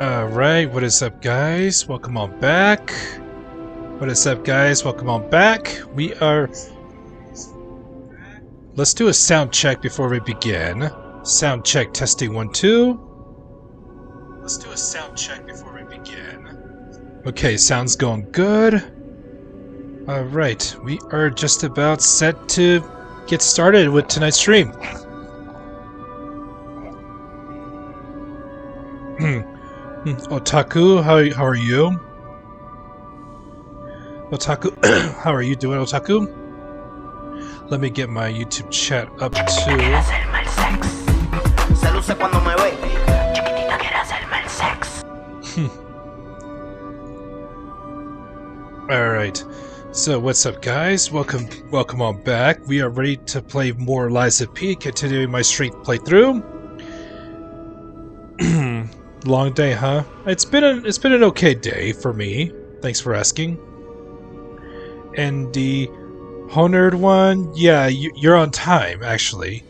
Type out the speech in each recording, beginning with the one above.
Alright, what is up guys? Welcome on back. What is up guys? Welcome on back. Let's do a sound check before we begin. Sound check testing 1 2. Let's do a sound check before we begin. Okay, sound's going good. Alright, we are just about set to get started with tonight's stream. Otaku, how are you? Otaku, how are you doing, Otaku? Let me get my YouTube chat up too. Alright, so what's up guys? Welcome on back. We are ready to play more Lies of P, continuing my strength playthrough. Long day, huh? It's been an okay day for me. Thanks for asking. And the honored one, yeah, you're on time. Actually,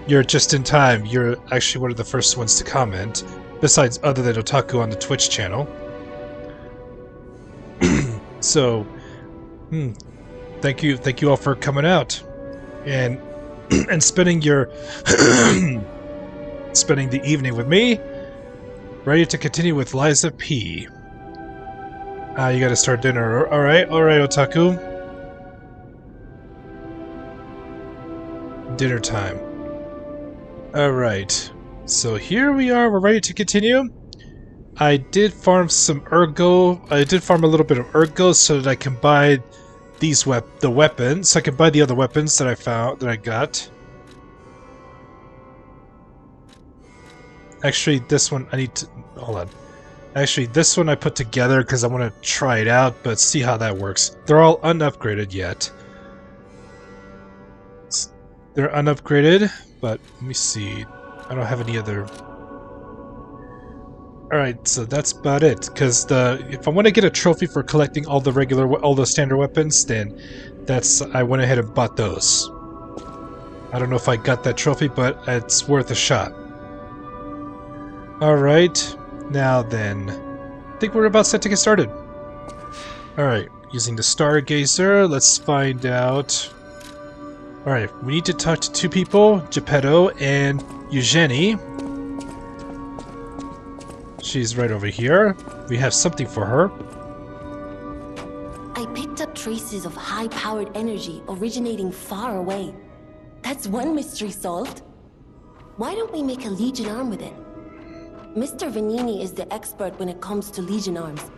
you're just in time. You're actually one of the first ones to comment, besides other than Otaku on the Twitch channel. So, thank you all for coming out and spending your spending the evening with me. Ready to continue with Lies of P. You gotta start dinner. Alright, Otaku. Dinner time. Alright. So here we are, we're ready to continue. I did farm some ergo. I did farm a little bit of ergo so that I can buy these the weapons. So I can buy the other weapons that I got. Actually, this one I need to... Hold on. Actually, this one I put together because I want to try it out, but see how that works. They're all unupgraded yet. They're unupgraded, but let me see. I don't have any other... Alright, so that's about it. Because if I want to get a trophy for collecting all the standard weapons, then I went ahead and bought those. I don't know if I got that trophy, but it's worth a shot. Alright, now then, I think we're about set to get started. Alright, using the Stargazer, let's find out... Alright, we need to talk to two people, Geppetto and Eugenie. She's right over here. We have something for her. I picked up traces of high-powered energy originating far away. That's one mystery solved. Why don't we make a Legion arm with it? Mr. Vanini is the expert when it comes to Legion arms,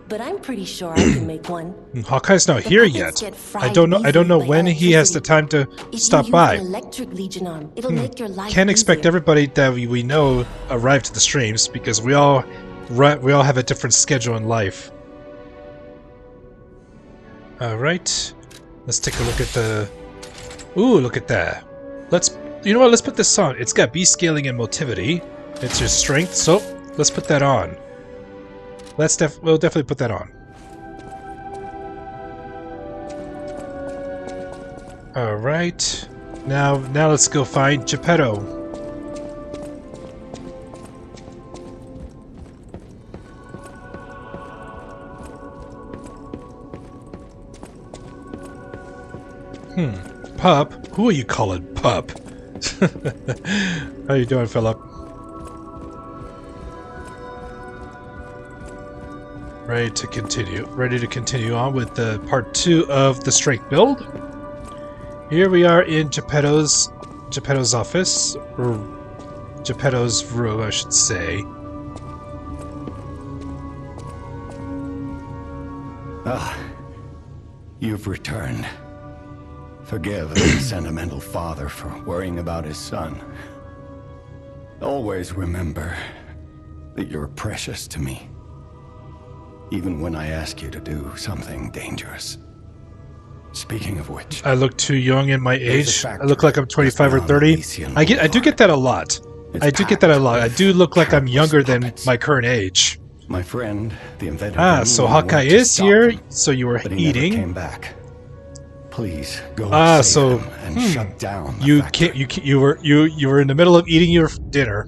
but I'm pretty sure I can make one. Hawkeye's not here yet. I don't know when he has the time to stop by. Electric Legion arm, it'll make your life Can't expect easier. everybody that we know arrive to the streams because we all have a different schedule in life. All right, let's take a look at the. Ooh, look at that. You know what? Let's put this on. It's got B scaling and motivity. It's your strength, so let's put that on. We'll definitely put that on. All right, now let's go find Geppetto. Pup? Who are you calling pup? How you doing, Philip? Ready to continue on with the part 2 of the strength build. Here we are in Geppetto's office, or Geppetto's room, I should say. Ah, you've returned. Forgive the sentimental father for worrying about his son. Always remember that you're precious to me. Even when I ask you to do something dangerous. Speaking of which, I look too young in my age. I look like I'm 25 or 30. I do get that a lot. I do look like I'm younger than my current age. My friend, the inventor. So Hawkeye is here. So you were eating. Came back. Please go Ah, save so him and shut down the you factory. you were in the middle of eating your dinner.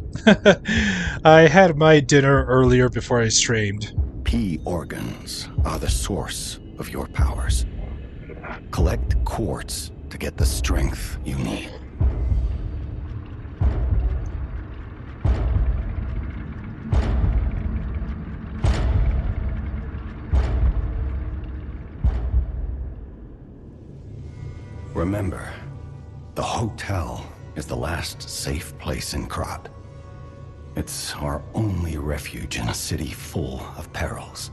I had my dinner earlier before I streamed. P organs are the source of your powers. Collect quartz to get the strength you need. Remember, the hotel is the last safe place in Krat. It's our only refuge in a city full of perils.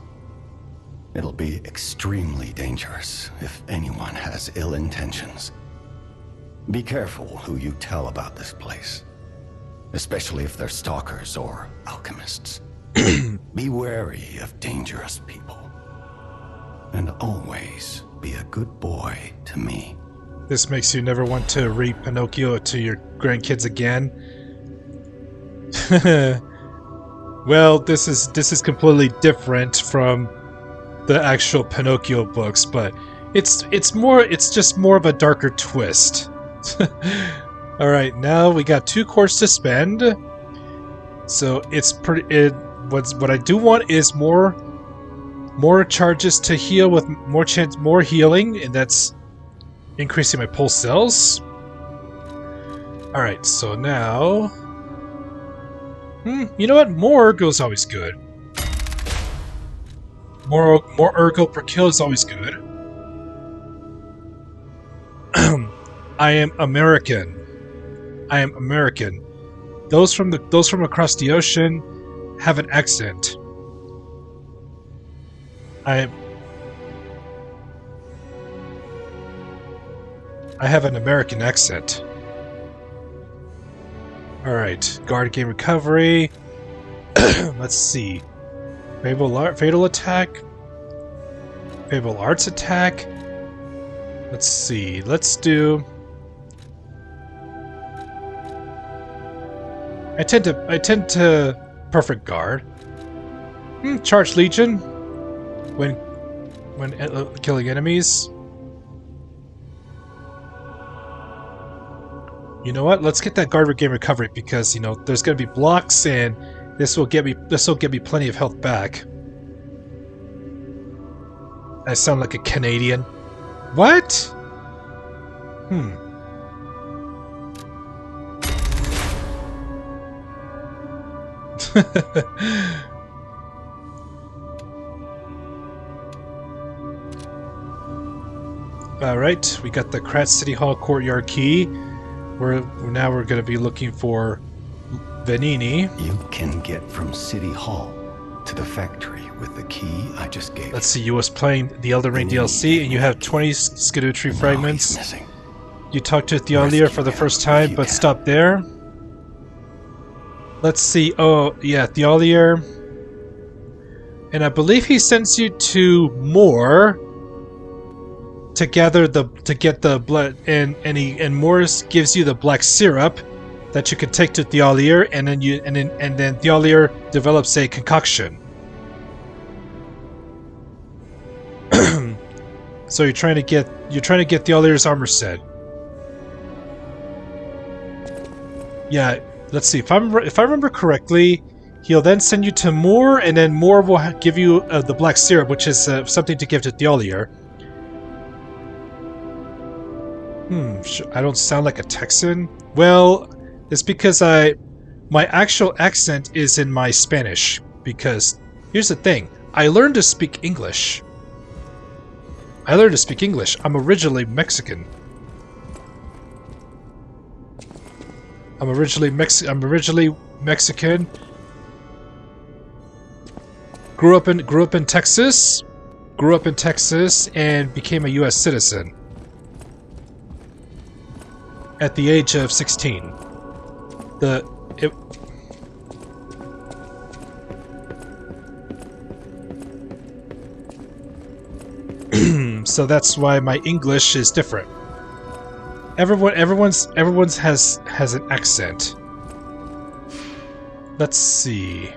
It'll be extremely dangerous if anyone has ill intentions. Be careful who you tell about this place, especially if they're stalkers or alchemists. Be wary of dangerous people. And always be a good boy to me. This makes you never want to read Pinocchio to your grandkids again. Well, this is completely different from the actual Pinocchio books, but it's just more of a darker twist. All right, now we got 2 quartz to spend. So it's pretty. What I do want is more charges to heal with more healing, and that's increasing my pulse cells. Alright, so now... you know what? More ergo is always good. More ergo per kill is always good. I am American. I am American. Those from across the ocean have an accent. I have an American accent. Alright, guard game recovery. Let's see. Fatal attack. Fatal arts attack. Let's see. Let's do... I tend to perfect guard. Charge legion when killing enemies. You know what? Let's get that guard game recovery because you know there's gonna be blocks, and this will get me plenty of health back. I sound like a Canadian. What? Alright, we got the Krat City Hall courtyard key. We're going to be looking for Venini. You can get from City Hall to the factory with the key I just gave. Let's see, you was playing the Elden Ring DLC and you have 20 Skidoo fragments. Missing. You talked to Thialir for the first time, but stop there. Let's see. Oh, yeah, Thialir. And I believe he sends you to Moore to get the blood, and Morris gives you the black syrup that you can take to Thialir, and then Thialir develops a concoction. So you're trying to get Thialir's armor set. Yeah, let's see if I remember correctly. He'll then send you to Moore, and then Moore will give you the black syrup, which is something to give to Thialir. I don't sound like a Texan. Well, it's because my actual accent is in my Spanish. Because here's the thing, I learned to speak English. I'm originally Mexican. I'm originally Mexican. Grew up in Texas. And became a U.S. citizen at the age of 16. So that's why my English is different. Everyone's has an accent. Let's see.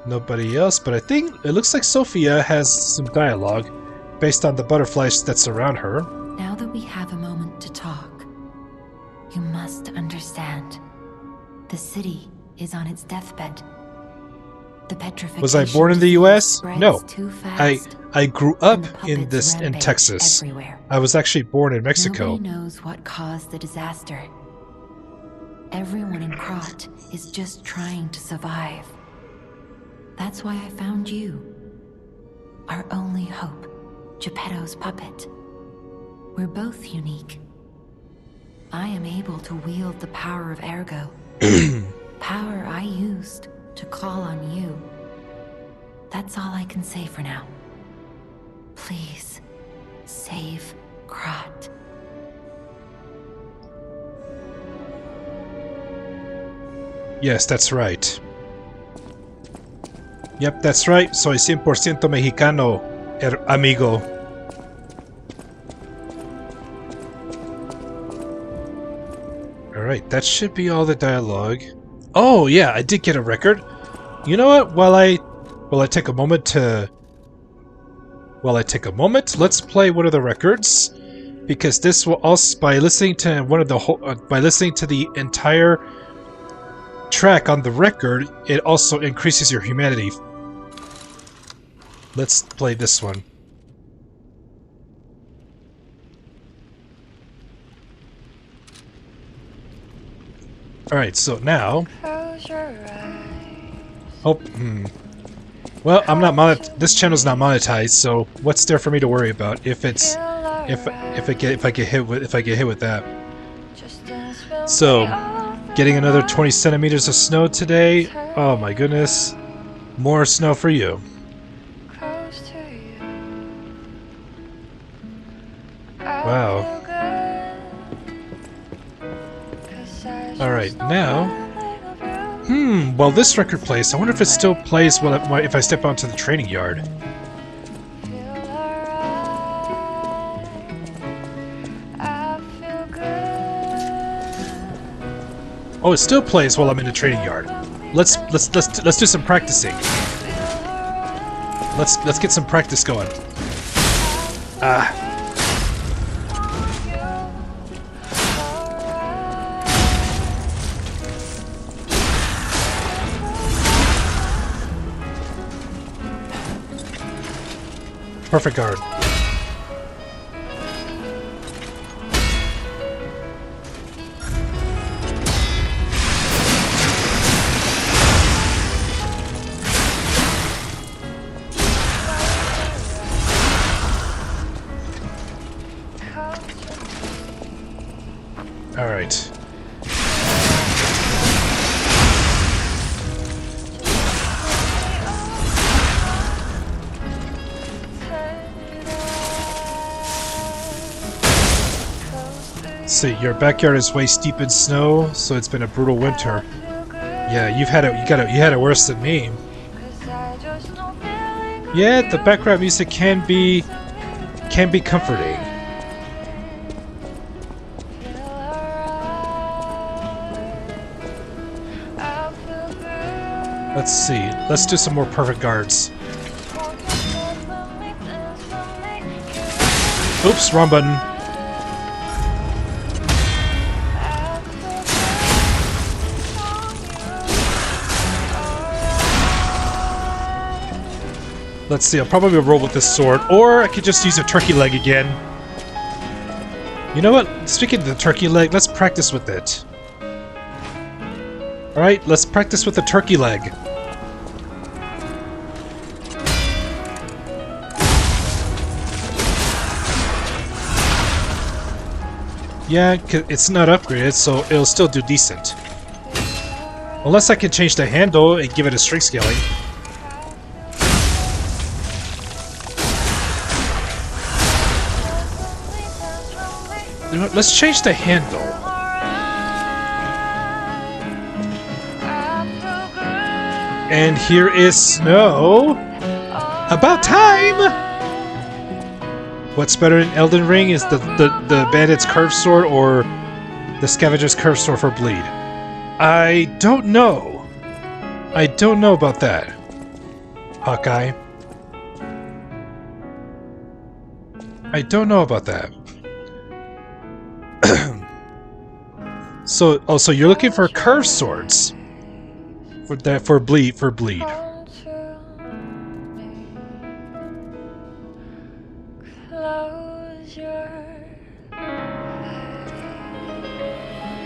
Nobody else, but I think it looks like Sophia has some dialogue based on the butterflies that surround her. that we have a moment to talk, you must understand. The city is on its deathbed. The petrification Was I born in the US? No. too fast, I grew and up the in puppets in rampage Texas. everywhere. I was actually born in Mexico. Nobody knows what caused the disaster. Everyone in Krat is just trying to survive. That's why I found you. Our only hope, Geppetto's puppet. We're both unique. I am able to wield the power of Ergo. Power I used to call on you. That's all I can say for now. Please, save Krat. Yes, that's right. Yep, that's right. Soy 100% mexicano, amigo. Alright, that should be all the dialogue. Oh, yeah, I did get a record. You know what? While I take a moment, let's play one of the records, because this will also, by listening to the entire track on the record, it also increases your humanity. Let's play this one. Alright, so now... Oh, Well, I'm not this channel's not monetized, so what's there for me to worry about if I get hit with that? So, getting another 20 centimeters of snow today. Oh my goodness. More snow for you. Wow. Alright, now... While this record plays, I wonder if it still plays if I step onto the training yard. Oh, it still plays while I'm in the training yard. Let's do some practicing. Let's get some practice going. Perfect guard. All right. See, your backyard is waist deep in snow, so it's been a brutal winter. Yeah, you had it worse than me. Yeah, the background music can be comforting. Let's see. Let's do some more perfect guards. Oops, wrong button. Let's see, I'll probably roll with this sword, or I could just use a turkey leg again. You know what? Speaking of the turkey leg, let's practice with it. Alright, let's practice with the turkey leg. Yeah, it's not upgraded, so it'll still do decent. Unless I can change the handle and give it a strength scaling. You know what, let's change the handle. And here is snow. About time! What's better in Elden Ring is the bandit's curved sword or the scavenger's curved sword for bleed. I don't know. I don't know about that, Hawkeye. I don't know about that. So, oh, so you're looking for curved swords for bleed.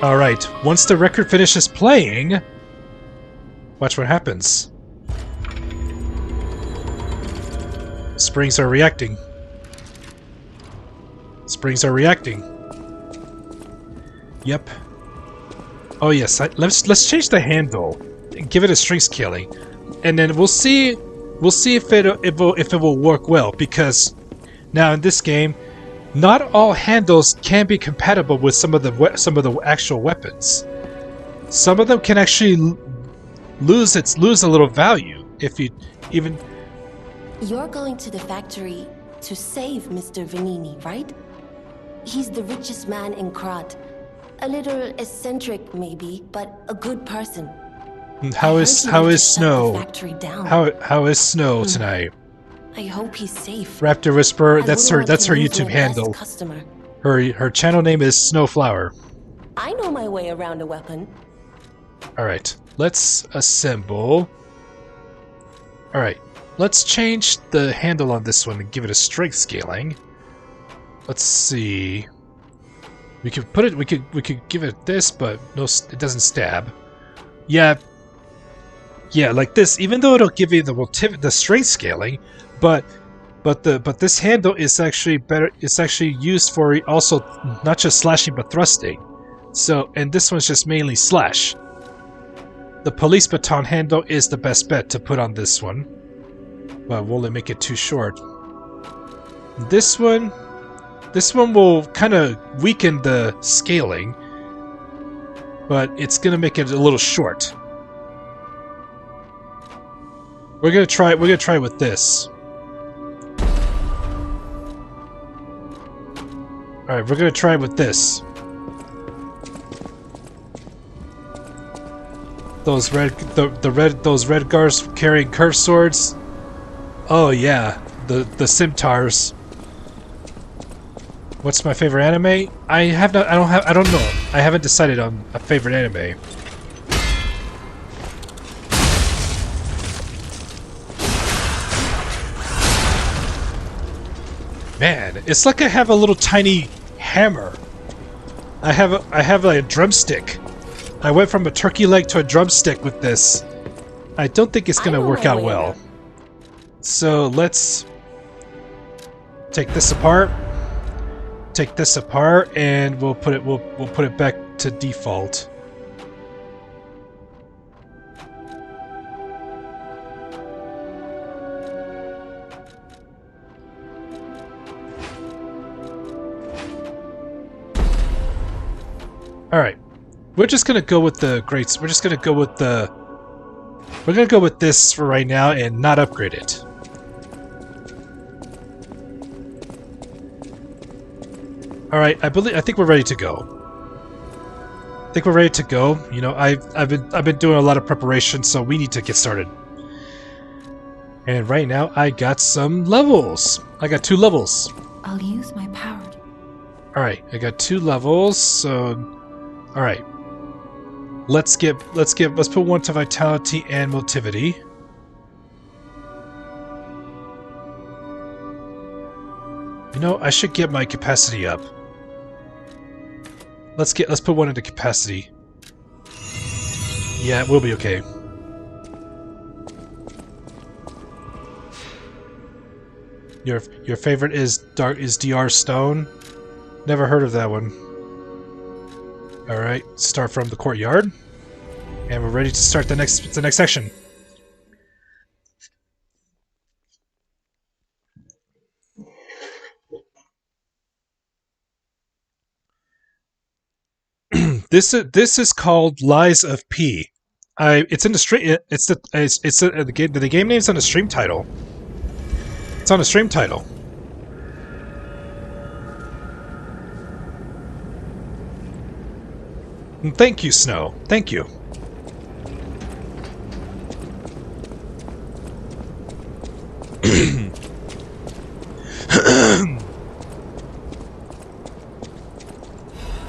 All right. Once the record finishes playing, watch what happens. Springs are reacting. Springs are reacting. Yep. Oh yes, let's change the handle and give it a string scaling, and then we'll see if it will work well, because now in this game, not all handles can be compatible with some of the actual weapons. Some of them can actually lose a little value if you even. You're going to the factory to save Mr. Vanini, right? He's the richest man in Krat. A little eccentric, maybe, but a good person. How is Snow? How is Snow tonight? I hope he's safe. Raptor Whisperer, that's her YouTube handle. Customer. Her channel name is Snowflower. I know my way around a weapon. Alright, let's assemble. Alright, let's change the handle on this one and give it a strength scaling. Let's see. We could put it. We could give it this, but no, it doesn't stab. Yeah, like this. Even though it'll give you the strength scaling, but this handle is actually better. It's actually used for also not just slashing but thrusting. So, and this one's just mainly slash. The police baton handle is the best bet to put on this one, but will it make it too short? This one will kind of weaken the scaling, but it's gonna make it a little short. We're gonna try with this. Alright, we're gonna try with this. Those red guards carrying curved swords. Oh yeah, the scimitars. What's my favorite anime? I don't know. I haven't decided on a favorite anime. Man, it's like I have a little tiny hammer. I have like a drumstick. I went from a turkey leg to a drumstick with this. I don't think it's gonna work out well. So let's take this apart. Take this apart, and we'll put it back to default. All right, we're just gonna go with the greats. We're just gonna go with the. We're gonna go with this for right now and not upgrade it. Alright, I think we're ready to go. I think we're ready to go. You know, I've been doing a lot of preparation, so we need to get started. And right now I got some levels. I got 2 levels. I'll use my power. Alright, I got 2 levels, so alright. Let's put 1 to vitality and motivity. You know, I should get my capacity up. Let's put 1 into capacity. Yeah, we'll be okay. Your favorite is DR Stone? Never heard of that one. Alright, start from the courtyard. And we're ready to start the next section. This is called Lies of P. It's in the stream. The game name's on the stream title. It's on the stream title. And thank you, Snow. Thank you.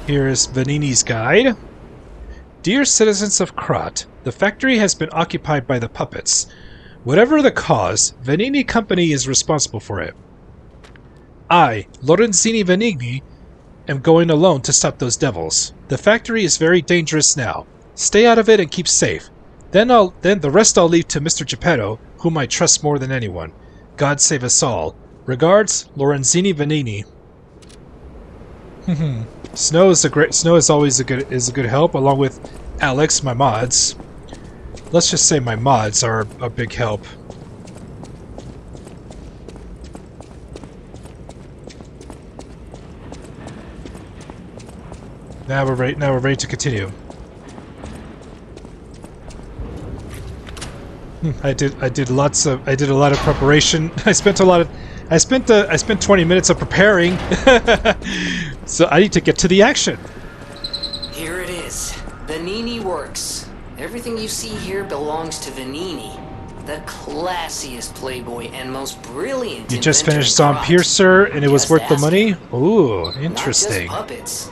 Here is Vanini's guide. Dear citizens of Krat, the factory has been occupied by the puppets. Whatever the cause, Venini Company is responsible for it. I, Lorenzini Venigni, am going alone to stop those devils. The factory is very dangerous now. Stay out of it and keep safe. Then the rest I'll leave to Mr. Geppetto, whom I trust more than anyone. God save us all. Regards, Lorenzini Venini. Snow is always a good help, along with Alex, my mods. Let's just say my mods are a big help. Now we're ready to continue. I did a lot of preparation. I spent 20 minutes of preparing. So I need to get to the action. Here it is. Venini Works. Everything you see here belongs to Venini, the classiest playboy and most brilliant. You just finished Piercer, and it was worth the money? Ooh, interesting. Not just puppets.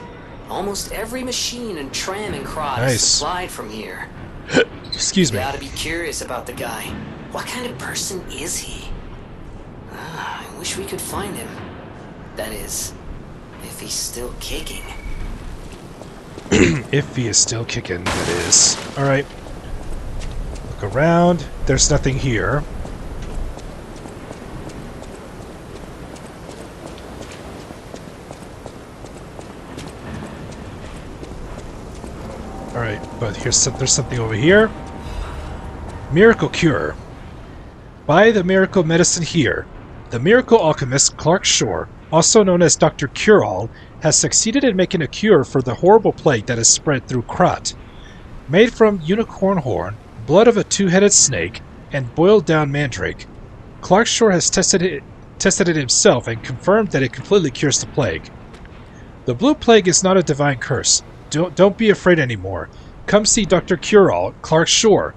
Almost every machine and tram in Krat is supplied from here. Excuse me. You gotta be curious about the guy. What kind of person is he? I wish we could find him. That is, if he's still kicking. If he is still kicking, that is. Alright. Look around. There's nothing here. Alright, but there's something over here. Miracle Cure. Buy the miracle medicine here. The miracle alchemist Clark Shore, also known as Dr. Cure-All, has succeeded in making a cure for the horrible plague that has spread through Krat. Made from unicorn horn, blood of a two-headed snake, and boiled down mandrake, Clark Shore has tested it himself and confirmed that it completely cures the plague. The blue plague is not a divine curse. Don't be afraid anymore. Come see Dr. Cure-All, Clark Shore.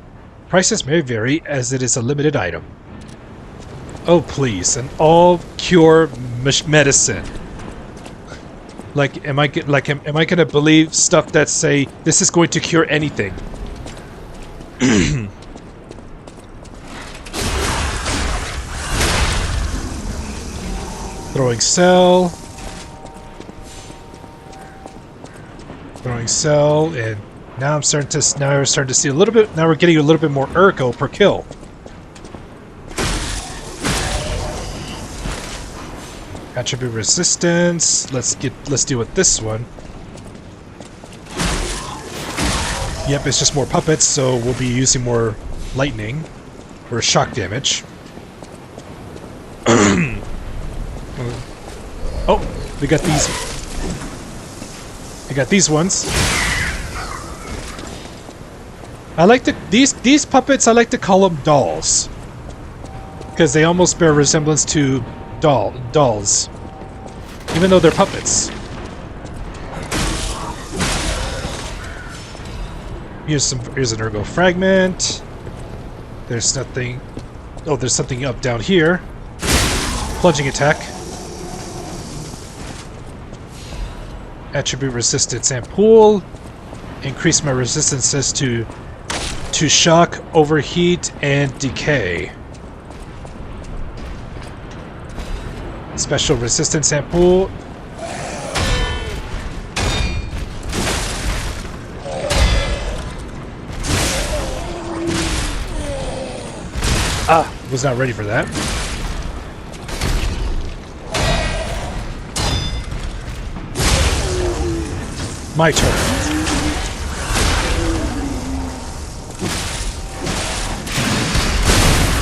Prices may vary as it is a limited item. Oh please, an all-cure medicine. Like, am I gonna believe stuff that say this is going to cure anything? Throwing cell. Throwing cell, and now we're starting to see a little bit. Now we're getting a little bit more ergo per kill. Attribute resistance. Let's deal with this one. Yep, it's just more puppets, so we'll be using more lightning or shock damage. Oh, we got these. I got these ones. I like these puppets. I like to call them dolls because they almost bear resemblance to dolls, even though they're puppets. Here's an ergo fragment. There's nothing. Oh, there's something up down here. Plunging attack. Attribute resistance and pool. Increase my resistances to shock, overheat, and decay. Special resistance and pool. Ah, was not ready for that. My turn.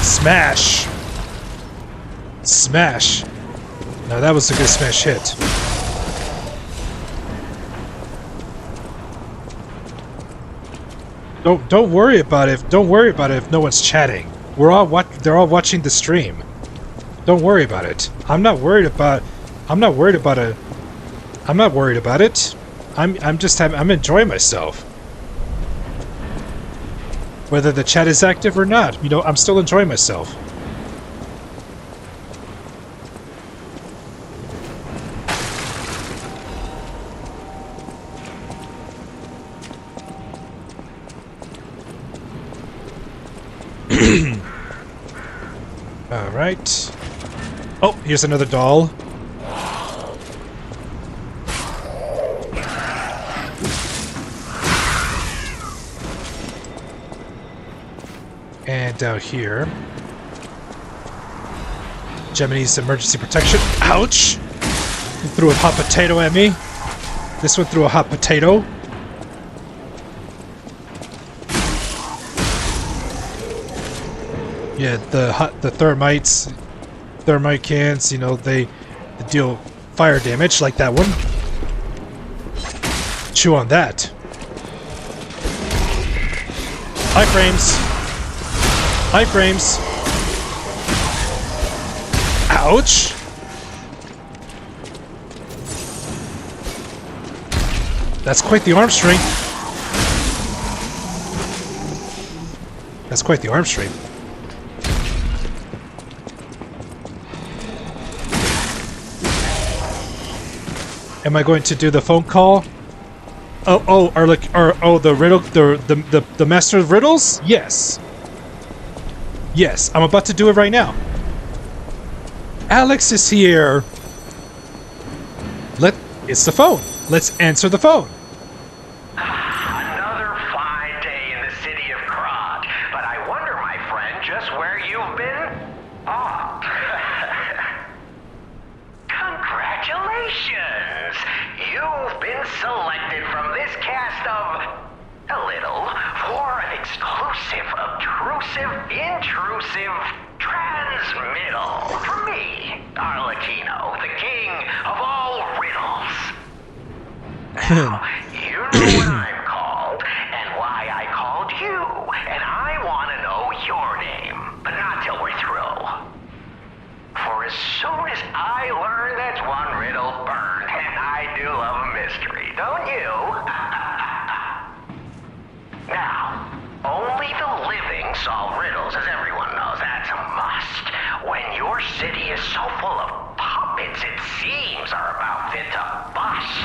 Smash! Smash! Now that was a good smash hit. Don't worry about it. Don't worry about it if no one's chatting. They're all watching the stream. Don't worry about it. I'm not worried about it. I'm enjoying myself. Whether the chat is active or not, I'm still enjoying myself. Alright. Oh, here's another doll. And down here, Gemini's emergency protection. Ouch! He threw a hot potato at me. This one threw a hot potato. Yeah, the thermite cans, you know, they deal fire damage like that one. Chew on that. Iframes. Iframes. Ouch. That's quite the arm strength. That's quite the arm strength. Am I going to do the phone call? The riddle, the master of riddles? Yes. Yes, I'm about to do it right now. Alex is here. It's the phone. Let's answer the phone. Another fine day in the city of Krat, but I wonder, my friend, just where you've been? Oh. Congratulations! You've been selected from this cast of a little for an exclusive, obtrusive, intrusive transmittal from me, Arlecchino, the king of all riddles. Now, you know what I'm called, and why I called you, and I want to know your name, but not till we're through. For as soon as I learn that's one riddle burned, and I do love a mystery, don't you? Now, only the living solve riddles, as everyone knows. That's a must. When your city is so full of puppets, it seems are about fit to bust.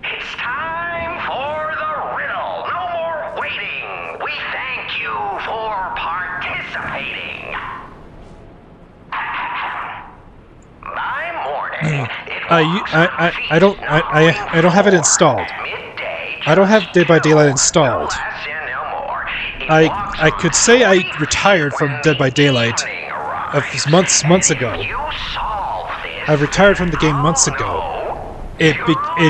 It's time for the riddle. No more waiting. We thank you for participating. By morning, I don't have it installed. I don't have Dead by Daylight installed. I could say I retired from Dead by Daylight months ago. I retired from the game months ago. It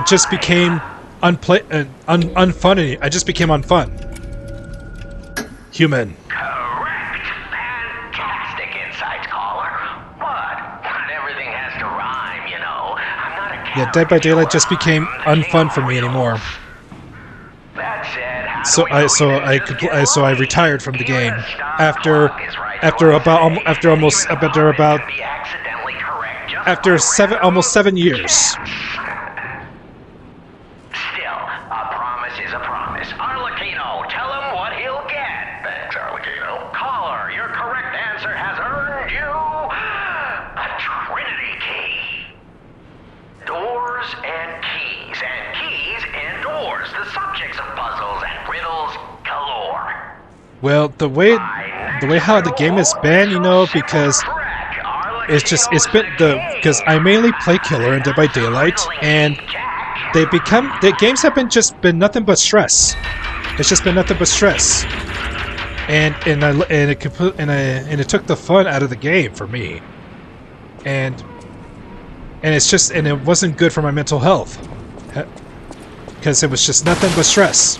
just became unfun. I just became unfun. Human. Correct. Fantastic insights, caller. But not everything has to rhyme, you know. I'm not a Yeah, Dead by Daylight just became unfun for me anymore. That said, So I retired from the game after almost 7 years. Still, a promise is a promise. Arlecchino, tell him what he'll get. Thanks, Arlecchino. Caller, your correct answer has earned you a Trinity key. Doors and keys and doors. The subjects of puzzles and riddles galore. Well, the way how the game has been, you know, because because I mainly play Killer and Dead by Daylight, and the games have been nothing but stress. It's just been nothing but stress, and it took the fun out of the game for me, and it wasn't good for my mental health, because it was just nothing but stress,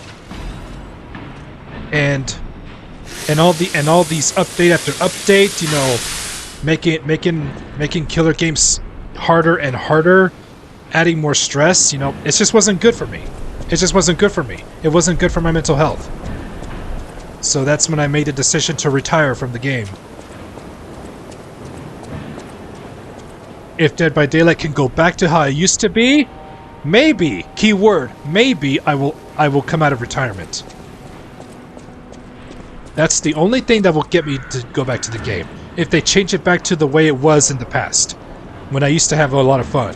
and all these update after update, you know, making killer games harder and harder, adding more stress, you know, it just wasn't good for me. It just wasn't good for me. It wasn't good for my mental health. So that's when I made the decision to retire from the game. If Dead by Daylight can go back to how I used to be, maybe, keyword, maybe I will come out of retirement. That's the only thing that will get me to go back to the game. If they change it back to the way it was in the past, when I used to have a lot of fun.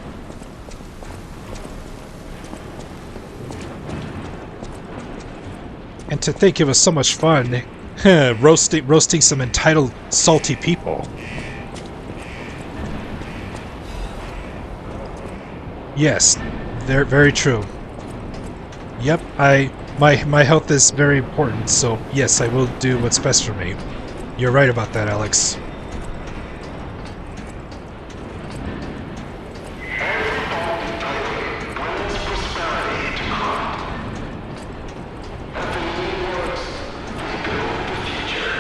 And to think it was so much fun roasting some entitled, salty people. Yes, they're very true. Yep, my health is very important, so yes, I will do what's best for me. You're right about that, Alex.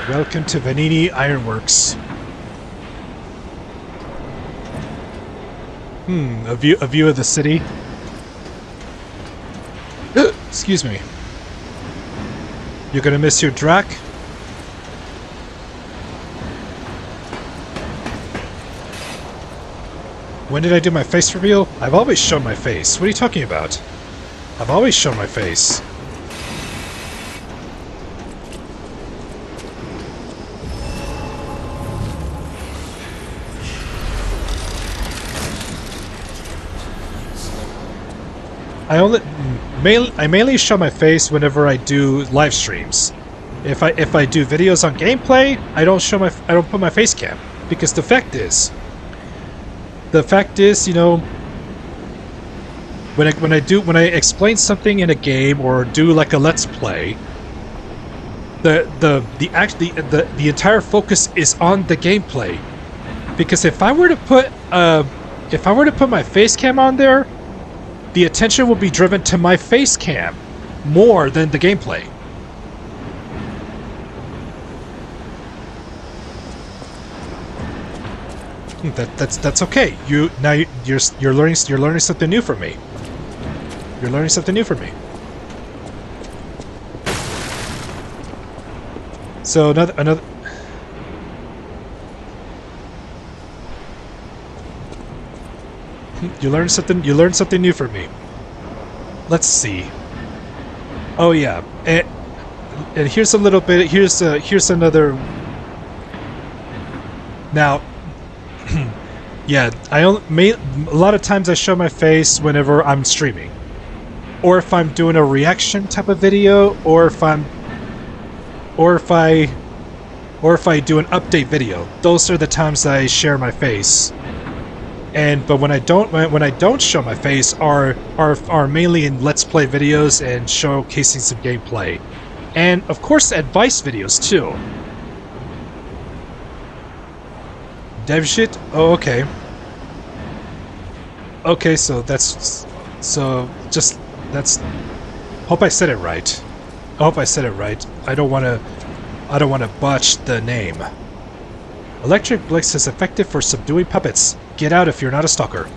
Welcome to Vanini Ironworks. A view of the city. Excuse me. You're gonna miss your Drac? When did I do my face reveal? I've always shown my face. What are you talking about? I've always shown my face. I mainly show my face whenever I do live streams. If I do videos on gameplay, I don't put my face cam, because the fact is, you know, when I explain something in a game or do like a let's play, the entire focus is on the gameplay. Because if I were to put my face cam on there, the attention will be driven to my face cam more than the gameplay. That's okay. You're learning something new from me. You're learning something new from me. So another. You learned something new from me. Let's see. Oh yeah, and here's a little bit. Here's another. Now, yeah, a lot of times I show my face whenever I'm streaming, or if I'm doing a reaction type of video, or if I do an update video. Those are the times I share my face. But when I don't show my face are mainly in Let's Play videos and showcasing some gameplay, and of course advice videos too. Dev shit? Oh, okay. Okay, so hope I said it right. I hope I said it right. I don't want to botch the name. Electric Blix is effective for subduing puppets. Get out if you're not a stalker.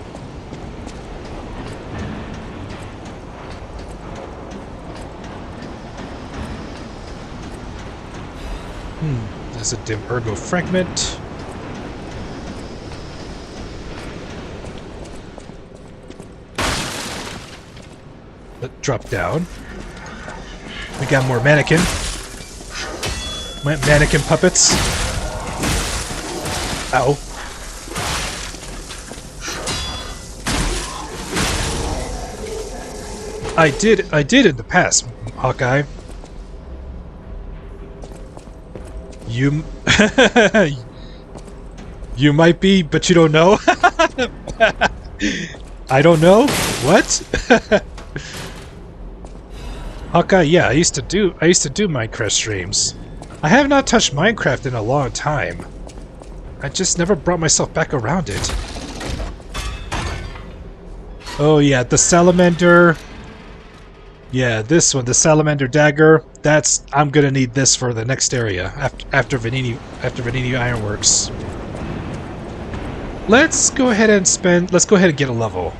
There's a dim ergo fragment. Drop down. We got more mannequin. Mannequin puppets. Ow. I did in the past, Hawkeye. You you might be, but you don't know. I don't know. What? Hawkeye, yeah, I used to do Minecraft streams. I have not touched Minecraft in a long time. I just never brought myself back around it. Oh yeah, the salamander. Yeah, this one, the salamander dagger. I'm gonna need this for the next area after Vanini Ironworks. Let's go ahead and get a level.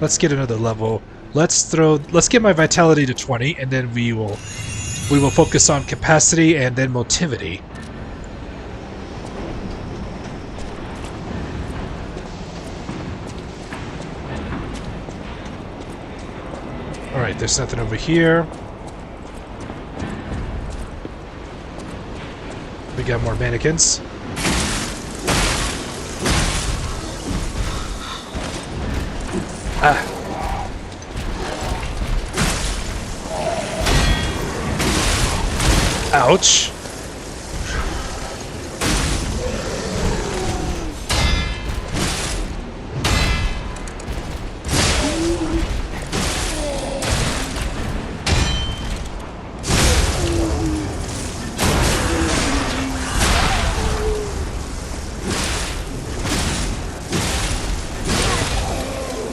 Let's get another level. Let's get my vitality to 20, and then we will focus on capacity and then motivity. Alright, there's nothing over here. We got more mannequins. Ah. Ouch.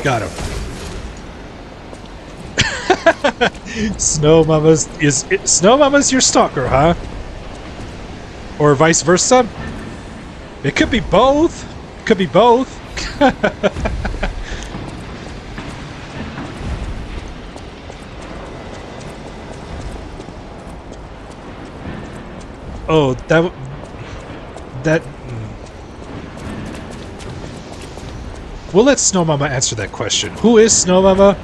Got him. Snow Mama's Snow Mama's your stalker, huh? Or vice versa? It could be both. Could be both. Oh, that. We'll let Snow Mama answer that question. Who is Snow Mama?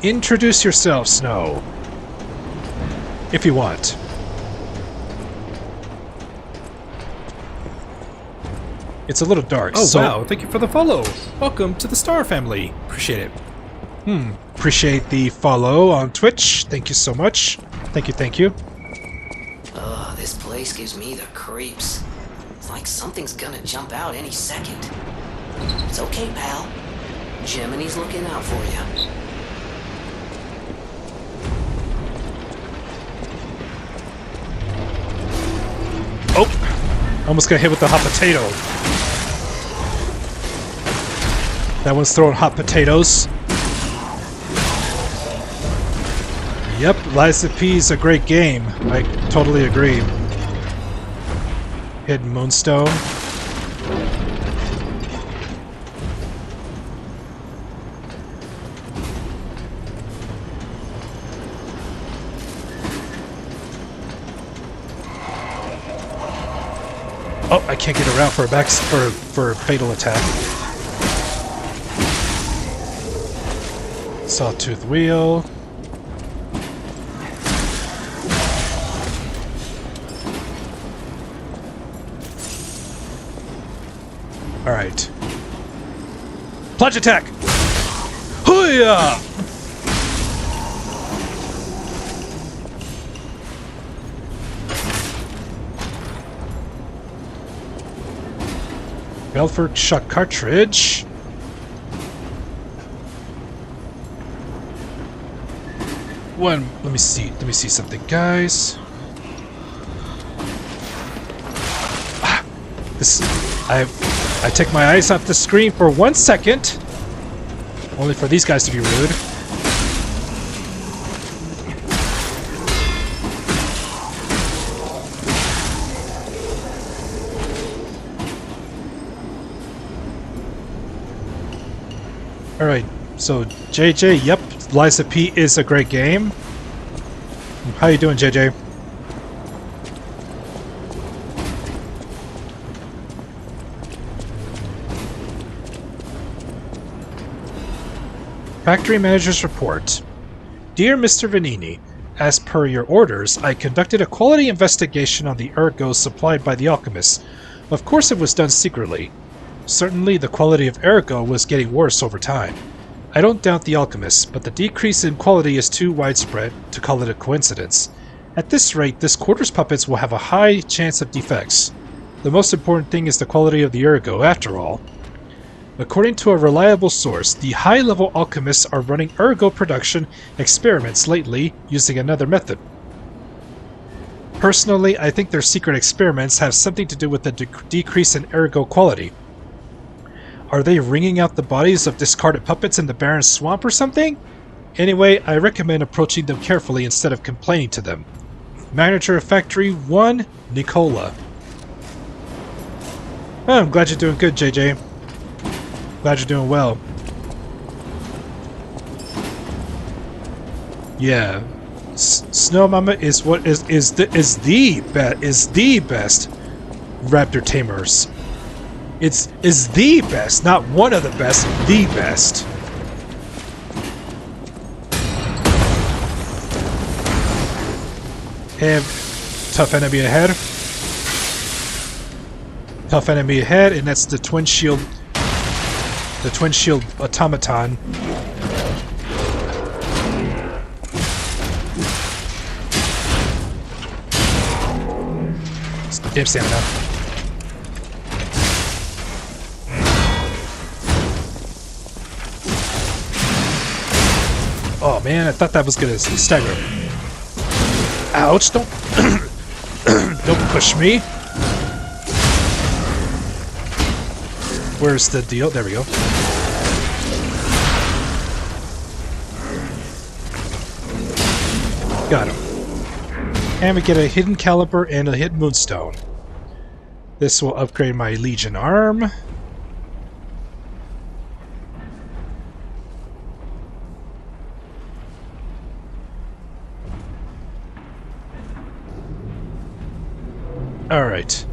Introduce yourself, Snow. If you want. It's a little dark. Oh, so wow. Thank you for the follow. Welcome to the Star family. Appreciate it. Appreciate the follow on Twitch. Thank you so much. Thank you, thank you. Ugh, this place gives me the creeps. It's like something's gonna jump out any second. It's okay, pal. Jiminy's looking out for you. Oh! Almost got hit with the hot potato. That one's throwing hot potatoes. Yep, Lies of P is a great game. I totally agree. Hidden Moonstone. Oh, I can't get around for a fatal attack. Sawtooth Wheel. Alright. Plunge attack! Hoo-yah! Belfort shot cartridge. One. Let me see something, guys. I take my eyes off the screen for 1 second. Only for these guys to be rude. Alright, so JJ, yep, Lies of P is a great game. How you doing, JJ? Factory Manager's Report. Dear Mr. Vanini, as per your orders, I conducted a quality investigation on the ergo supplied by the alchemists. Of course it was done secretly. Certainly the quality of ergo was getting worse over time. I don't doubt the alchemists, but the decrease in quality is too widespread to call it a coincidence. At this rate, this quarter's puppets will have a high chance of defects. The most important thing is the quality of the ergo, after all. According to a reliable source, the high-level alchemists are running ergo production experiments lately using another method. Personally, I think their secret experiments have something to do with the decrease in ergo quality. Are they wringing out the bodies of discarded puppets in the barren swamp or something? Anyway, I recommend approaching them carefully instead of complaining to them. Manager of Factory 1, Nicola. Oh, I'm glad you're doing good, JJ. Glad you're doing well. Yeah, Snow Mama is what is the best raptor tamers. Is the best, not one of the best, the best. And tough enemy ahead. Tough enemy ahead, and that's the twin shield. The twin shield automaton. Damn stamina. Oh man, I thought that was gonna stagger. Ouch! Don't don't push me. Where's the deal? There we go. Got him. And we get a hidden caliber and a hidden moonstone. This will upgrade my Legion arm. Alright.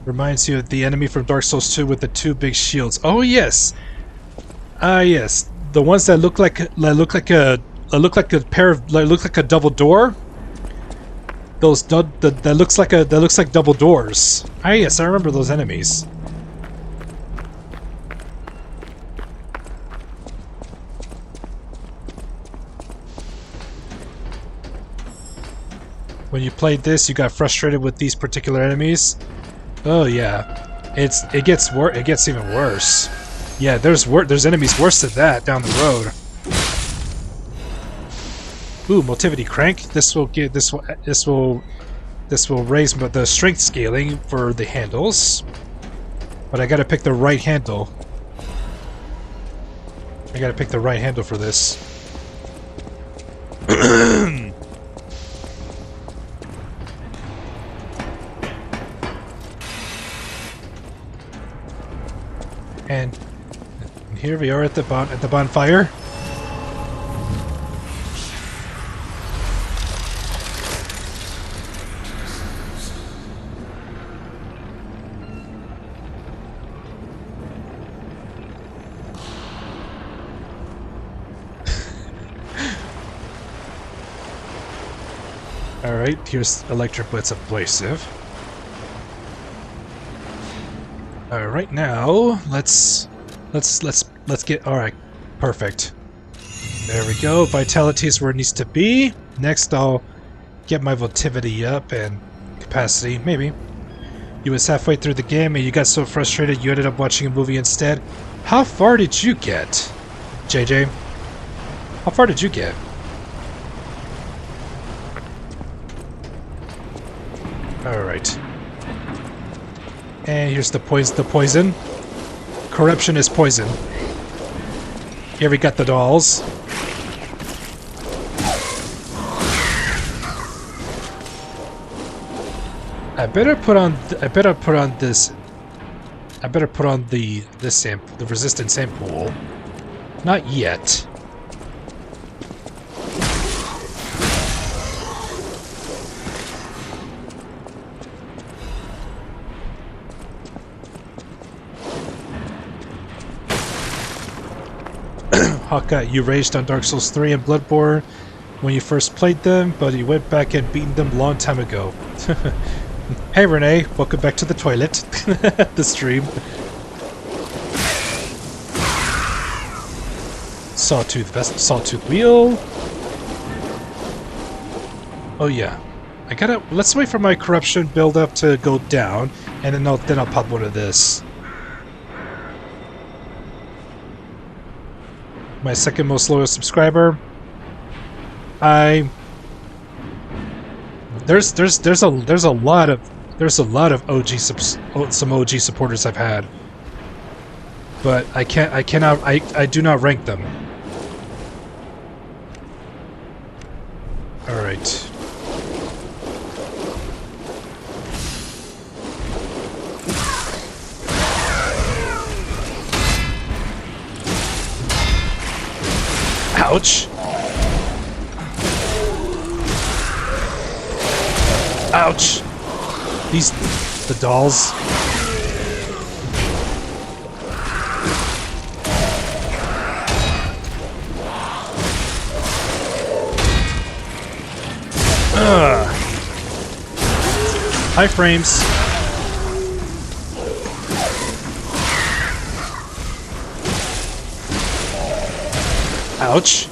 Reminds you of the enemy from Dark Souls 2 with the two big shields. Oh yes! Yes. The ones that look like a pair of look like a double door. Those that looks like double doors. Yes, I remember those enemies. When you played this, you got frustrated with these particular enemies. Oh yeah, it gets even worse. Yeah, there's enemies worse than that down the road. Ooh, motivity crank. This will raise the strength scaling for the handles. But I gotta pick the right handle. I gotta pick the right handle for this. And here we are at the bonfire. Alright, here's Electric Blitz Abrasive. Alright, now let's get alright. Perfect. There we go. Vitality is where it needs to be. Next I'll get my Votivity up and capacity, maybe. You was halfway through the game and you got so frustrated you ended up watching a movie instead. How far did you get, JJ? How far did you get? Alright. And here's the poison. Corruption is poison. Here we got the dolls. I better put on the resistance sample. Not yet. Hawkeye, you raged on Dark Souls 3 and Bloodborne when you first played them, but you went back and beaten them a long time ago. Hey Renee, welcome back to the toilet. The stream. Sawtooth wheel. Oh yeah. Let's wait for my corruption build up to go down, and then I'll pop one of this. My second most loyal subscriber. There's a lot of some OG supporters I've had, but I do not rank them. All right. Ouch. Ouch! The dolls. Ugh. High frames. Ouch.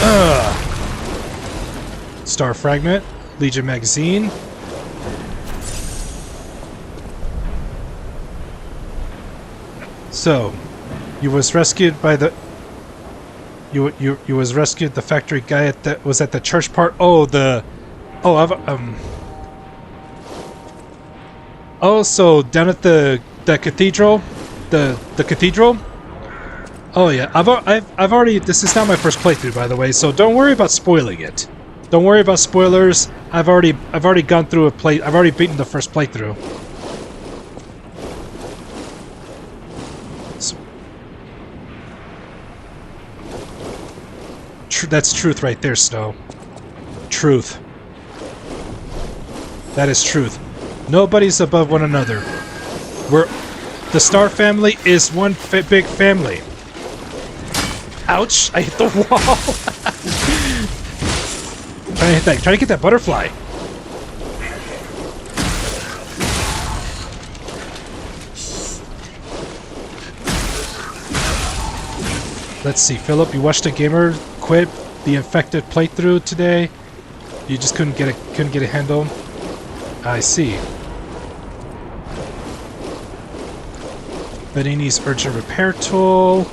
Ugh. Star Fragment, Legion Magazine. So, you was rescued by the you was rescued the factory guy at the church part. Oh, so down at the cathedral, the cathedral. Oh yeah, I've already. This is not my first playthrough, by the way, so don't worry about spoiling it. Don't worry about spoilers. I've already gone through a play. I've already beaten the first playthrough. So, that's truth right there, Snow. Truth. That is truth. Nobody's above one another. The Star family is one big family. Ouch! I hit the wall. Trying to hit that. Trying to get that butterfly. Let's see, Philip. You watched a gamer quit the infected playthrough today. You just couldn't get a handle. I see. Benini's urgent repair tool.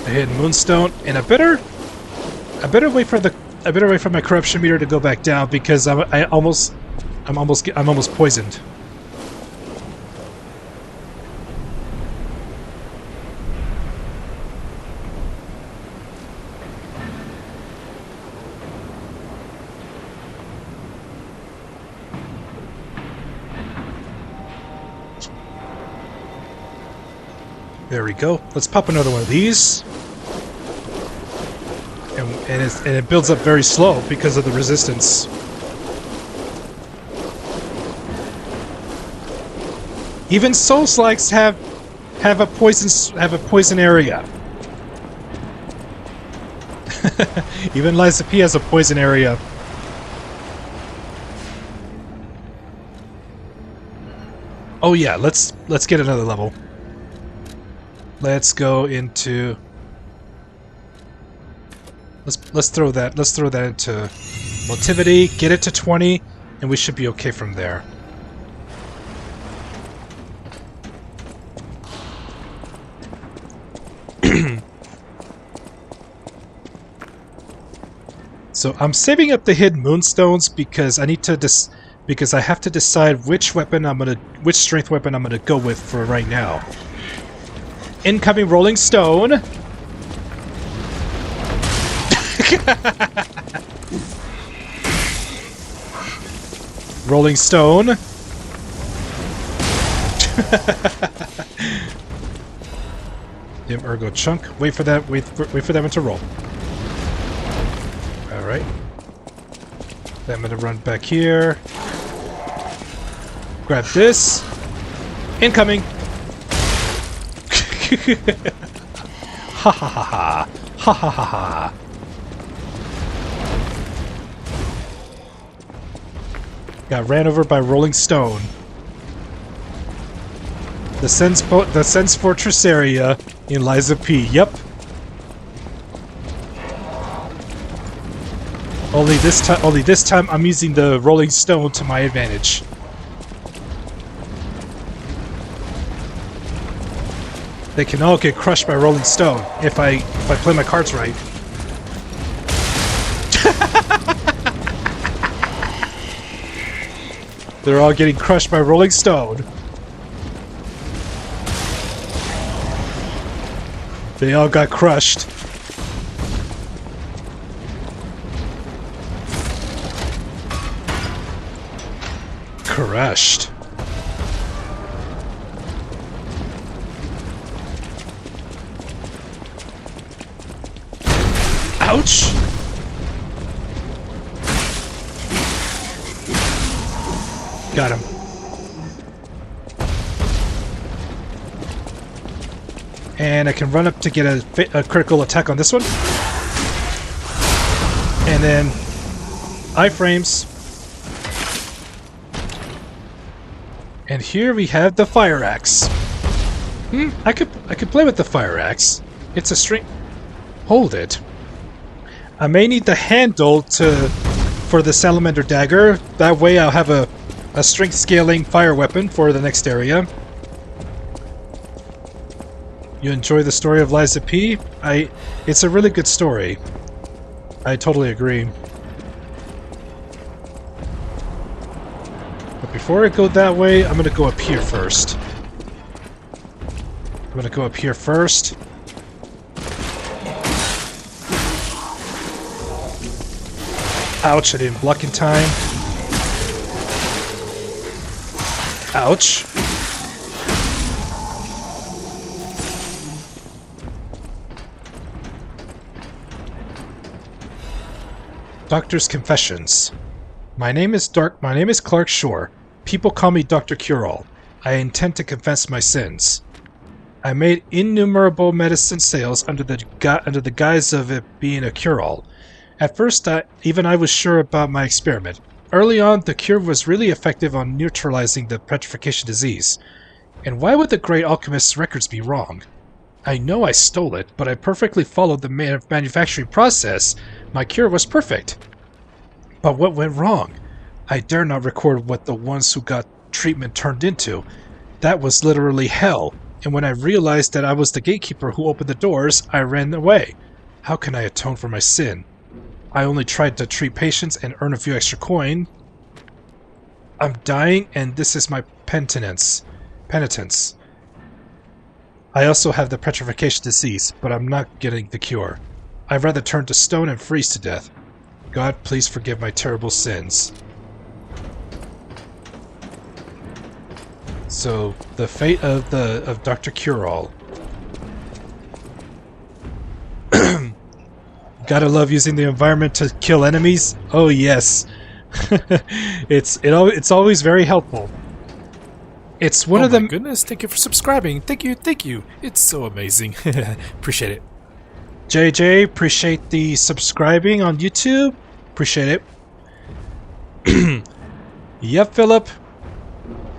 A hidden moonstone, and I better wait for my corruption meter to go back down because I'm almost poisoned. There we go. Let's pop another one of these. And it builds up very slow because of the resistance. Even Souls-likes have a poison area. Even Liza P has a poison area. Oh yeah, let's get another level. Let's go into. Let's throw that into motivity. Get it to 20, and we should be okay from there. So I'm saving up the hidden moonstones because I need to because I have to decide which strength weapon I'm gonna go with for right now. Incoming Rolling Stone. Rolling Stone. Dim Ergo Chunk. Wait for that. Wait for that one to roll. All right. Then I'm gonna run back here. Grab this. Incoming. Ha ha ha ha. Ha ha ha ha. Got ran over by Rolling Stone. The Sense Fortress area in Liza P. Yep. Only this time I'm using the Rolling Stone to my advantage. They can all get crushed by Rolling Stone if I play my cards right. They're all getting crushed by Rolling Stone. They all got crushed. Crushed. Ouch! Got him. And I can run up to get a critical attack on this one. And then iframes. And here we have the fire axe. I could play with the fire axe. It's a string. Hold it. I may need the handle for the salamander dagger. That way I'll have a strength scaling fire weapon for the next area. You enjoy the story of Liza P? It's a really good story. I totally agree. But before I go that way, I'm gonna go up here first. gonna go up here first. Ouch, I didn't block in time. Ouch. Doctor's Confessions. My name is Clark Shore. People call me Dr. Cure-All. I intend to confess my sins. I made innumerable medicine sales under the guise of it being a cure-all. At first, even I was sure about my experiment. Early on, the cure was really effective on neutralizing the petrification disease. And why would the great alchemist's records be wrong? I know I stole it, but I perfectly followed the manufacturing process. My cure was perfect. But what went wrong? I dare not record what the ones who got treatment turned into. That was literally hell. And when I realized that I was the gatekeeper who opened the doors, I ran away. How can I atone for my sin? I only tried to treat patients and earn a few extra coin. I'm dying, and this is my penitence. I also have the petrification disease, but I'm not getting the cure. I'd rather turn to stone and freeze to death. God, please forgive my terrible sins. So, the fate of Dr. Cure-All. Gotta love using the environment to kill enemies. Oh yes, it's always very helpful. It's one of them. Oh my goodness! Thank you for subscribing. Thank you. It's so amazing. Appreciate it. JJ, appreciate the subscribing on YouTube. Appreciate it. Yep, Philip.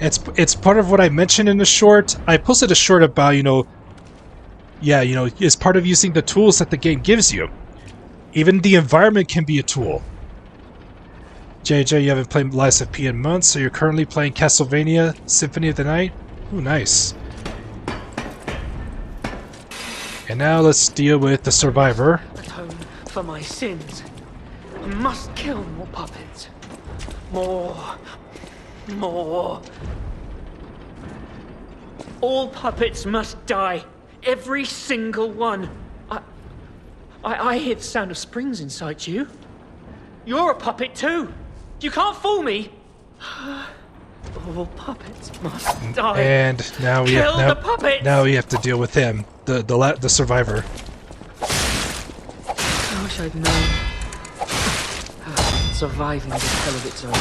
It's part of what I mentioned in the short. I posted a short about it's part of using the tools that the game gives you. Even the environment can be a tool. JJ, you haven't played Lies of P in months, so you're currently playing Castlevania Symphony of the Night? Ooh, nice. And now let's deal with the survivor. Atone for my sins. I must kill more puppets. More. All puppets must die. Every single one. I hear the sound of springs inside you. You're a puppet too. You can't fool me. All puppets must die. And now we have to deal with him, the survivor. I wish I'd known. Surviving is hell of its own.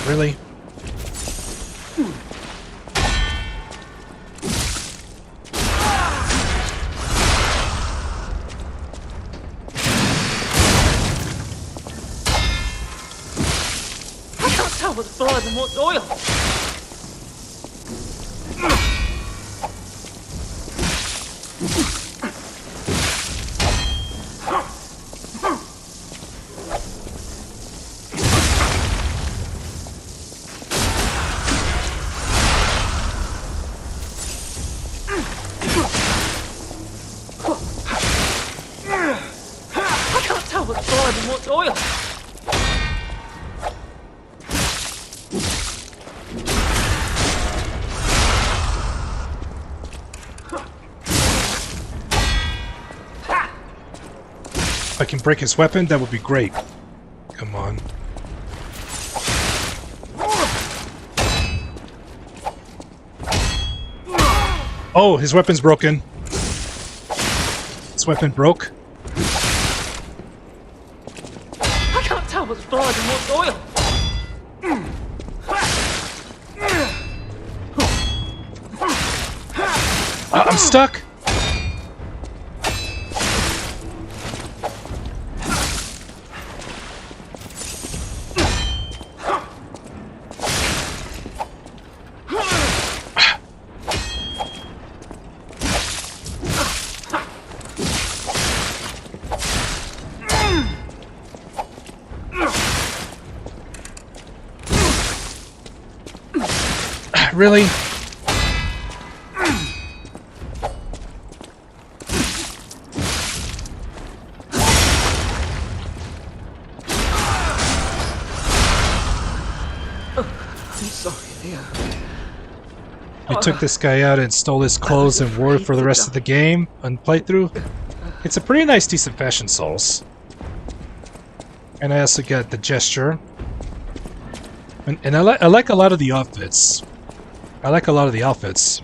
Really? I can't tell what's blood and what's oil. Oil. If I can break his weapon, that would be great. Come on. Oh, his weapon's broken. His weapon broke. I can't tell what's blood and what's oil. I'm stuck. Really? We took this guy out and stole his clothes and wore it for the rest of the game on playthrough. It's a pretty nice, decent fashion, Souls. And I also got the gesture. And I like a lot of the outfits. I like a lot of the outfits.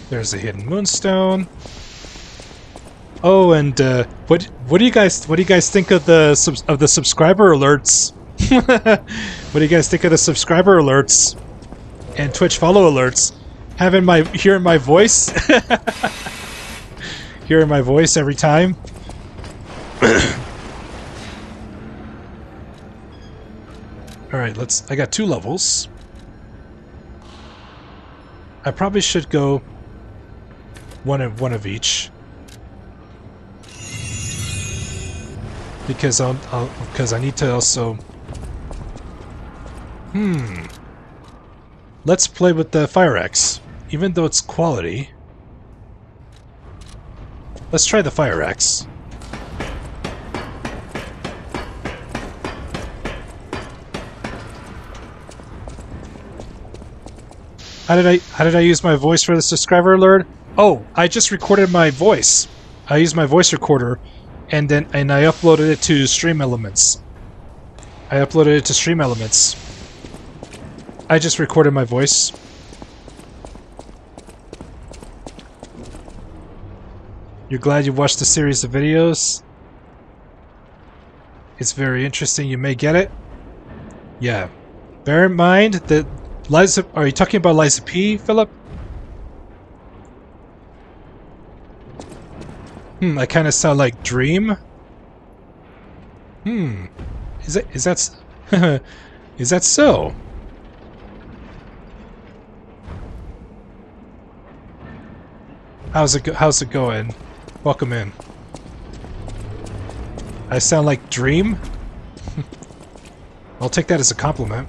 There's a hidden moonstone. Oh, and what do you guys think of the subscriber alerts? What do you guys think of the subscriber alerts and Twitch follow alerts? Hearing my voice, hearing my voice every time. All right, I got 2 levels. I probably should go one of each, because I need to also. Let's play with the fire axe, even though it's quality. Let's try the fire axe. How did I use my voice for the subscriber alert? Oh, I just recorded my voice. I used my voice recorder, and I uploaded it to Stream Elements. I just recorded my voice. You're glad you watched the series of videos? It's very interesting. You may get it. Yeah. Bear in mind that Liza... Are you talking about Liza P, Philip? I kind of sound like Dream. Is that is that so? How's it going? Welcome in. I sound like Dream? I'll take that as a compliment.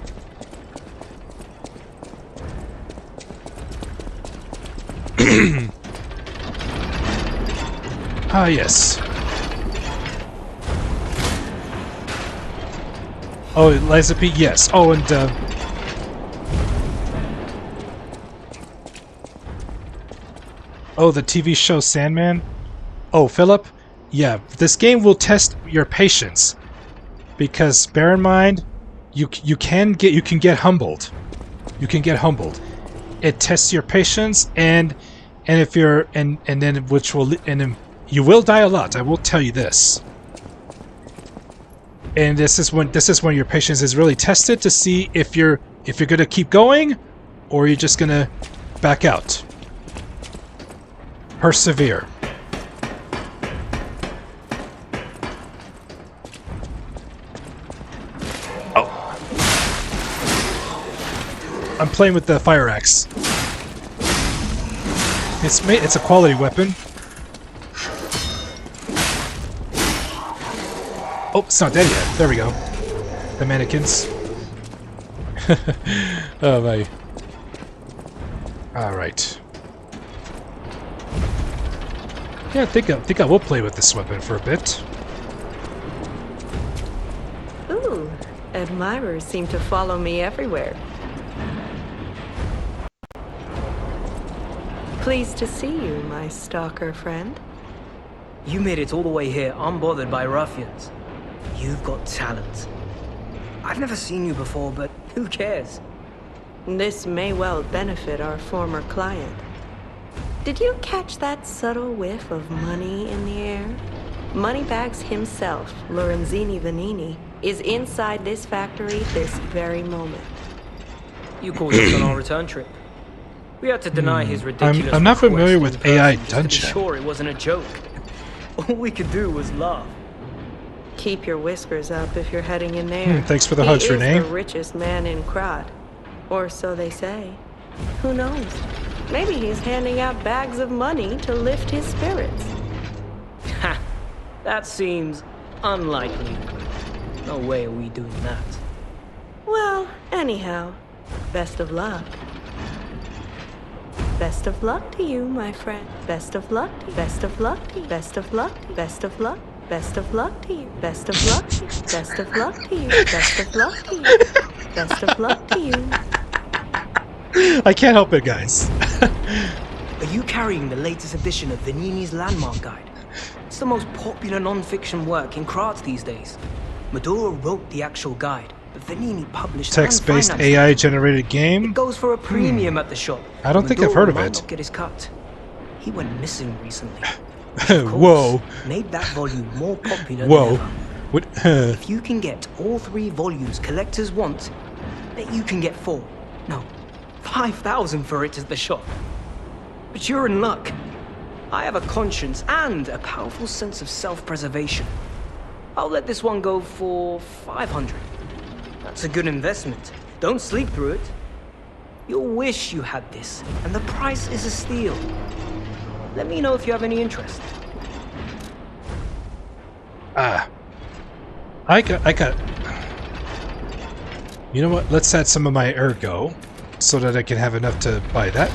Ah, yes. Oh, Liza P, yes. Oh, and oh, the TV show Sandman? Oh, Philip? Yeah, this game will test your patience. Because bear in mind, you can get humbled. You can get humbled. It tests your patience, and if you're and then you will die a lot. I will tell you this. And this is when your patience is really tested to see if you're gonna keep going, or you're just gonna back out. Persevere. Oh, I'm playing with the fire axe. It's a quality weapon. Oh, it's not dead yet. There we go. The mannequins. Oh my. All right. Yeah, I think I will play with this weapon for a bit. Ooh, admirers seem to follow me everywhere. Pleased to see you, my stalker friend. You made it all the way here unbothered by ruffians. You've got talent. I've never seen you before, but who cares? This may well benefit our former client. Did you catch that subtle whiff of money in the air? Moneybags himself, Lorenzini Vanini, is inside this factory this very moment. You caught us on our return trip. We had to deny his ridiculous I'm not familiar request with in AI person just to Dungeon. be sure it wasn't a joke. All we could do was laugh. Keep your whiskers up if you're heading in there. Thanks for the hugs, Renee. He is the richest man in Krat. Or so they say. Who knows? Maybe he's handing out bags of money to lift his spirits. Ha! That seems unlikely. No way are we doing that. Well, anyhow, best of luck. Best of luck to you, my friend. Best of luck. Best of luck. Best of luck. Best of luck. Best of luck to you. Best of luck. Best of luck to you. Best of luck to you. Best of luck to you. I can't help it, guys. Are you carrying the latest edition of Vanini's Landmark Guide? It's the most popular non-fiction work in Krat these days. Medora wrote the actual guide, but Vanini published Text-based and financed AI-generated game? It goes for a premium at the shop. I don't think I've heard of might it. not get his cut. He went missing recently. Whoa. Made that volume more popular Whoa. than ever. What? If you can get all 3 volumes collectors want, bet you can get 4. No, 5,000 for it at the shop. But you're in luck. I have a conscience and a powerful sense of self-preservation. I'll let this one go for 500. That's a good investment. Don't sleep through it. You'll wish you had this, and the price is a steal. Let me know if you have any interest. I got... You know what? Let's add some of my ergo, so that I can have enough to buy that.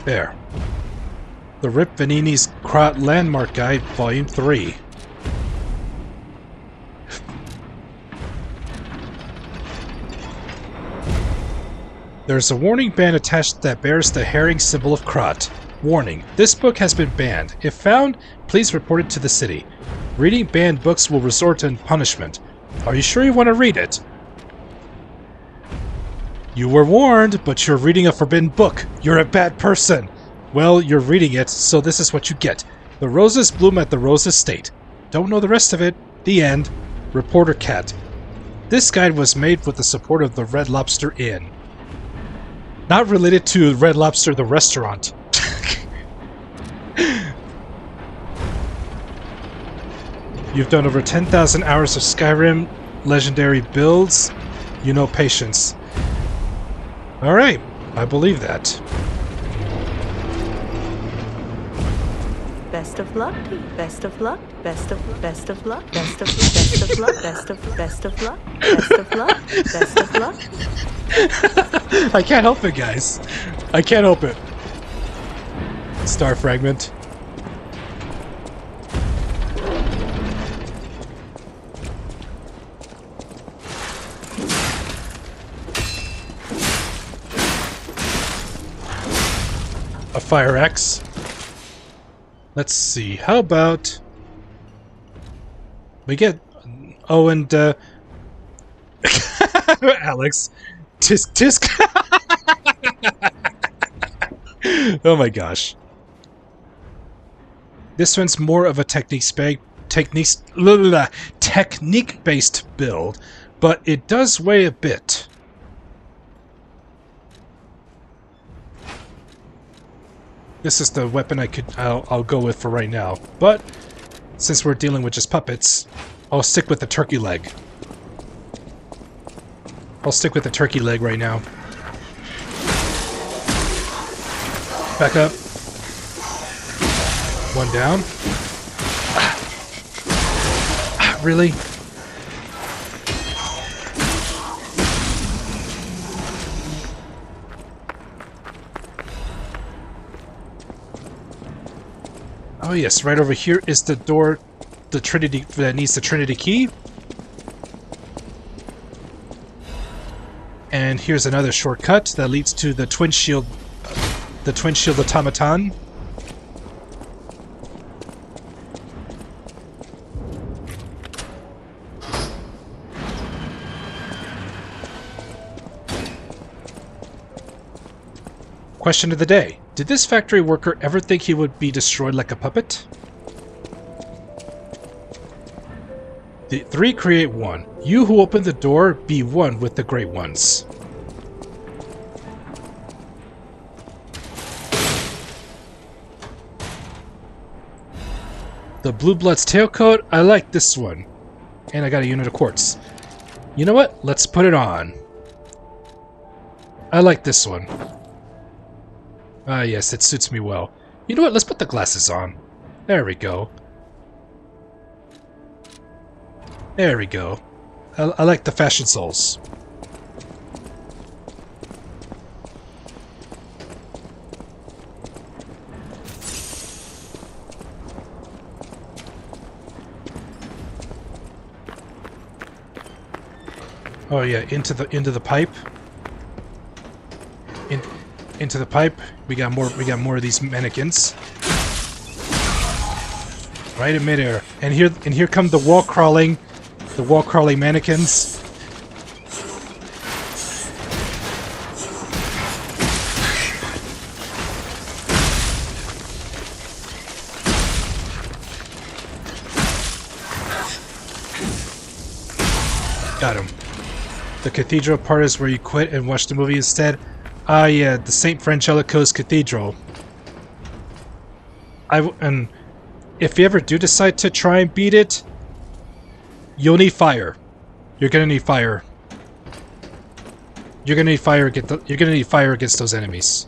There. The Rip Vanini's Krat Landmark Guide, Volume 3. There's a warning band attached that bears the herring symbol of Krat. Warning, this book has been banned. If found, please report it to the city. Reading banned books will result in punishment. Are you sure you want to read it? You were warned, but you're reading a forbidden book. You're a bad person. Well, you're reading it, so this is what you get. The roses bloom at the Rose Estate. Don't know the rest of it. The end. Reporter Cat. This guide was made with the support of the Red Lobster Inn. Not related to Red Lobster the restaurant. You've done over 10,000 hours of Skyrim legendary builds. You know patience. Alright, I believe that. Best of luck to you. Best of luck. Best of luck. Best of luck. Best of luck. Best of luck. Best of luck. Best of luck. Best of luck. I can't help it, guys. I can't help it. Star fragment. A fire axe. Let's see. How about we get... Oh, and Alex. Tisk. Oh my gosh. This one's more of a technique-based build, but it does weigh a bit. This is the weapon I'll go with for right now. But since we're dealing with just puppets, I'll stick with the turkey leg. I'll stick with the turkey leg right now. Back up. One down. Really? Oh yes, right over here is the door, the Trinity that needs the Trinity key. And here's another shortcut that leads to the twin shield automaton. Question of the day. Did this factory worker ever think he would be destroyed like a puppet? The 3 create 1. You who open the door, be one with the Great Ones. The Blue Blood's tailcoat, I like this one. And I got a unit of quartz. You know what? Let's put it on. I like this one. Ah, yes, it suits me well. You know what? Let's put the glasses on. There we go. There we go. I like the fashion souls. Oh yeah, into the pipe. Into the pipe. We got more of these mannequins. Right in midair. And here come the wall crawling mannequins. Got him. The cathedral part is where you quit and watch the movie instead. Ah, yeah, the St. Frangelico's Cathedral. And if you ever do decide to try and beat it, you'll need fire. You're gonna need fire. You're gonna need fire. You're gonna need fire against those enemies.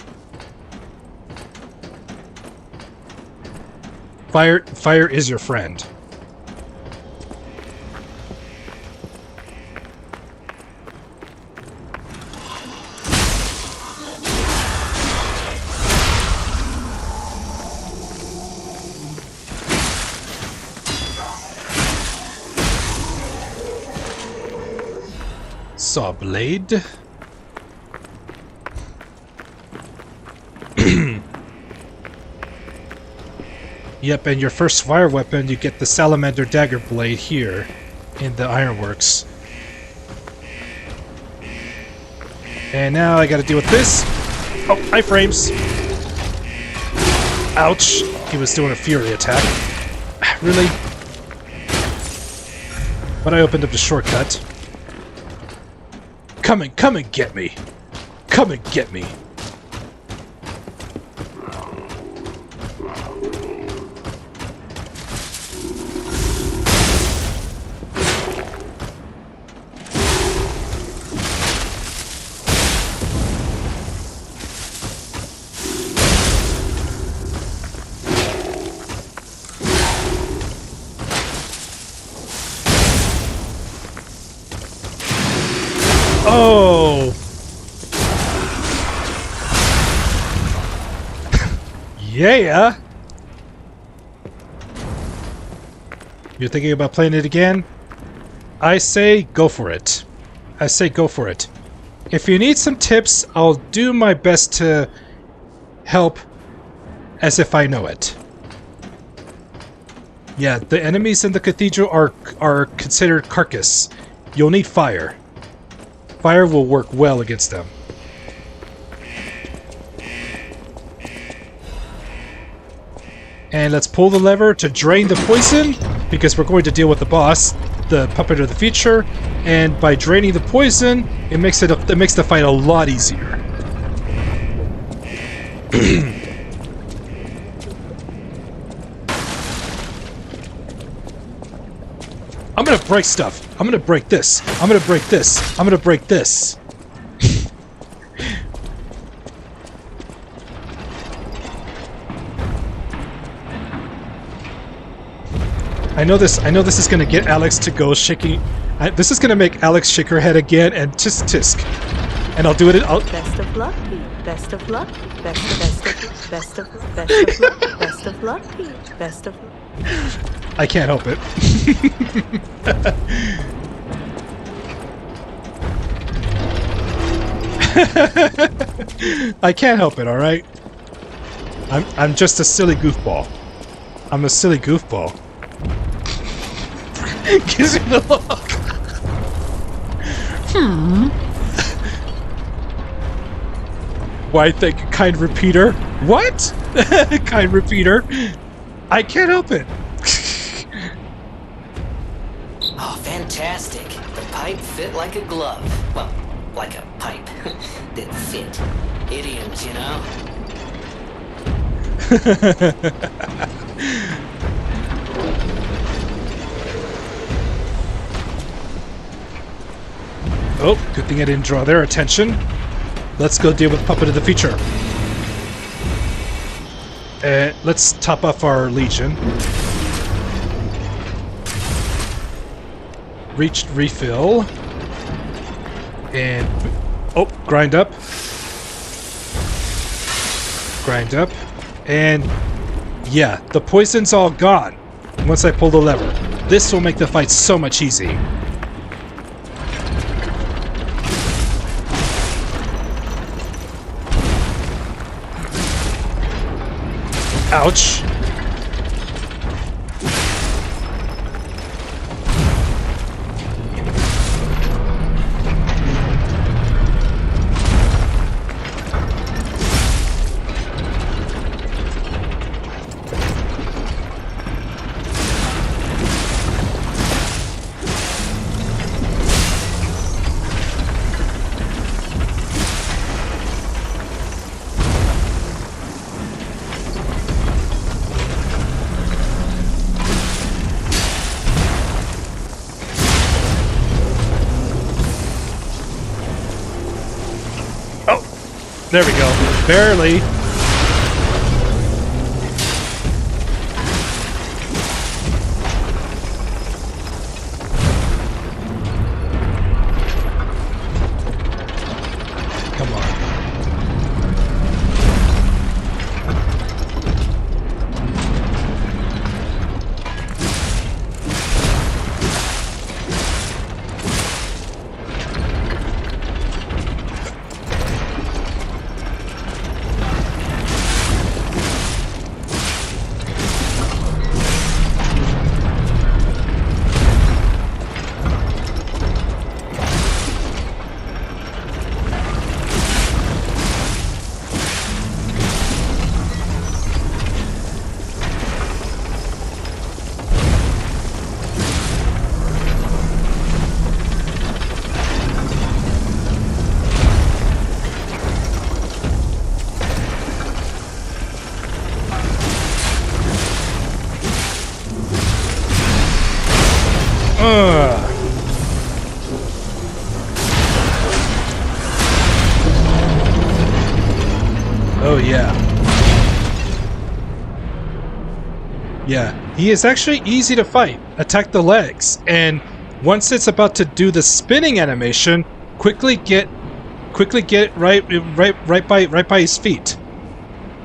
Fire is your friend. Saw blade. Yep, and your first fire weapon, you get the salamander dagger blade here in the ironworks. And now I gotta deal with this. Oh, iframes. Ouch. He was doing a fury attack. Really? But I opened up the shortcut. Come and get me. Come and get me. Oh! Yeah! You're thinking about playing it again? I say go for it. I say go for it. If you need some tips, I'll do my best to help as if I know it. Yeah, the enemies in the cathedral are considered carcass. You'll need fire. Fire will work well against them. And let's pull the lever to drain the poison, because we're going to deal with the boss, the puppet of the future, and by draining the poison, it makes the fight a lot easier. I'm gonna break stuff. I'm gonna break this. I'm gonna break this. I'm gonna break this. I know this is gonna get Alex to go shaking. This is gonna make Alex shake her head again and tisk tisk. And I'll do it. Best of luck, Pete. Best of luck. Best of luck. Best of luck, Pete. Best of luck. I can't help it. I can't help it, alright? I'm just a silly goofball. I'm a silly goofball. Gives me the look. Why, thank you, kind repeater. What? Kind repeater. I can't help it. Oh, fantastic. The pipe fit like a glove. Well, like a pipe that fit. Idioms, you know? Oh, good thing I didn't draw their attention. Let's go deal with Puppet of the Future. Let's top off our Legion. Refill. And... oh, grind up. Grind up. And... yeah, the poison's all gone once I pull the lever. This will make the fight so much easier. Ouch. There we go. Barely. Come on. Oh yeah. Yeah, he is actually easy to fight. Attack the legs, and once it's about to do the spinning animation, quickly get right by his feet.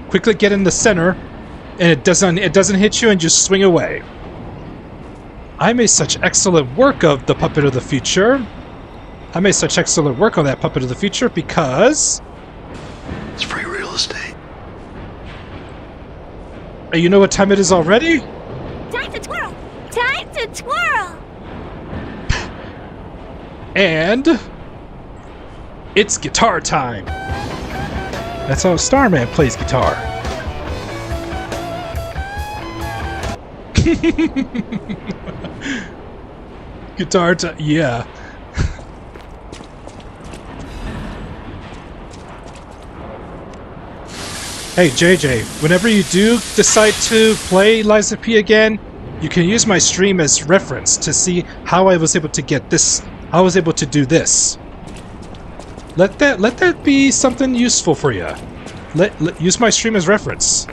Quickly get in the center, and it doesn't hit you, and just swing away. I made such excellent work of the Puppet of the Future. I made such excellent work on that Puppet of the Future because it's free real estate. You know what time it is already? Time to twirl! Time to twirl! And it's guitar time. That's how Starman plays guitar. Guitar time, yeah. Hey JJ, whenever you do decide to play Liza P again, you can use my stream as reference to see how I was able to get this. How I was able to do this. Let that be something useful for you. Use my stream as reference.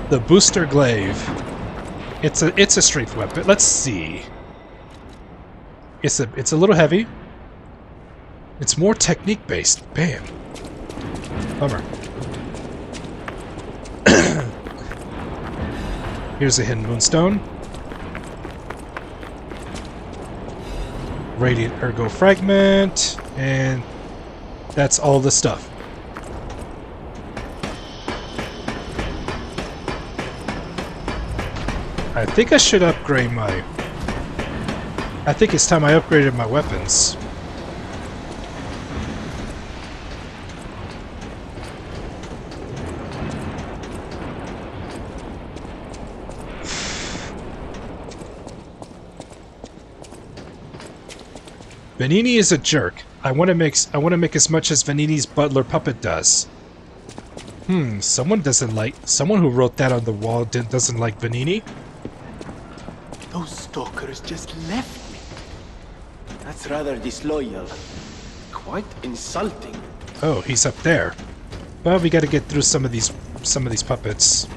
The booster glaive. It's a strength weapon. Let's see. It's a little heavy. It's more technique based. Bam. Bummer. Here's a hidden moonstone. Radiant ergo fragment, and that's all the stuff. I think I should upgrade my... I think it's time I upgraded my weapons. Vanini is a jerk. I want to make as much as Vanini's butler puppet does. Someone who wrote that on the wall doesn't like Vanini. Those stalkers just left me. That's rather disloyal. Quite insulting. Oh, he's up there. Well, we got to get through some of these puppets.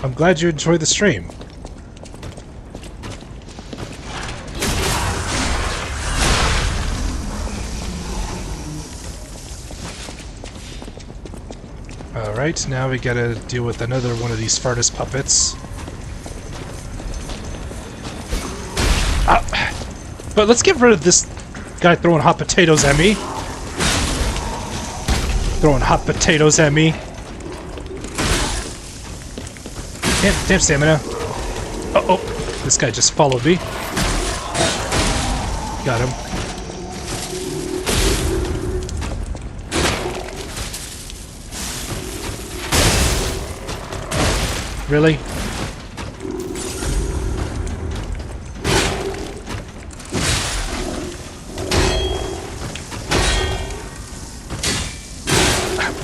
I'm glad you enjoyed the stream. Alright, now we gotta deal with another one of these furnace puppets. Ah! But let's get rid of this guy throwing hot potatoes at me. Throwing hot potatoes at me. Damn stamina. Uh-oh. This guy just followed me. Got him. Really?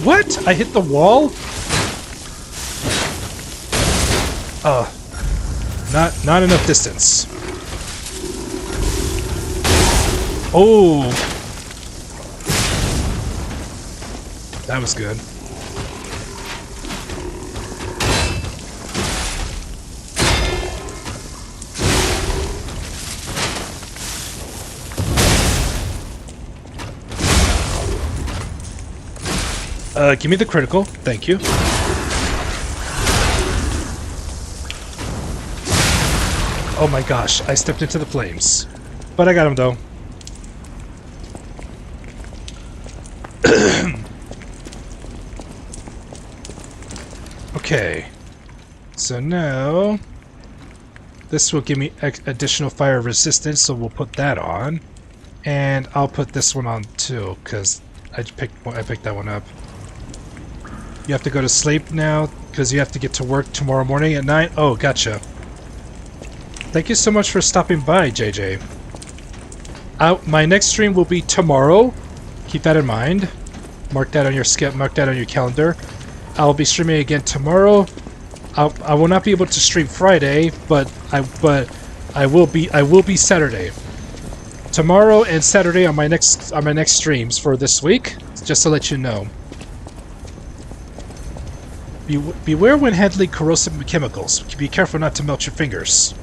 What? I hit the wall? Not enough distance. Oh. That was good. Give me the critical. Thank you. Oh my gosh, I stepped into the flames. But I got him though. Okay. So now this will give me additional fire resistance, so we'll put that on. And I'll put this one on too, because I picked that one up. You have to go to sleep now because you have to get to work tomorrow morning at 9. Oh, gotcha. Thank you so much for stopping by, JJ. My next stream will be tomorrow. Keep that in mind. Mark that on your calendar. I'll be streaming again tomorrow. I will not be able to stream Friday, but I will be Saturday. Tomorrow and Saturday are my next streams for this week. Just to let you know. Beware when handling corrosive chemicals. Be careful not to melt your fingers.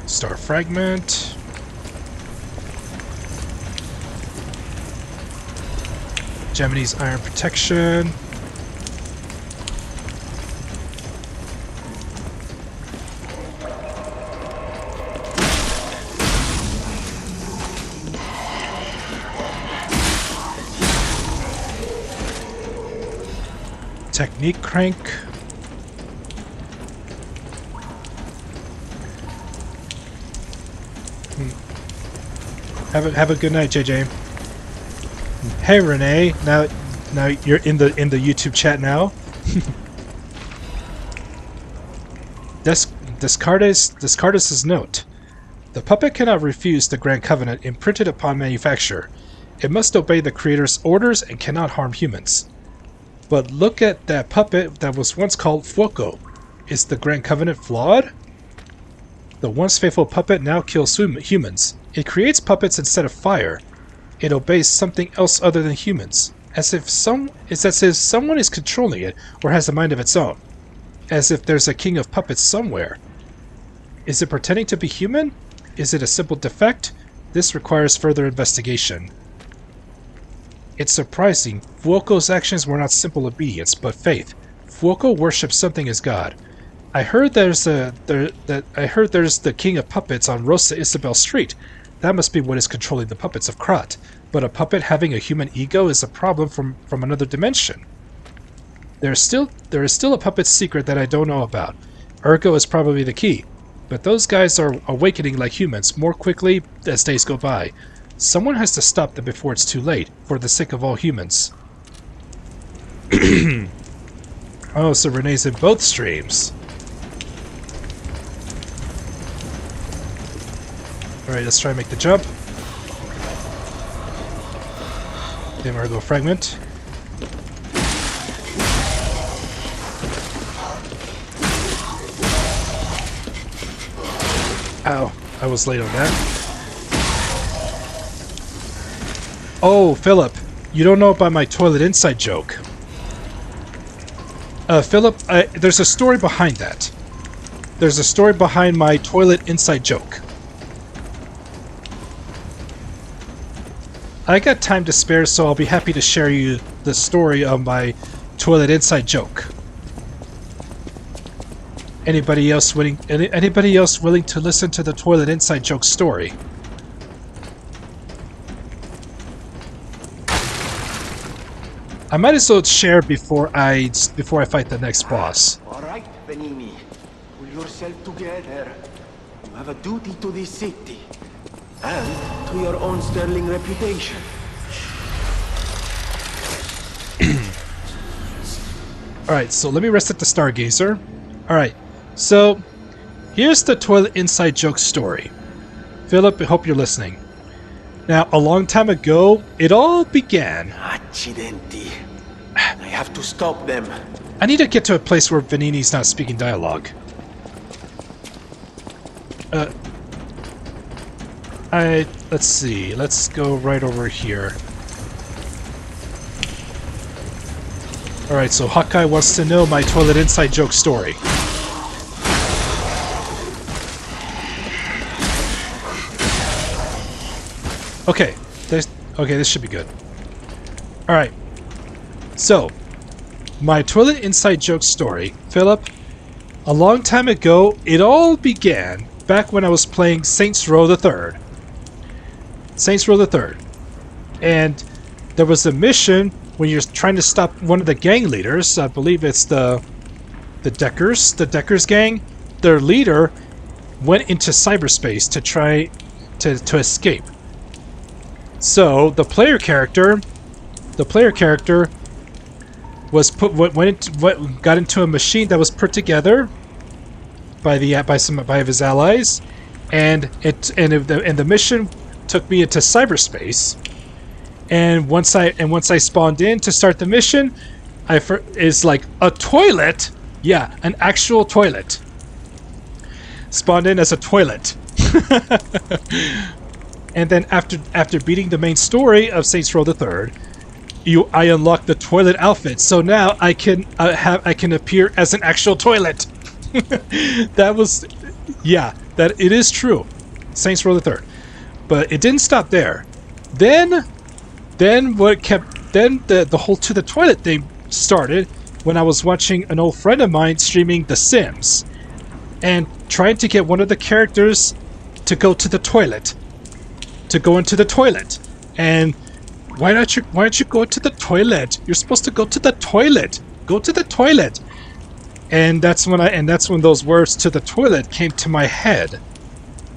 Star fragment. Gemini's iron protection. Technique crank. Have a good night, JJ. Hey Renee, now you're in the YouTube chat now. Descartes' note. The puppet cannot refuse the Grand Covenant imprinted upon manufacture. It must obey the Creator's orders and cannot harm humans. But look at that puppet that was once called Fuoco. Is the Grand Covenant flawed? The once faithful puppet now kills humans. It creates puppets instead of fire. It obeys something else other than humans. It's as if someone is controlling it or has a mind of its own. As if there's a king of puppets somewhere. Is it pretending to be human? Is it a simple defect? This requires further investigation. It's surprising. Fuoco's actions were not simple obedience, but faith. Fuoco worships something as God. I heard there's the king of puppets on Rosa Isabel Street. That must be what is controlling the puppets of Krat. But a puppet having a human ego is a problem from another dimension. There is still a puppet secret that I don't know about. Ergo is probably the key. But those guys are awakening like humans more quickly as days go by. Someone has to stop them before it's too late, for the sake of all humans. Oh, so Renee's in both streams. Alright, let's try and make the jump. Then we're gonna go fragment. Ow, I was late on that. Oh, Philip, you don't know about my toilet inside joke. Philip, there's a story behind that. There's a story behind my toilet inside joke. I got time to spare, so I'll be happy to share you the story of my toilet inside joke. Anybody else willing to listen to the toilet inside joke story? I might as well share before I fight the next boss. All right, Venini. Pull yourself together. You have a duty to this city. And to your own sterling reputation. Alright, so let me reset the Stargazer. Alright, so here's the toilet inside joke story. Philip, I hope you're listening. Now, a long time ago, it all began. Accidenti. I have to stop them. I need to get to a place where Venini's not speaking dialogue. Let's see. Let's go right over here. Alright, so Hawkeye wants to know my toilet inside joke story. Okay, this should be good. Alright. So, my toilet inside joke story. Philip, a long time ago, it all began back when I was playing Saints Row the Third. Saints Row the Third. And there was a mission when you're trying to stop one of the gang leaders. I believe it's the Deckers gang. Their leader went into cyberspace to try to escape. So the player character was got into a machine that was put together by his allies, and the mission took me into cyberspace. And once I spawned in to start the mission, is like a toilet. Yeah, an actual toilet. Spawned in as a toilet. And then after beating the main story of Saints Row the Third, I unlocked the toilet outfit. So now I can appear as an actual toilet. That it is true. Saints Row the Third. But it didn't stop there. Then the whole to the toilet thing started when I was watching an old friend of mine streaming The Sims and trying to get one of the characters to go to the toilet. To go into the toilet. And why don't you go to the toilet? You're supposed to go to the toilet. Go to the toilet. And that's when those words "to the toilet" came to my head.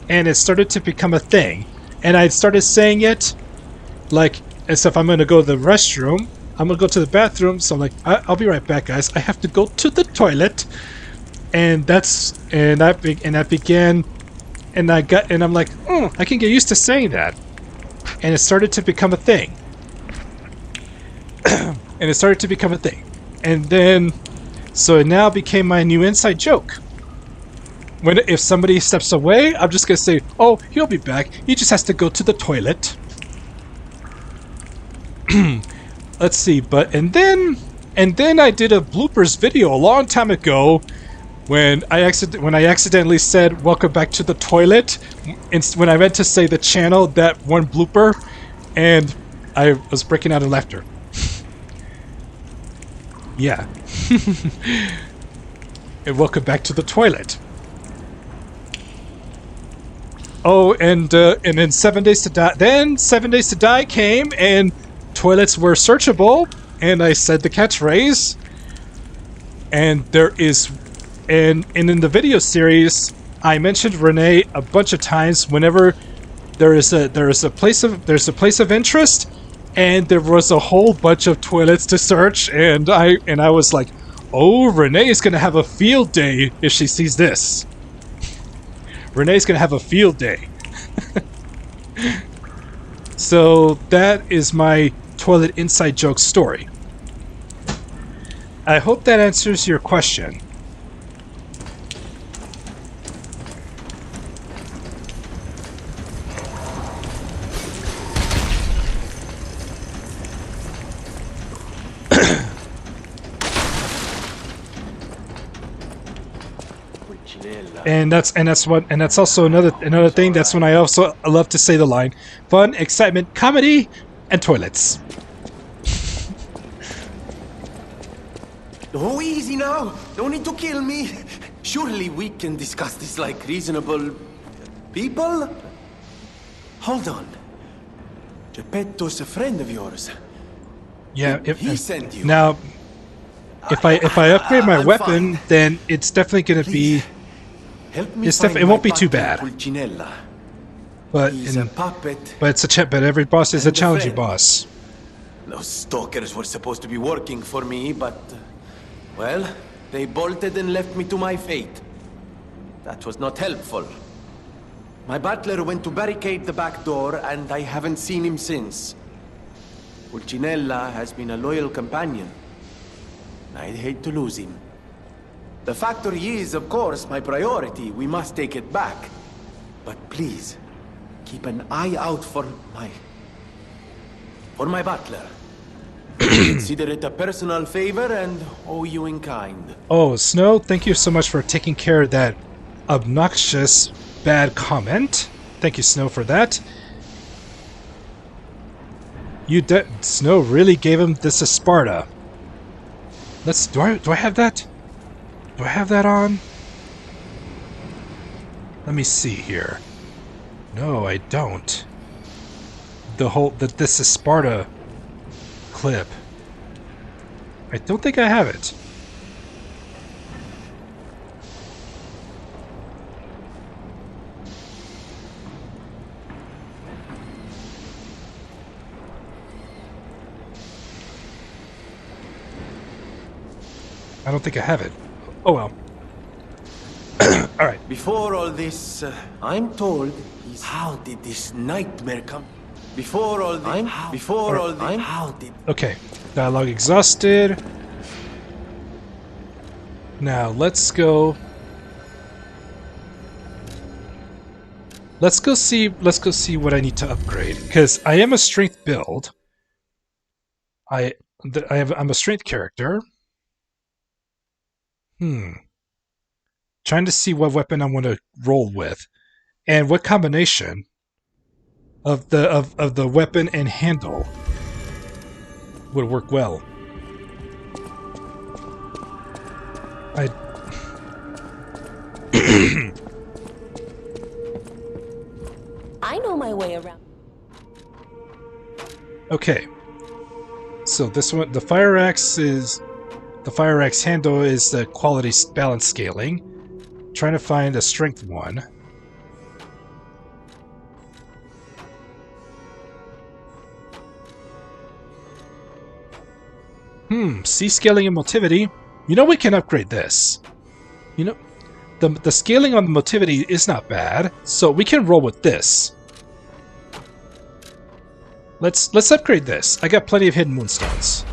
And it started to become a thing. And I started saying it like as if I'm going to go to the restroom. I'm going to go to the bathroom. So I'm like, I'll be right back, guys. I have to go to the toilet. And I began, and I'm like, I can get used to saying that. And it started to become a thing. And then, so it now became my new inside joke. If somebody steps away, I'm just going to say, oh, he'll be back. He just has to go to the toilet. Let's see, and then I did a bloopers video a long time ago when I accidentally said "welcome back to the toilet" when I meant to say the channel, that one blooper, and I was breaking out in laughter. Yeah. And welcome back to the toilet. Oh, and then 7 Days to Die. Then 7 Days to Die came, and toilets were searchable, and I said the catchphrase. And in the video series, I mentioned Renee a bunch of times. Whenever there's a place of interest, and there was a whole bunch of toilets to search, and I was like, oh, Renee's gonna have a field day if she sees this. Renee's gonna have a field day. So that is my toilet inside joke story. I hope that answers your question. And that's also another thing. That's when I also love to say the line: fun, excitement, comedy, and toilets. Oh, easy now. No need to kill me. Surely we can discuss this like reasonable people? Hold on. Geppetto's a friend of yours. Yeah, He sent you. Now, if I upgrade my I'm weapon, fine. then it's definitely going to be. Help me It's find it won't my be too butler, bad. Pulcinella. But He's a puppet. but it's but every boss is a And a challenging friend. boss. Those stalkers were supposed to be working for me, but... well, they bolted and left me to my fate. That was not helpful. My butler went to barricade the back door, and I haven't seen him since. Pulcinella has been a loyal companion. I'd hate to lose him. The factory is, of course, my priority. We must take it back. But please, keep an eye out for my butler. Consider it a personal favor and owe you in kind. Oh, Snow, thank you so much for taking care of that obnoxious bad comment. Thank you, Snow, for that. Snow really gave him this as Sparta. Do I have that? Do I have that on? Let me see here. No, I don't. This is Sparta clip. I don't think I have it. I don't think I have it. Oh well. Alright. Before all this, I'm told he's... How did this nightmare come? Before all this... How did... Okay. Dialogue exhausted. Now, let's go... Let's go see what I need to upgrade. Because I am a strength build. I'm a strength character. Trying to see what weapon I want to roll with, and what combination of the weapon and handle would work well. I know my way around. Okay, so this one, the fire axe handle is the quality balance scaling. Trying to find a strength one. C scaling and motivity. You know, we can upgrade this. You know, the scaling on the motivity is not bad, so we can roll with this. Let's upgrade this. I got plenty of hidden moonstones.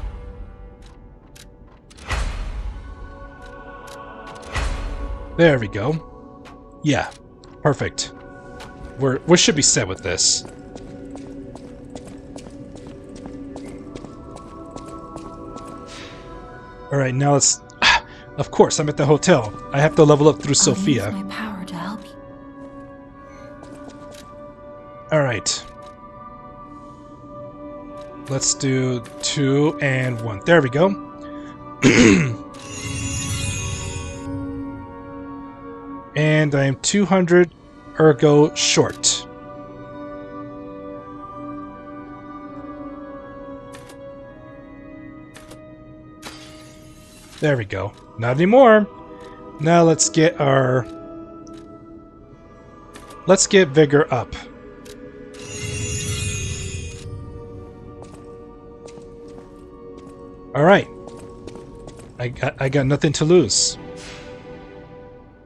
There we go. Yeah, perfect. We should be set with this. All right, now let's. Of course, I'm at the hotel. I have to level up through Sophia. I'll use my power to help you. All right. Let's do 2 and 1. There we go. And I am 200 ergo short. There we go. Not anymore. Now let's get vigor up. All right. I got nothing to lose.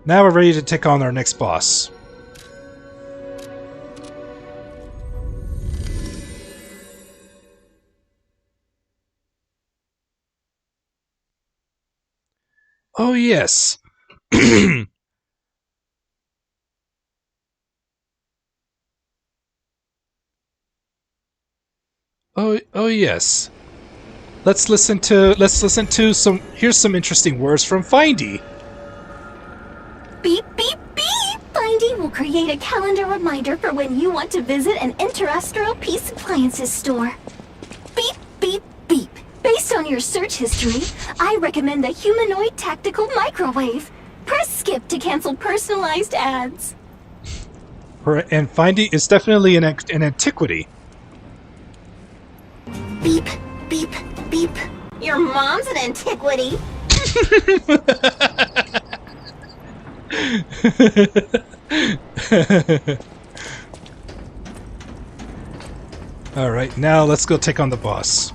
Now we're ready to take on our next boss. Oh yes. Oh yes. Let's listen to some. Here's some interesting words from Findy. Beep, beep, beep! Findy will create a calendar reminder for when you want to visit an Interastral Peace Appliances store. Beep, beep, beep. Based on on your search history, I recommend the humanoid tactical microwave. Press skip to cancel personalized ads. And finding is definitely an antiquity. Beep, beep, beep. Your mom's an antiquity. Alright, now let's go take on the boss.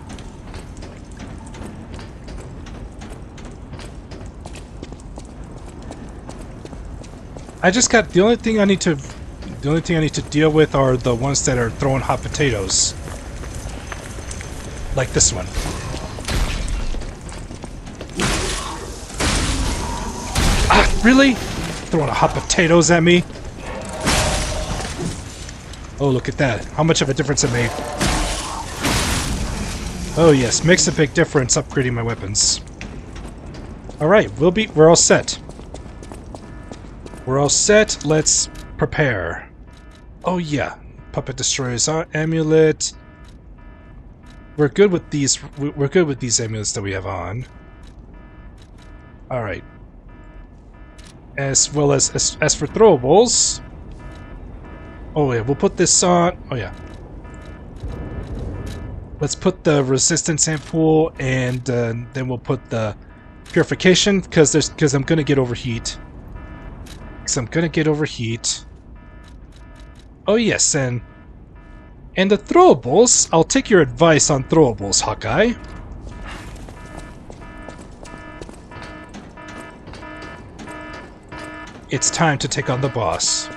I just got the only thing I need to deal with are the ones that are throwing hot potatoes. Like this one. Ah, really? Throwing hot potatoes at me? Oh, look at that. How much of a difference it made. Oh yes, makes a big difference upgrading my weapons. Alright, we're all set. We're all set, let's prepare. Oh yeah, Puppet Destroyer's amulet. We're good with these amulets that we have on. Alright. As well as for throwables. Oh yeah, we'll put this on. Oh yeah. Let's put the resistance ampoule, and then we'll put the purification because I'm gonna get overheat. Oh yes, and the throwables. I'll take your advice on throwables, Hawkeye. It's time to take on the boss.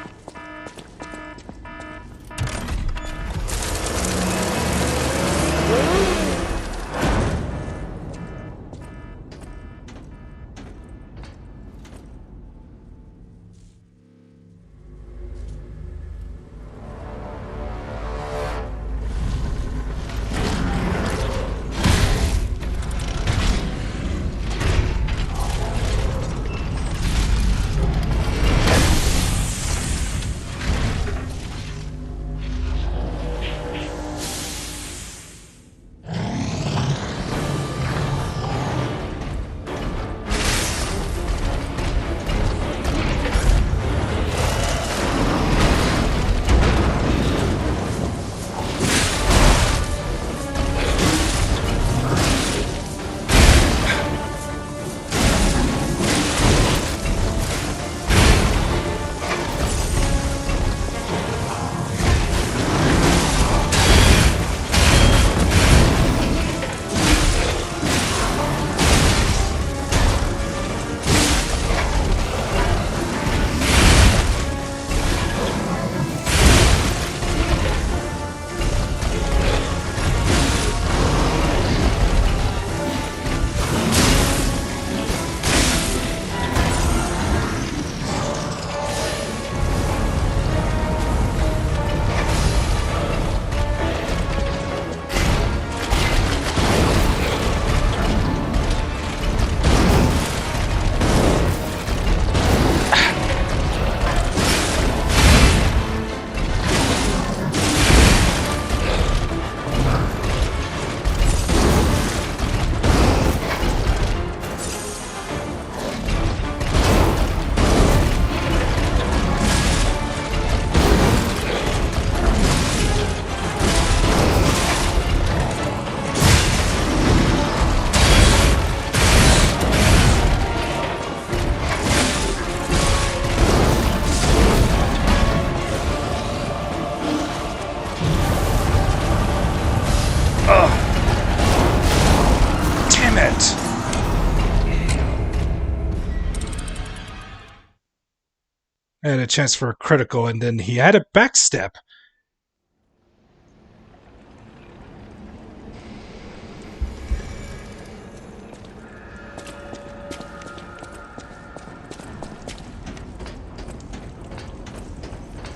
I had a chance for a critical, and then he had a backstep.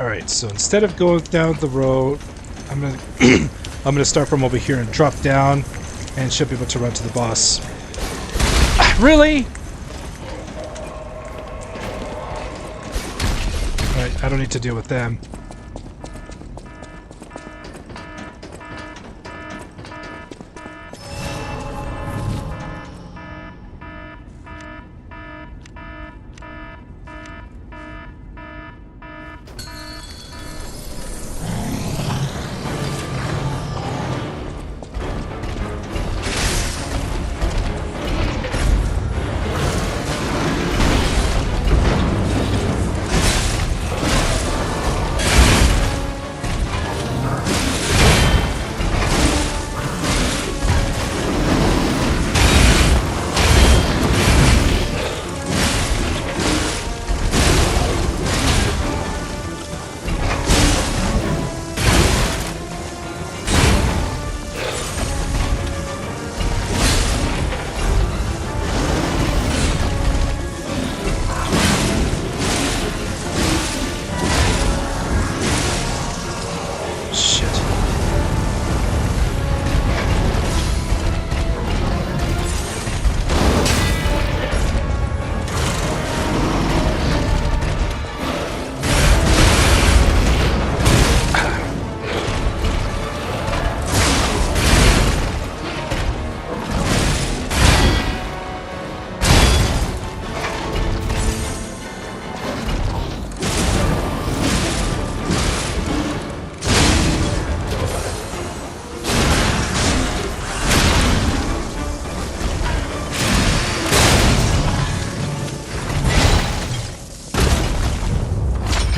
Alright, so instead of going down the road, I'm gonna I'm gonna start from over here and drop down, and should be able to run to the boss. Really? Alright, I don't need to deal with them.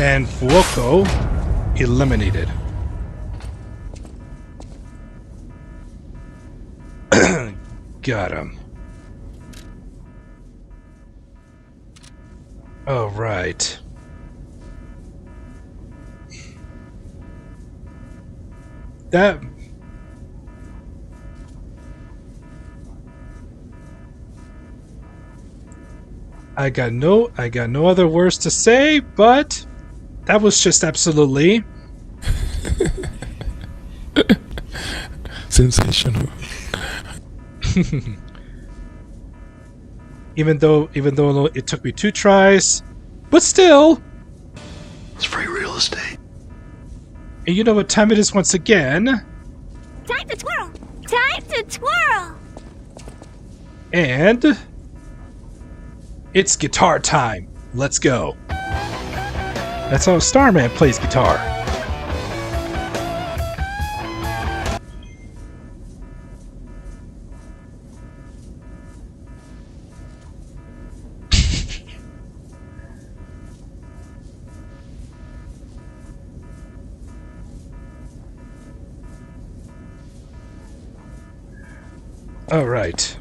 And Fuoco eliminated. Got him. All right. That... I got no other words to say, but that was just absolutely sensational. even though it took me 2 tries, but still, It's free real estate. and you know what time it is once again. Time to twirl! Time to twirl! And it's guitar time. Let's go. That's how Starman plays guitar. All right.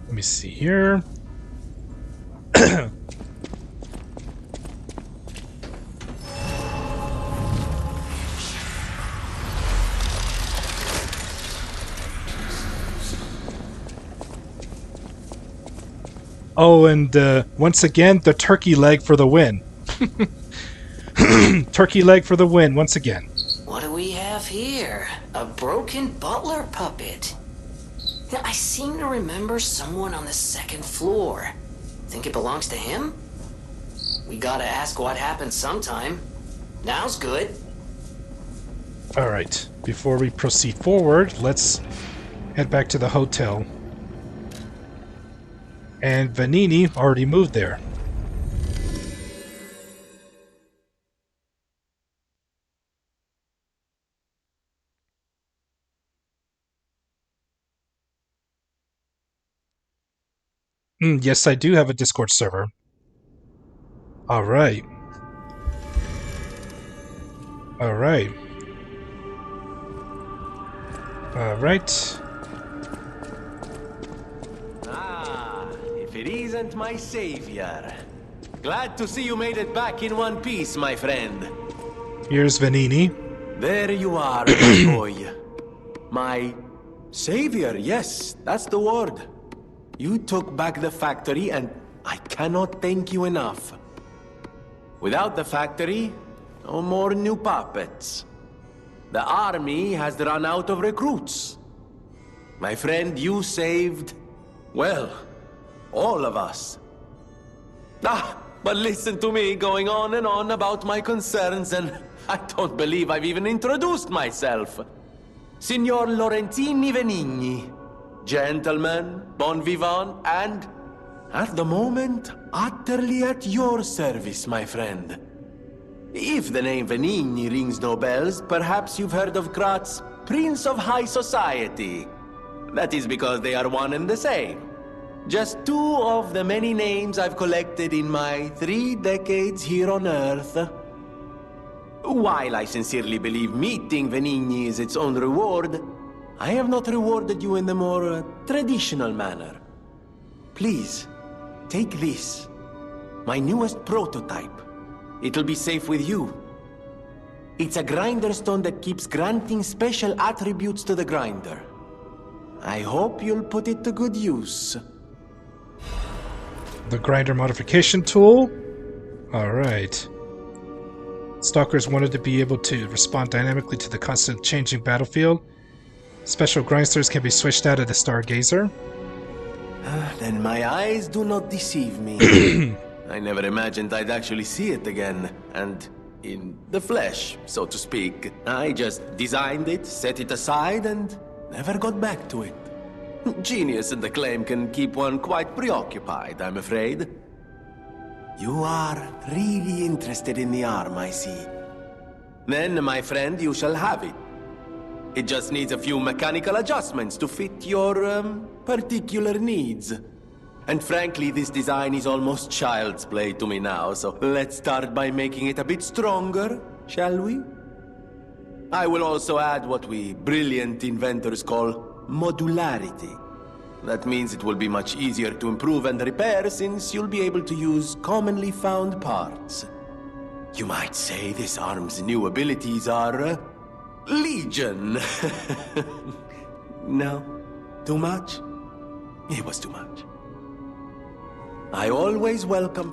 Let me see here. Oh, and once again, the turkey leg for the win. Turkey leg for the win, once again. What do we have here? A broken butler puppet. Now, I seem to remember someone on the 2nd floor. Think it belongs to him? We gotta ask what happened sometime. Now's good. Alright, before we proceed forward, let's head back to the hotel. And Vanini already moved there. Yes, I do have a Discord server. Alright. Alright. Alright. If it isn't my savior. Glad to see you made it back in one piece, my friend. Here's Vanini. There you are, my boy. My savior, yes, that's the word. You took back the factory, and I cannot thank you enough. Without the factory, no more new puppets. The army has run out of recruits. My friend, you saved, well, all of us. But listen to me going on and on about my concerns, and I don't believe I've even introduced myself. Signor Lorenzini Venigni. Gentleman, bon vivant, and, at the moment, utterly at your service, my friend. If the name Venigni rings no bells, perhaps you've heard of Krat's Prince of High Society. That is because they are one and the same. Just 2 of the many names I've collected in my 3 decades here on Earth. While I sincerely believe meeting Venigni is its own reward, I have not rewarded you in the more traditional manner. Please, take this. My newest prototype. It'll be safe with you. It's a grinder stone that keeps granting special attributes to the grinder. I hope you'll put it to good use. The grinder modification tool. Alright. Stalkers wanted to be able to respond dynamically to the constant changing battlefield. Special grindsters can be switched out of the Stargazer. Then my eyes do not deceive me. I never imagined I'd actually see it again, and in the flesh, so to speak. I just designed it, set it aside, and never got back to it. Genius in the claim can keep one quite preoccupied, I'm afraid. You are really interested in the arm, I see. Then, my friend, you shall have it. It just needs a few mechanical adjustments to fit your, particular needs. And frankly, this design is almost child's play to me now, so let's start by making it a bit stronger, shall we? I will also add what we brilliant inventors call modularity. That means it will be much easier to improve and repair since you'll be able to use commonly found parts. You might say this arm's new abilities are legion. No? Too much? It was too much. I always welcome...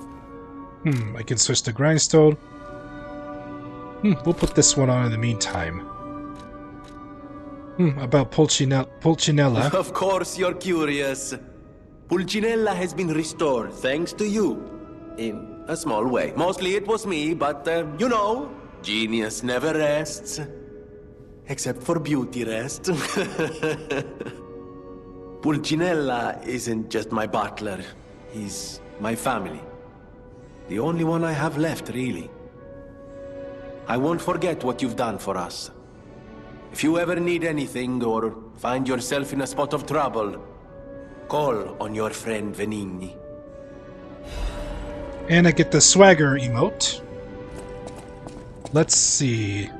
I can switch to grindstone. We'll put this one on in the meantime. About Pulcinella. Of course you're curious. Pulcinella has been restored thanks to you. In a small way. Mostly it was me, but, you know, genius never rests. Except for beauty rest. Pulcinella isn't just my butler. He's my family. The only one I have left, really. I won't forget what you've done for us. If you ever need anything or find yourself in a spot of trouble, call on your friend Venigni. And I get the swagger emote. Let's see.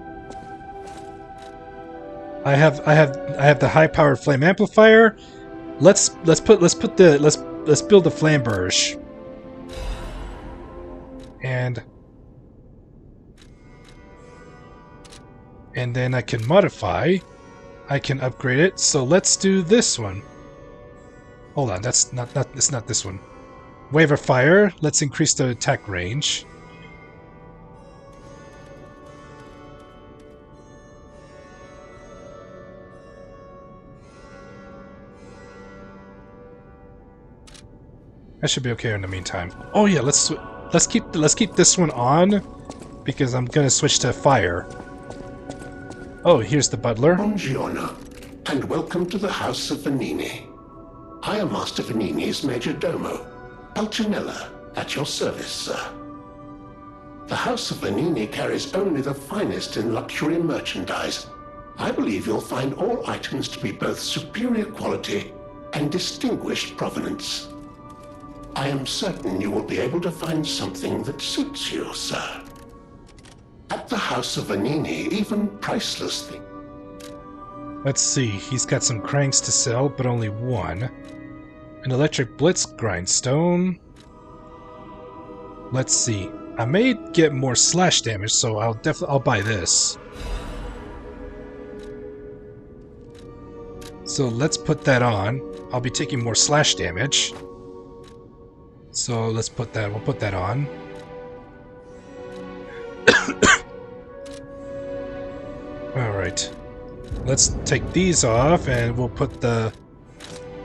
I have the high-powered flame amplifier. Let's build the flamberge. And then I can modify. I can upgrade it. So let's do this one. Hold on, it's not this one. Wave of Fire. Let's increase the attack range. That should be okay in the meantime. Oh yeah, let's keep this one on because I'm gonna switch to fire. Oh, here's the butler. Buongiorno, and welcome to the House of Venini. I am Master Venini's Major Domo, Pulcinella, at your service, sir. The House of Venini carries only the finest in luxury merchandise. I believe you'll find all items to be both superior quality and distinguished provenance. I am certain you will be able to find something that suits you, sir. At the House of Venini, even priceless things. Let's see, he's got some cranks to sell, but only one. An electric blitz grindstone. Let's see. I may get more slash damage, so I'll buy this. So let's put that on. I'll be taking more slash damage. So we'll put that on. Alright. Let's take these off and we'll put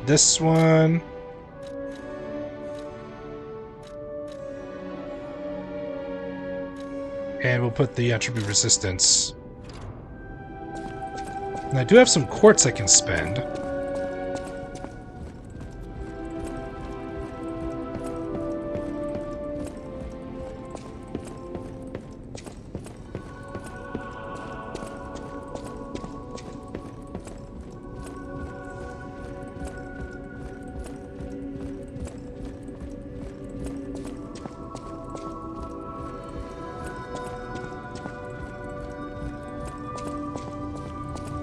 this one. And we'll put the attribute resistance. And I do have some quartz I can spend.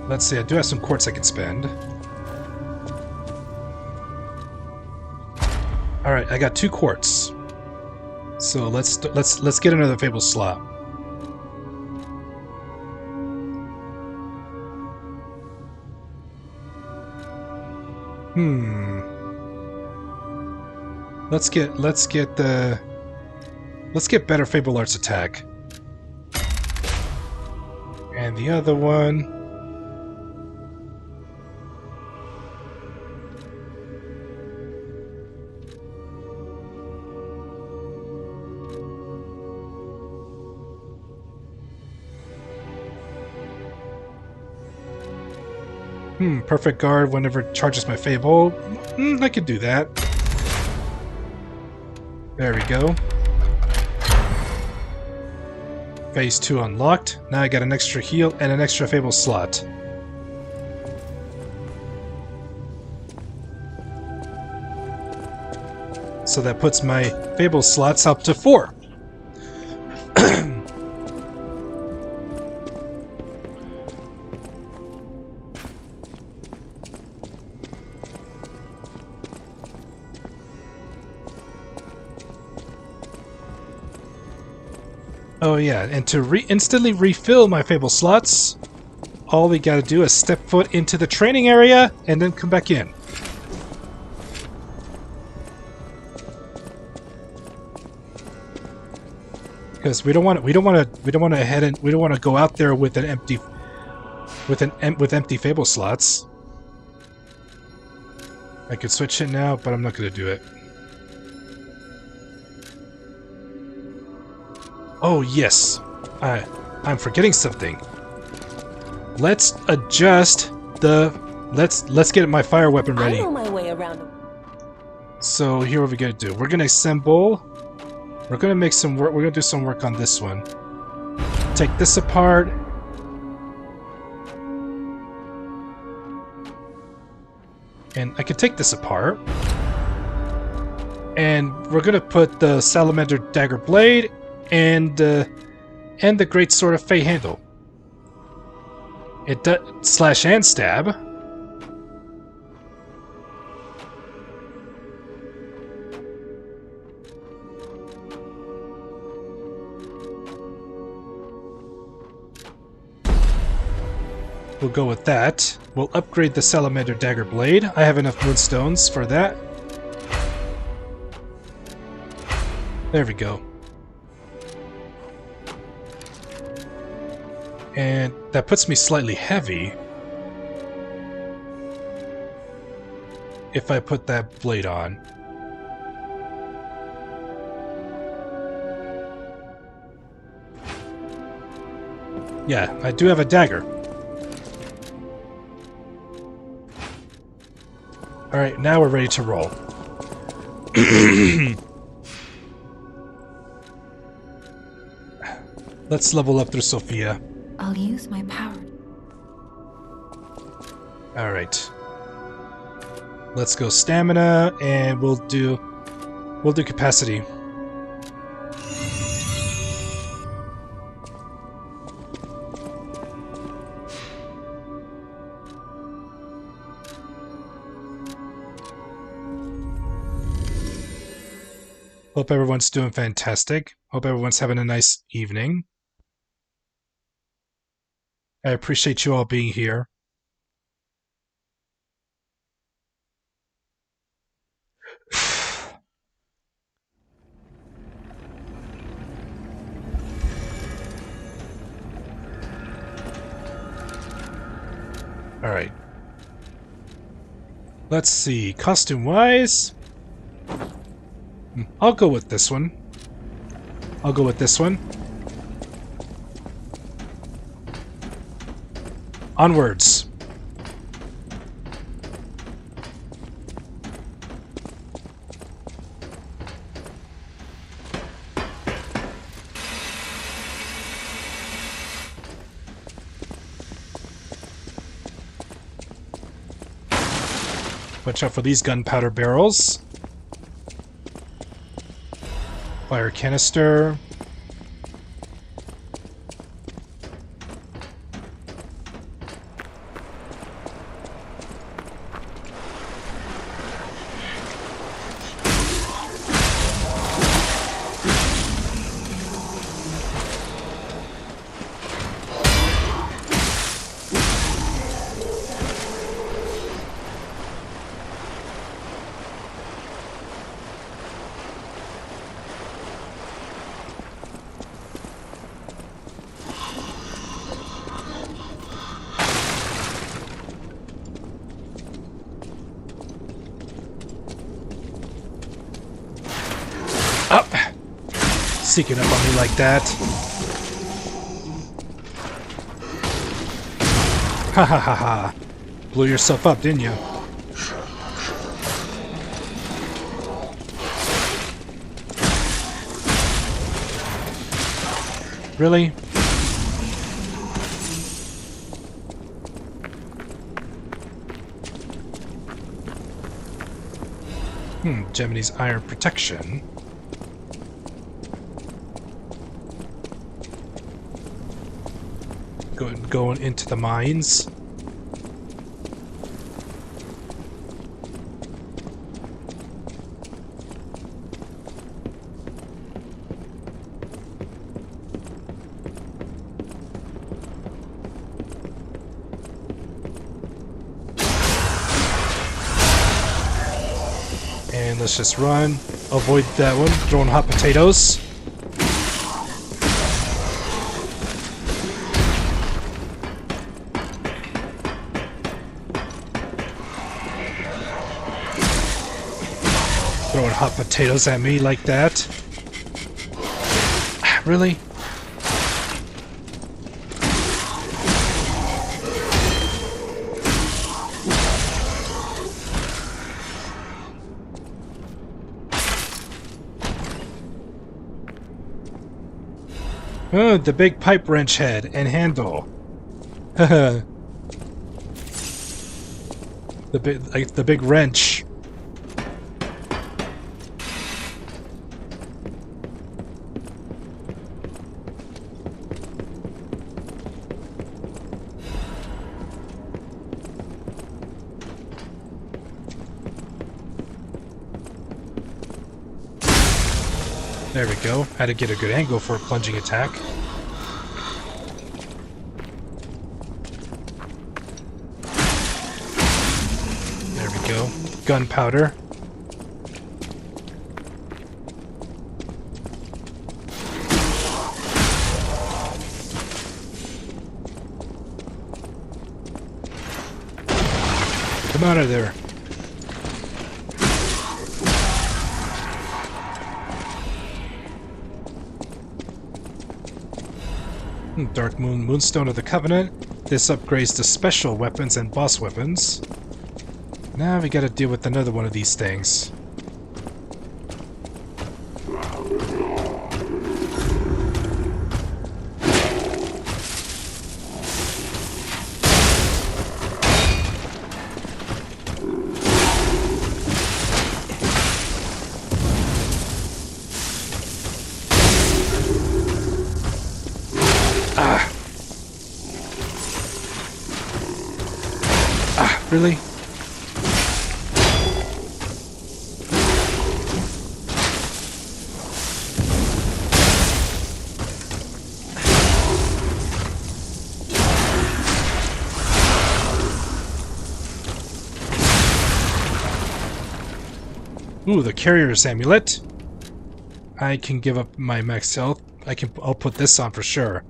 Let's see, I do have some quartz I can spend. Alright, I got 2 quartz. So let's get another Fable slot. Let's get better Fable Arts attack. And the other one. Perfect guard whenever it charges my Fable. I could do that. There we go. Phase 2 unlocked. Now I got an extra heal and an extra Fable slot. So that puts my Fable slots up to 4. Oh yeah, and to instantly refill my Fable slots, all we gotta do is step foot into the training area and then come back in. Because we don't want to go out there with an empty with empty Fable slots. I could switch it now, but I'm not gonna do it. Oh yes, I'm forgetting something. Let's adjust the. Let's get my fire weapon ready. I know my way around. So here, what we're gonna do? We're gonna assemble. We're gonna make some work. We're gonna do some work on this one. Take this apart. And I can take this apart. And we're gonna put the Salamander Dagger Blade and the Great Sword of Fey handle. It does slash and stab. We'll go with that. We'll upgrade the Salamander Dagger Blade. I have enough moonstones for that. There we go. And that puts me slightly heavy if I put that blade on. Yeah, I do have a dagger. Alright, now we're ready to roll. Let's level up through Sophia. I'll use my power. Alright. Let's go stamina, and we'll do capacity. Hope everyone's doing fantastic. Hope everyone's having a nice evening. I appreciate you all being here. Alright. Let's see. Costume-wise, I'll go with this one. I'll go with this one. Onwards. Watch out for these gunpowder barrels. Fire canister. Up! Sneaking up on me like that. Ha ha ha ha. Blew yourself up, didn't you? Really? Gemini's iron protection. Going into the mines. And let's just run. Avoid that one. Throwing hot potatoes. Throwing hot potatoes at me like that. Really? Oh, the big pipe wrench head and handle. Haha. the big wrench. There we go. Had to get a good angle for a plunging attack. There we go. Gunpowder. Come out of there. Dark Moon Moonstone of the Covenant. This upgrades to special weapons and boss weapons. Now we gotta deal with another one of these things. Really? Ooh, the carrier's amulet. I can give up my max health. I'll put this on for sure.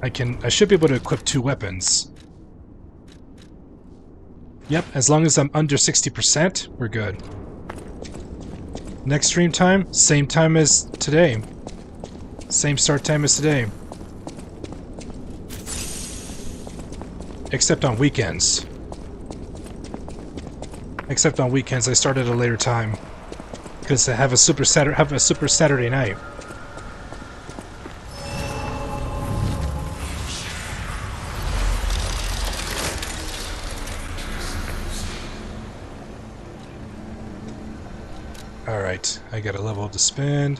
I should be able to equip 2 weapons. Yep, as long as I'm under 60%, we're good. Next stream time, same time as today. Same start time as today. Except on weekends. Except on weekends, I start at a later time. Because I have a super Saturday night. Alright, I got a level to spend.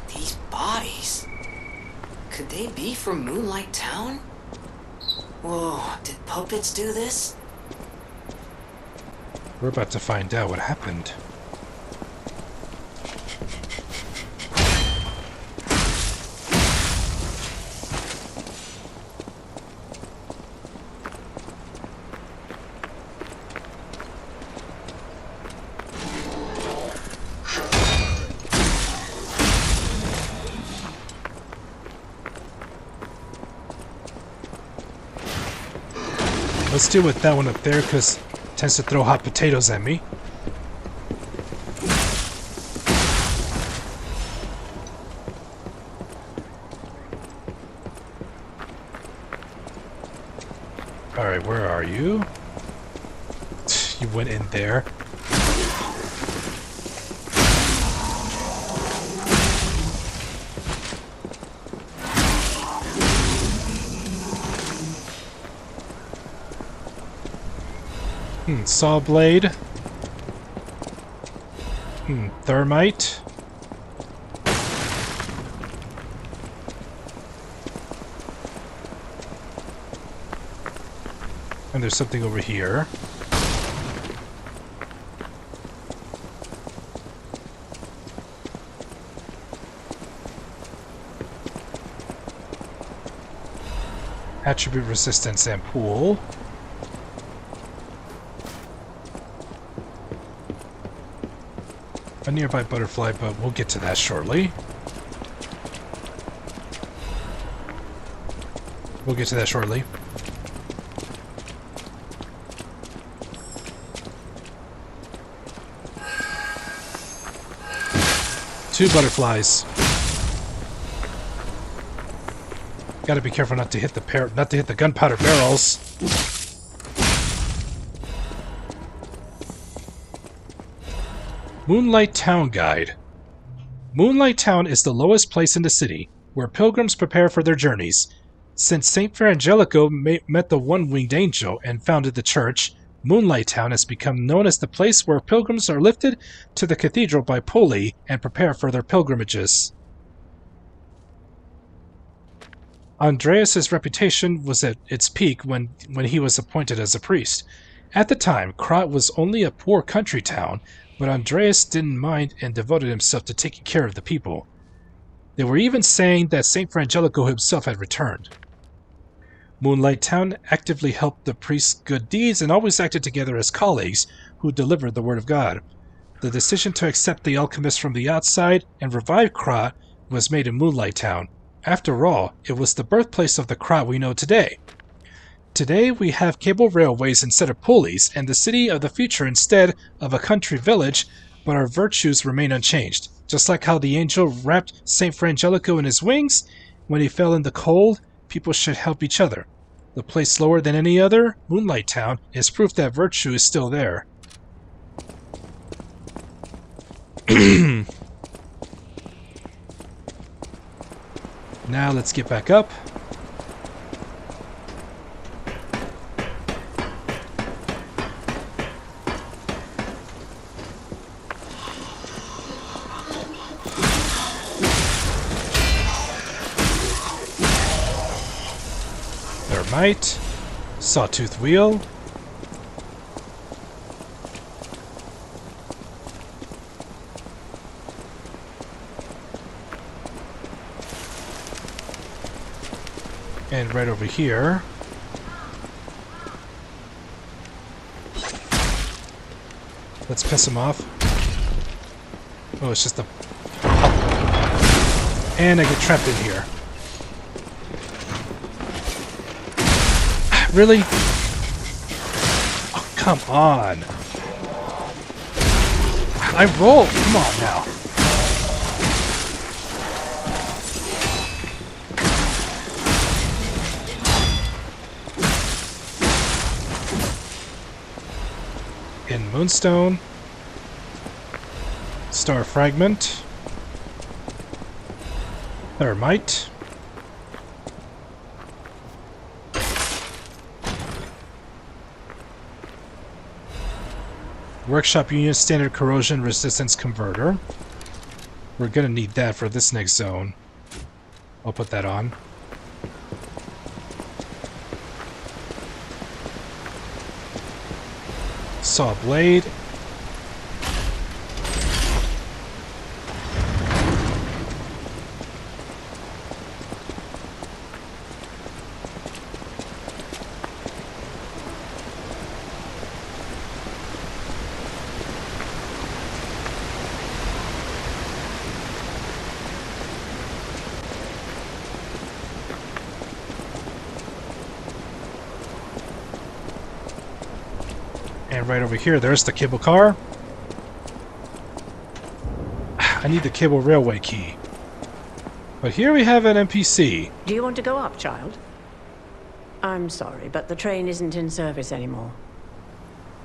These bodies... could they be from Moonlight Town? Whoa, did puppets do this? We're about to find out what happened. Let's deal with that one up there, because it tends to throw hot potatoes at me. Alright, where are you? You went in there. Saw blade. Thermite. And there's something over here. Attribute resistance and pool. A nearby butterfly, but we'll get to that shortly. We'll get to that shortly. Two butterflies. Gotta be careful not to hit the gunpowder barrels. Moonlight Town Guide. Moonlight Town is the lowest place in the city, where pilgrims prepare for their journeys. Since Saint Frangelico met the one-winged angel and founded the church, Moonlight Town has become known as the place where pilgrims are lifted to the cathedral by pulley and prepare for their pilgrimages. Andreas's reputation was at its peak when he was appointed as a priest. At the time, Krat was only a poor country town, but Andreas didn't mind and devoted himself to taking care of the people. They were even saying that Saint Frangelico himself had returned. Moonlight Town actively helped the priest's good deeds and always acted together as colleagues who delivered the word of God. The decision to accept the alchemist from the outside and revive Krat was made in Moonlight Town. After all, it was the birthplace of the Krat we know today. Today we have cable railways instead of pulleys, and the city of the future instead of a country village, but our virtues remain unchanged. Just like how the angel wrapped Saint Frangelico in his wings, when he fell in the cold, people should help each other. The place lower than any other, Moonlight Town, is proof that virtue is still there. Now let's get back up. Thermite, sawtooth wheel. And right over here. Let's piss him off. Oh, it's just a... And I get trapped in here. Really? Oh, come on. I rolled. Come on now. In Moonstone, Star Fragment, Thermite, Workshop Union Standard Corrosion Resistance Converter. We're gonna need that for this next zone. I'll put that on. Saw blade. And right over here, there's the cable car. I need the cable railway key. But here we have an NPC. Do you want to go up, child? I'm sorry, but the train isn't in service anymore.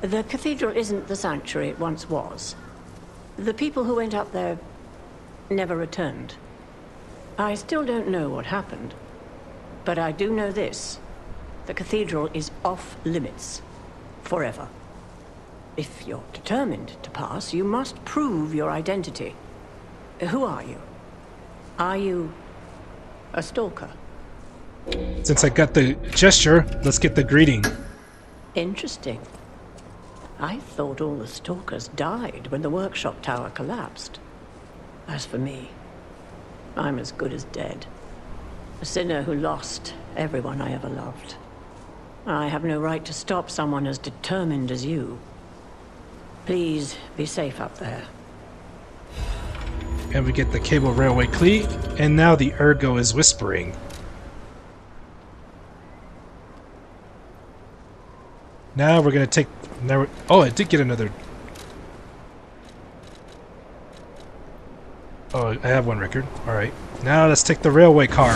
The cathedral isn't the sanctuary it once was. The people who went up there never returned. I still don't know what happened, but I do know this. The cathedral is off limits. Forever. If you're determined to pass, you must prove your identity. Who are you? Are you a stalker? Since I got the gesture, let's get the greeting. Interesting. I thought all the stalkers died when the workshop tower collapsed. As for me, I'm as good as dead. A sinner who lost everyone I ever loved. I have no right to stop someone as determined as you. Please be safe up there. And we get the cable railway key, and now the ergo is whispering. Now we're gonna take. Now oh, I did get another. Oh, I have one record. All right. Now let's take the railway car.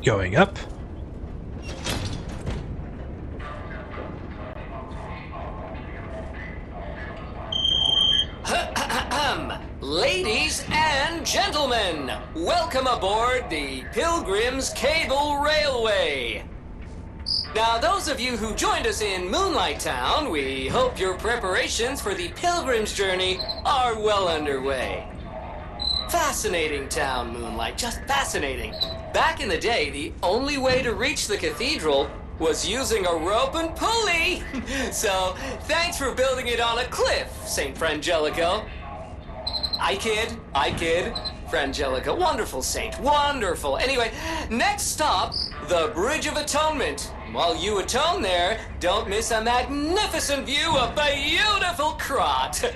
Going up. Ladies and gentlemen, welcome aboard the Pilgrim's Cable Railway. Now, those of you who joined us in Moonlight Town, we hope your preparations for the Pilgrim's journey are well underway. Fascinating town, Moonlight, just fascinating. Back in the day, the only way to reach the cathedral was using a rope and pulley. So, thanks for building it on a cliff, St. Frangelico. I kid. Frangelica, wonderful saint, wonderful. Anyway, next stop, the Bridge of Atonement. While you atone there, don't miss a magnificent view of beautiful Krat.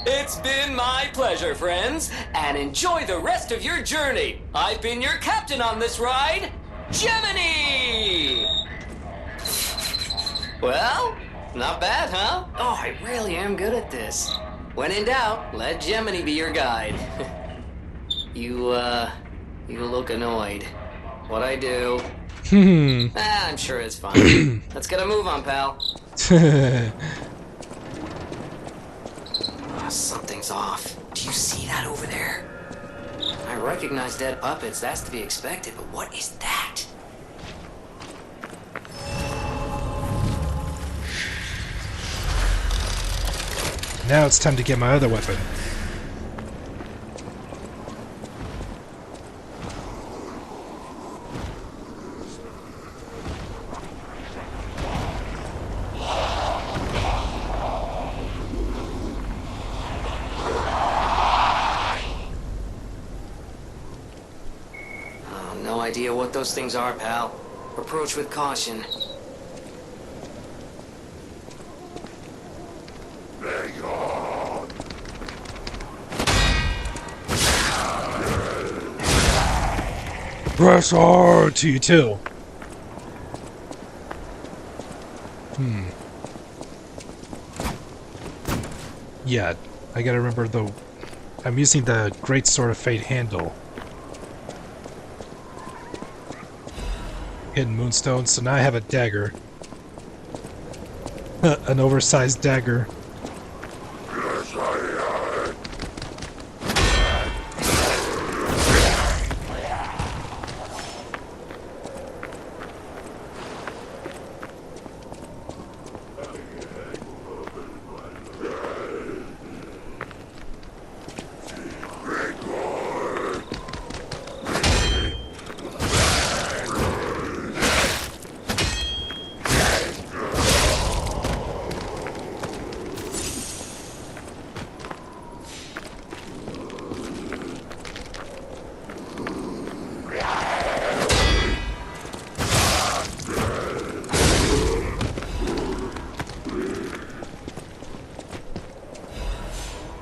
It's been my pleasure, friends, and enjoy the rest of your journey. I've been your captain on this ride, Gemini! Well, not bad, huh? Oh, I really am good at this. When in doubt, let Gemini be your guide. You look annoyed. What I do? I'm sure it's fine. Let's get a move on, pal. Oh, something's off. Do you see that over there? I recognize dead puppets. That's to be expected, but what is that? Now it's time to get my other weapon. Oh, no idea what those things are, pal. Approach with caution. Press R T2. Yeah, I gotta remember the. I'm using the Great Sword of Fate handle. Hidden Moonstone, so now I have a dagger. An oversized dagger.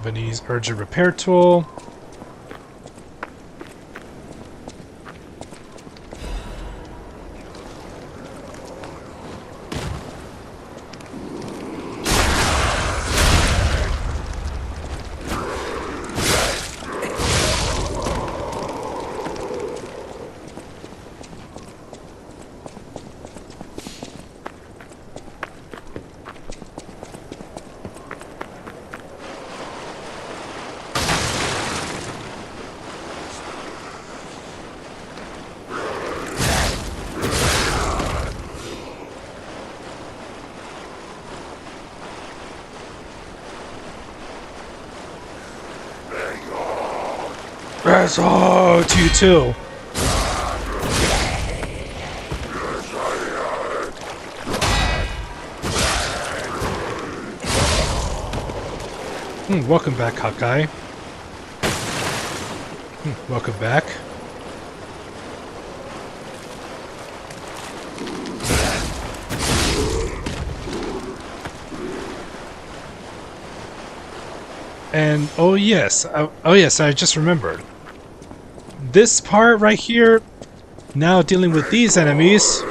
Vinny's urgent repair tool. Oh, to you too. Welcome back, Hawkeye. Welcome back. And oh yes, I just remembered. This part right here, now dealing with these enemies,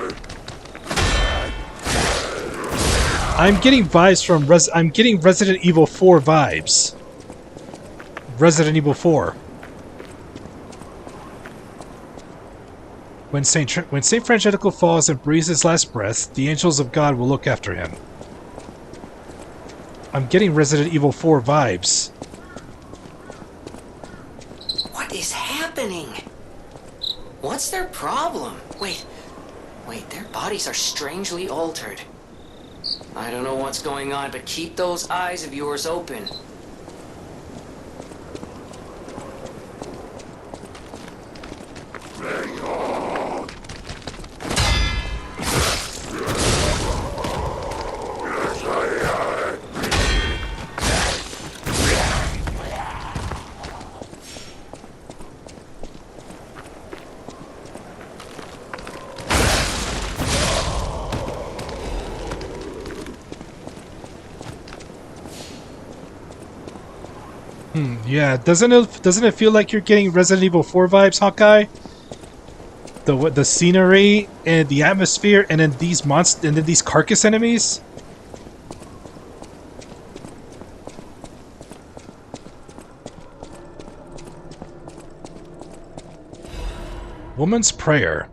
I'm getting vibes from I'm getting Resident Evil 4 vibes. Resident Evil 4. When Saint Frangetico falls and breathes his last breath, the angels of God will look after him. I'm getting Resident Evil 4 vibes. What is happening? What's their problem? Wait, their bodies are strangely altered. I don't know what's going on, but keep those eyes of yours open. Yeah, doesn't it feel like you're getting Resident Evil 4 vibes, Hawkeye? The scenery and the atmosphere, and then these carcass enemies. Woman's prayer.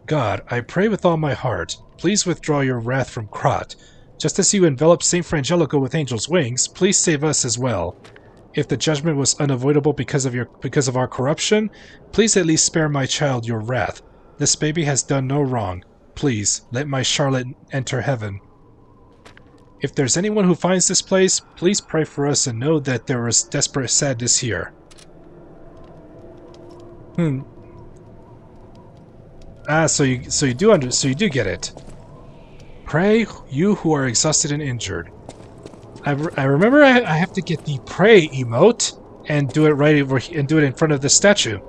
God, I pray with all my heart. Please withdraw your wrath from Krat. Just as you enveloped Saint Frangelico with angel's wings, please save us as well. If the judgment was unavoidable because of our corruption, please at least spare my child your wrath. This baby has done no wrong. Please, let my Charlotte enter heaven. If there's anyone who finds this place, please pray for us and know that there is desperate sadness here. So you do get it. Pray, you who are exhausted and injured. I remember I have to get the pray emote and do it right over and do it in front of the statue.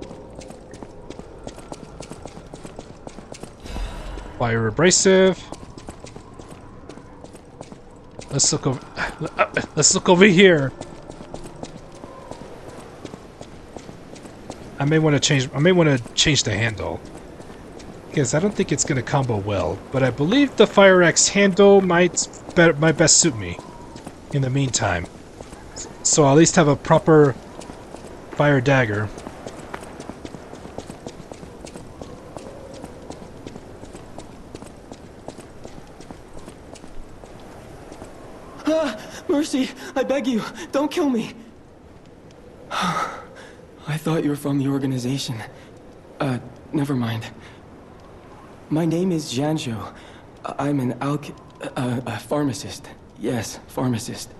Fire abrasive. Let's look over here. I may want to change the handle. Because I don't think it's going to combo well, but I believe the Fire Axe handle might best suit me in the meantime. So I'll at least have a proper fire dagger. Mercy, I beg you, don't kill me. I thought you were from the organization. Never mind. My name is Janjo. I'm an pharmacist. Yes, pharmacist.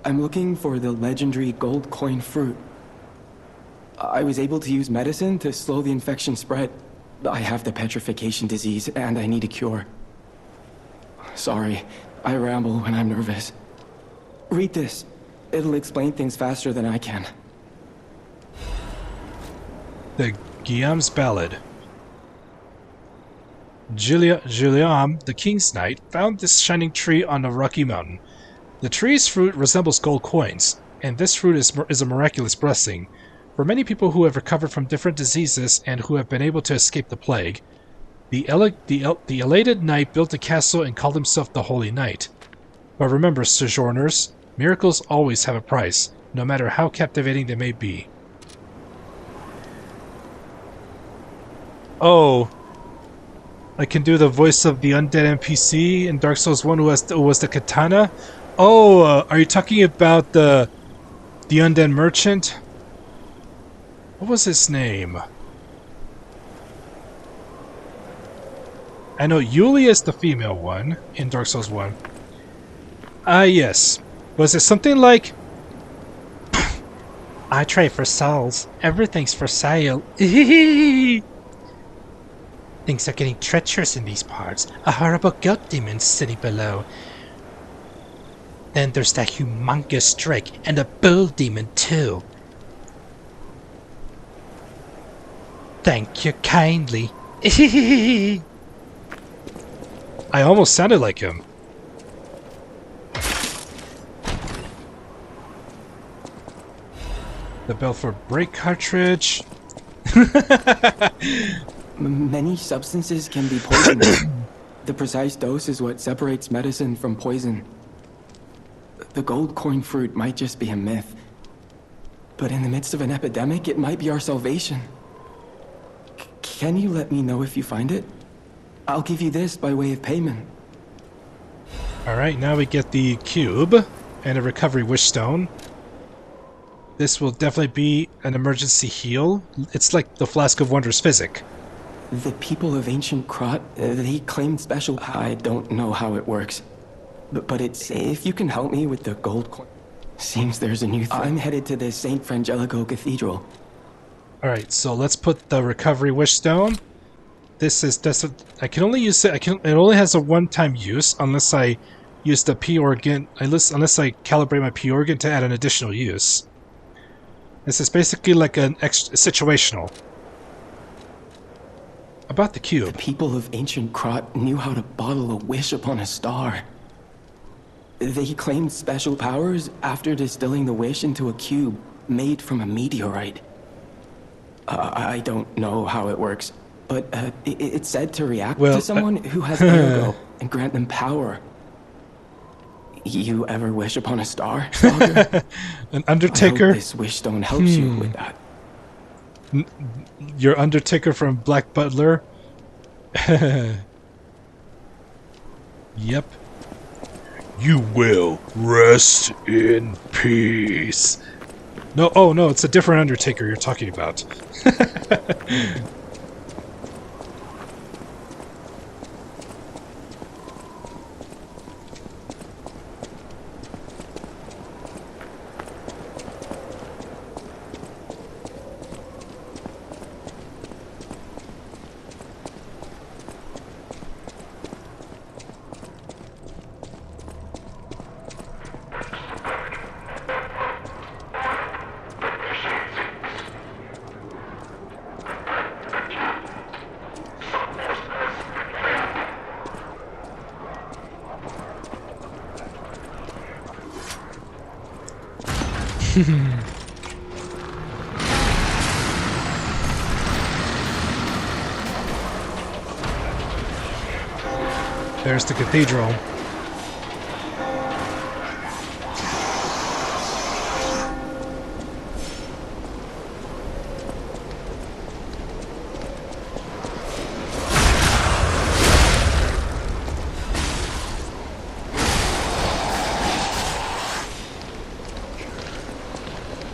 I'm looking for the legendary gold coin fruit. I was able to use medicine to slow the infection spread. I have the petrification disease, and I need a cure. Sorry, I ramble when I'm nervous. Read this. It'll explain things faster than I can. The Guillaume's Ballad. Guillaume, the King's Knight, found this shining tree on a rocky mountain. The tree's fruit resembles gold coins, and this fruit is a miraculous blessing. For many people who have recovered from different diseases and who have been able to escape the plague, the elated knight built a castle and called himself the Holy Knight. But remember, sojourners, miracles always have a price, no matter how captivating they may be. Oh, I can do the voice of the undead NPC in Dark Souls 1 who was the katana. Oh, are you talking about the undead merchant? What was his name? I know Yulia is the female one in Dark Souls 1. Yes. Was it something like... I trade for souls. Everything's for sale. Things are getting treacherous in these parts. A horrible goat demon sitting below. Then there's that humongous drake and a bull demon too. Thank you kindly. I almost sounded like him. The Belfort brake cartridge. Many substances can be poisonous. The precise dose is what separates medicine from poison. The gold coin fruit might just be a myth. But in the midst of an epidemic, it might be our salvation. Can you let me know if you find it? I'll give you this by way of payment. Alright, now we get the cube and a recovery wish stone. This will definitely be an emergency heal. It's like the Flask of Wonders physic. The people of ancient Krat, they claimed special... I don't know how it works. But it's... If you can help me with the gold coin... Seems there's a new thing. I'm headed to the St. Frangelico Cathedral. Alright, so let's put the recovery wish stone. This is... I can only use it... It only has a one-time use unless I use the P organ... Unless I calibrate my P organ to add an additional use. This is basically like an extra situational. About the cube. The people of ancient Krat knew how to bottle a wish upon a star. They claimed special powers after distilling the wish into a cube made from a meteorite. I don't know how it works, but it's said to react to someone who has ergo and grant them power. You ever wish upon a star, Stalker? An Undertaker? I hope this wish stone helps you with that. Your Undertaker from Black Butler? Yep. You will rest in peace. No, oh no, it's a different Undertaker you're talking about. There's the cathedral.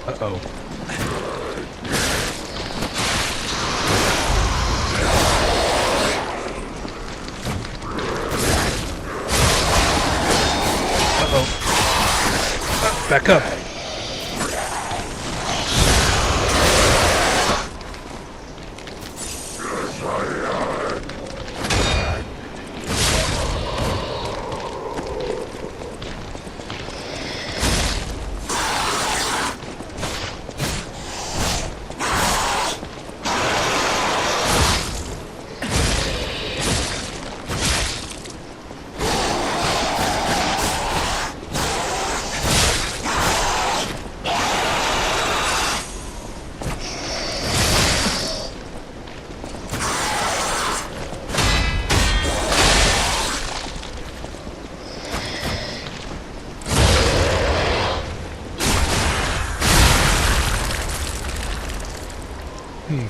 Uh-oh. Back up.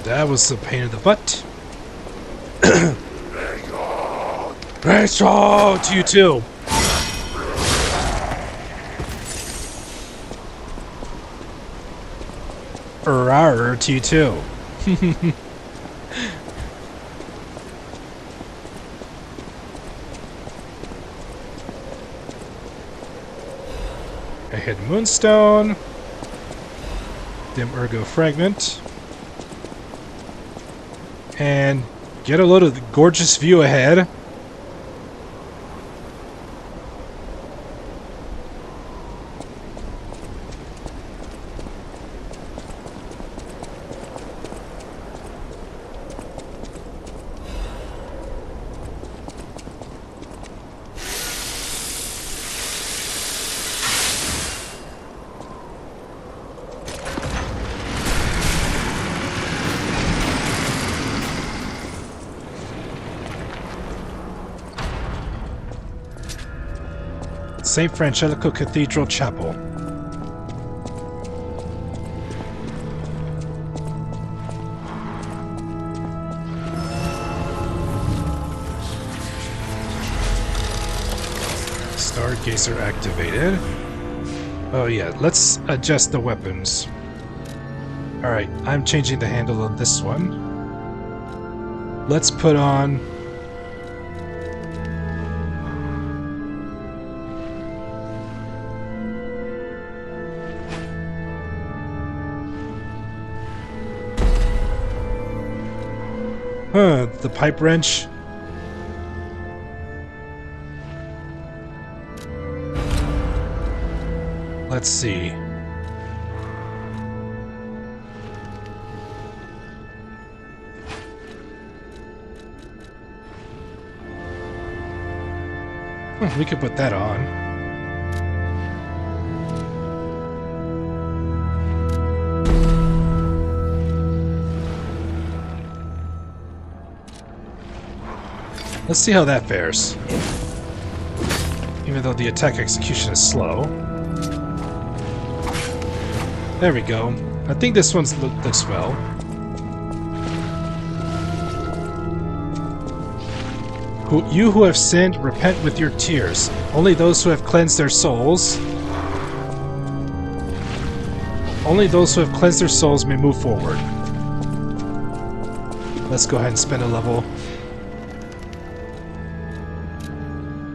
That was a pain in the butt. Oh, to you too. Rawr, to you too. I hit Moonstone. Dim Ergo Fragment. And get a load of the gorgeous view ahead. St. Francesco Cathedral Chapel. Stargazer activated. Oh yeah, let's adjust the weapons. Alright, I'm changing the handle on this one. Let's put on... the pipe wrench. Let's see. We could put that on. Let's see how that fares. Even though the attack execution is slow. There we go. I think this one looks well. You who have sinned, repent with your tears. Only those who have cleansed their souls... Only those who have cleansed their souls may move forward. Let's go ahead and spend a level.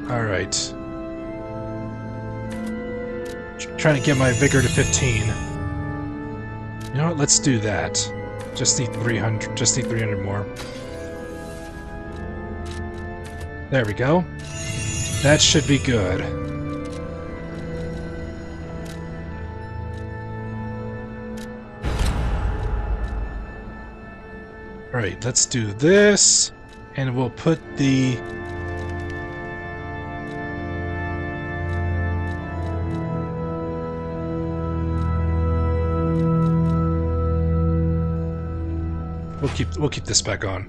Alright. Trying to get my vigor to 15. You know what? Let's do that. Just need 300. Just need 300 more. There we go. That should be good. Alright, let's do this. And we'll put the... We'll keep this back on.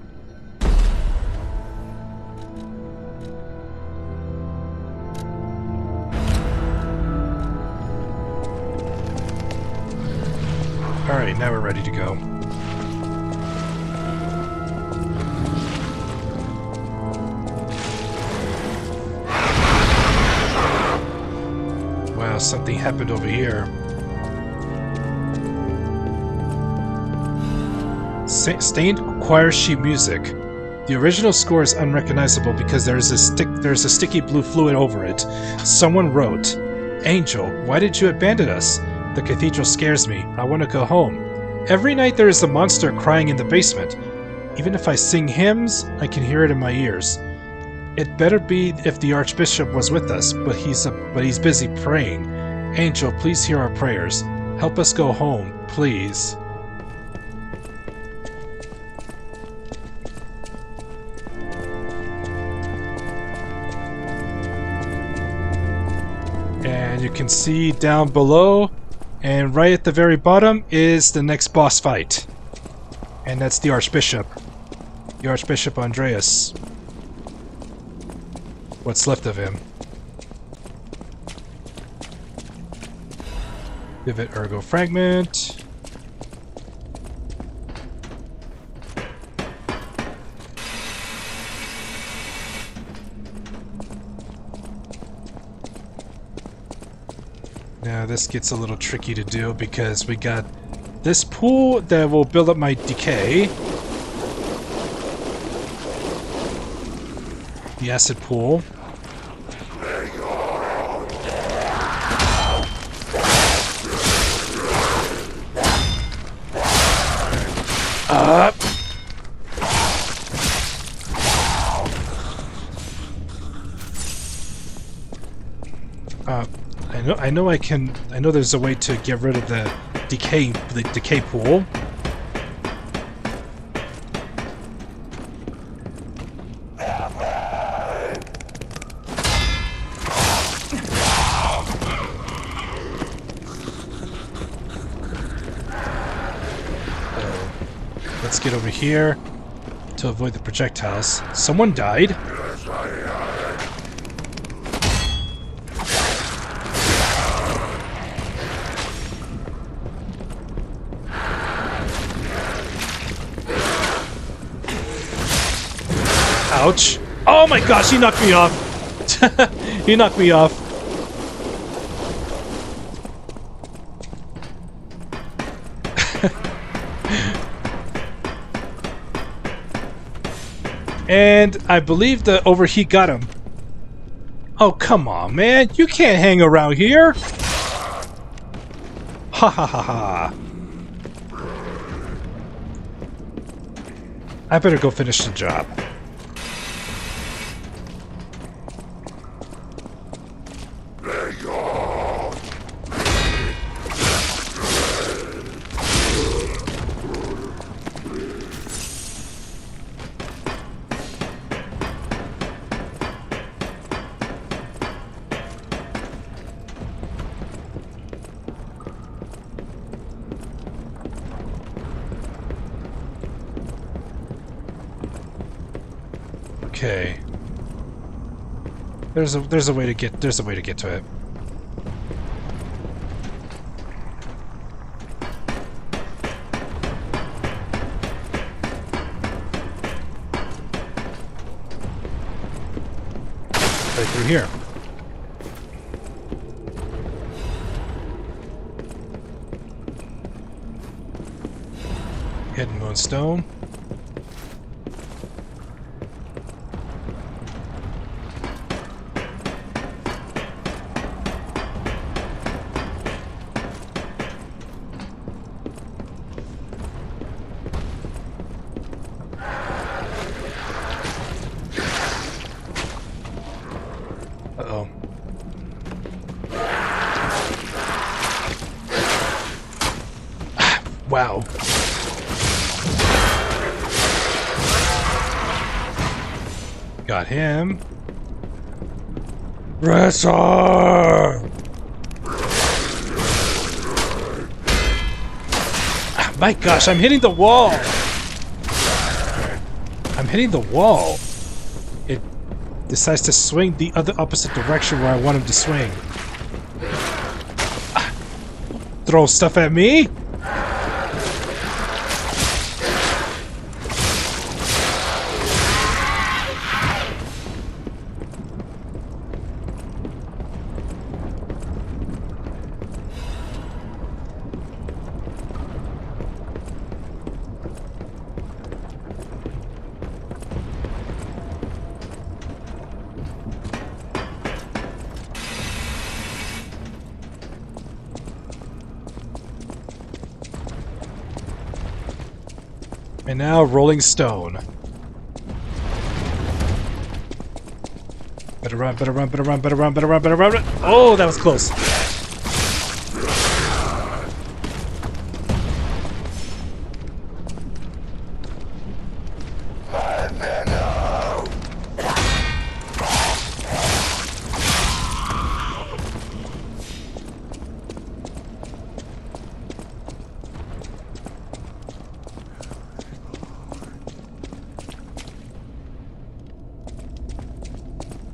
Alright, now we're ready to go. Wow, something happened over here. Stained choir sheet music. The original score is unrecognizable because there's a sticky blue fluid over it. Someone wrote, "Angel, why did you abandon us? The cathedral scares me. I want to go home. Every night there is a monster crying in the basement. Even if I sing hymns, I can hear it in my ears. It better be if the Archbishop was with us, but he's busy praying. Angel, please hear our prayers. Help us go home, please." And you can see down below, and right at the very bottom is the next boss fight. And that's the Archbishop. The Archbishop Andreas. What's left of him. Vivid Ergo Fragment. Now this gets a little tricky to do because we got this pool that will build up my decay. The acid pool. I know there's a way to get rid of the decay pool. Let's get over here to avoid the projectiles. Someone died. Ouch. Oh my gosh, he knocked me off. He knocked me off. And I believe the overheat got him. Oh, come on, man. You can't hang around here. Ha ha ha ha. I better go finish the job. Okay. There's a way to get to it. Right through here. Hidden moonstone. Uh-oh. Wow. Got him. Wrestler! My gosh, I'm hitting the wall! I'm hitting the wall. It decides to swing the opposite direction where I want him to swing. Throw stuff at me? And now, Rolling Stone. Better run, better run, better run, better run, better run, better run. Oh, that was close.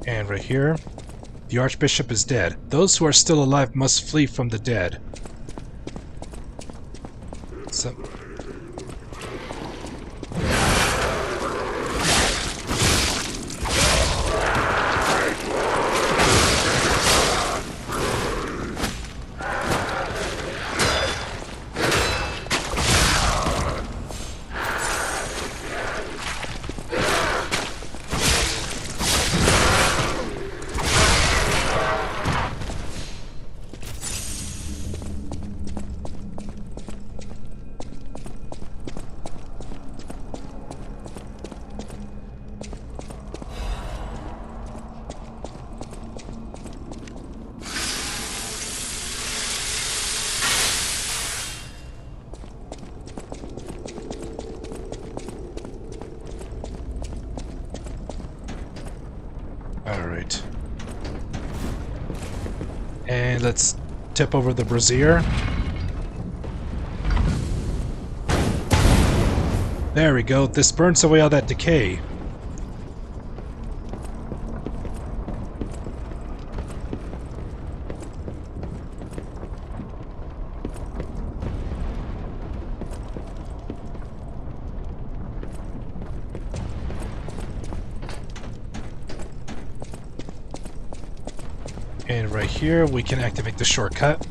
And right here, the Archbishop is dead. Those who are still alive must flee from the dead. So... And let's tip over the brazier. There we go. This burns away all that decay. And right here, we can activate the shortcut.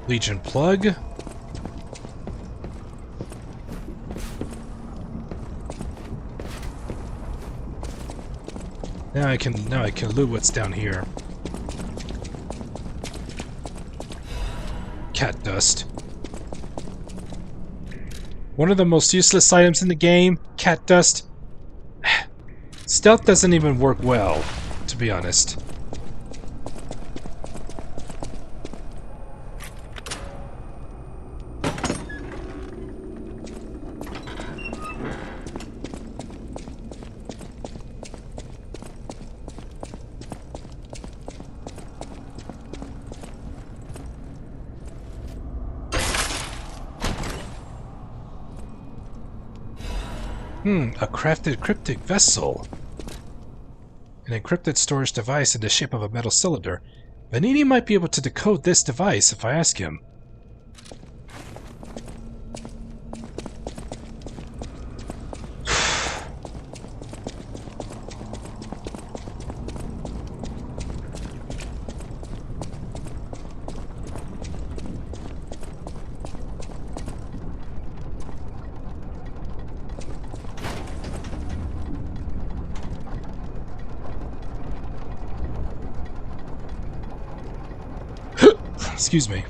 Legion plug. Now I can loot what's down here. Cat dust. One of the most useless items in the game, cat dust. Stealth doesn't even work well, to be honest. A crafted cryptic vessel. An encrypted storage device in the shape of a metal cylinder. Vanini might be able to decode this device if I ask him. Excuse me.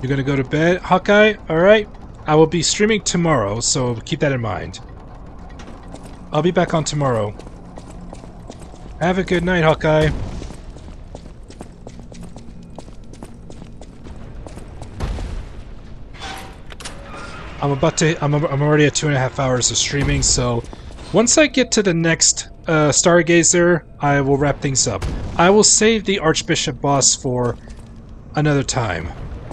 You're gonna go to bed, Hawkeye? Alright. I will be streaming tomorrow, so keep that in mind. I'll be back on tomorrow. Have a good night, Hawkeye. I'm already at 2.5 hours of streaming, so once I get to the next Stargazer, I will wrap things up. I will save the Archbishop boss for another time.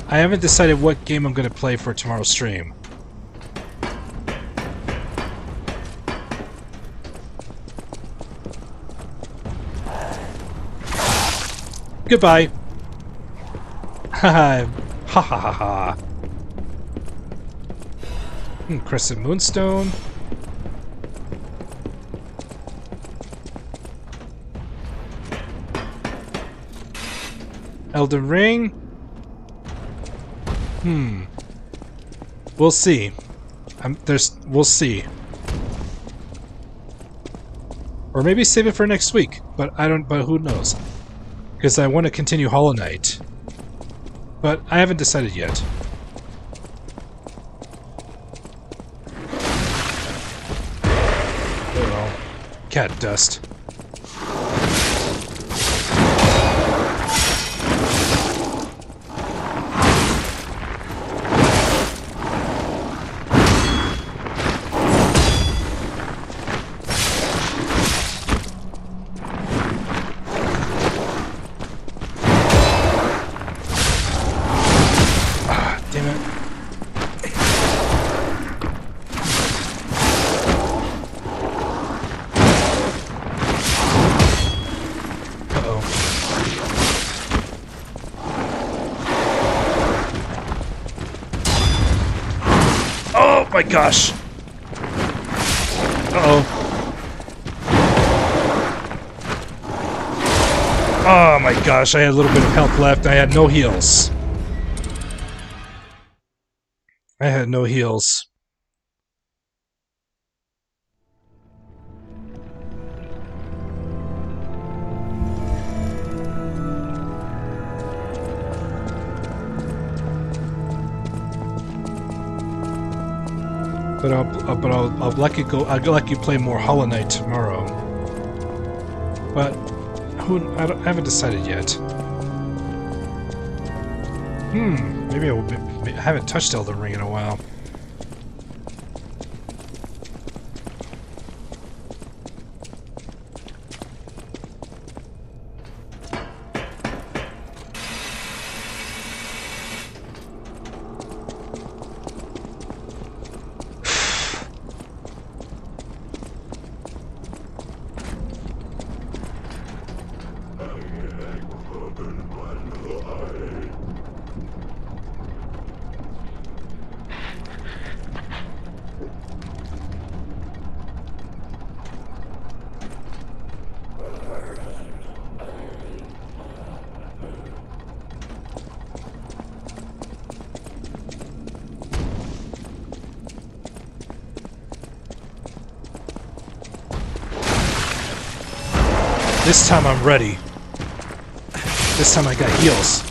I haven't decided what game I'm going to play for tomorrow's stream. Goodbye. Ha ha ha ha. Crescent Moonstone. Elden Ring? We'll see. We'll see. Or maybe save it for next week, but who knows? Because I want to continue Hollow Knight. But I haven't decided yet. Oh well. Cat dust. Oh my gosh! Uh-oh. Oh my gosh, I had a little bit of health left. I had no heals. I had no heals. But I'll let you go. I'll let you play more Hollow Knight tomorrow. But I haven't decided yet. Maybe I haven't touched Elden Ring in a while. This time I'm ready. This time I got heals.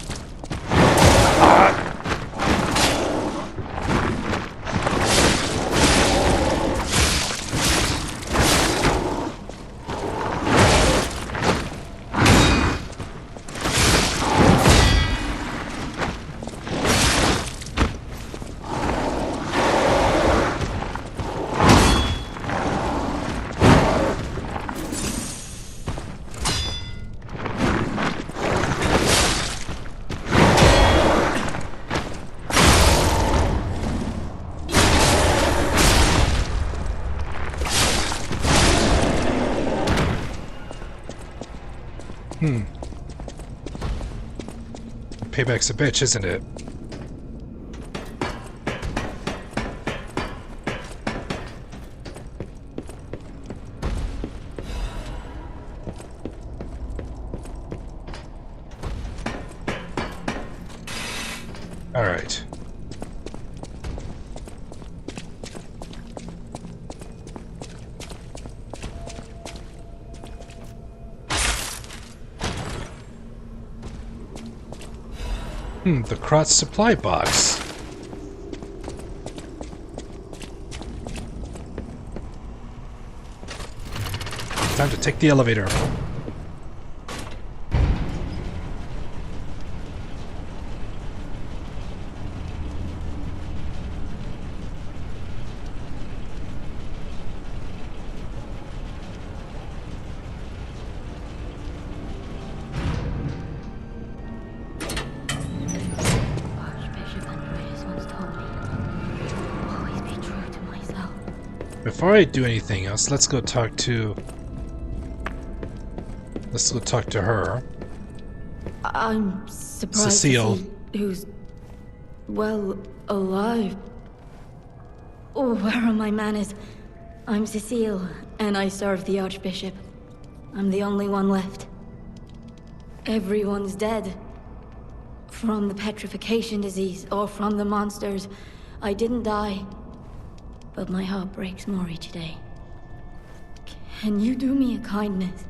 Payback's a bitch, isn't it? All right. The Krat supply box. Time to take the elevator. Before I do anything else, let's go talk to her. I'm surprised Cecile. to see who's, well, alive. Oh, where are my manners? I'm Cecile, and I serve the Archbishop. I'm the only one left. Everyone's dead. From the petrification disease, or from the monsters. I didn't die. But my heart breaks more each day. Can you do me a kindness?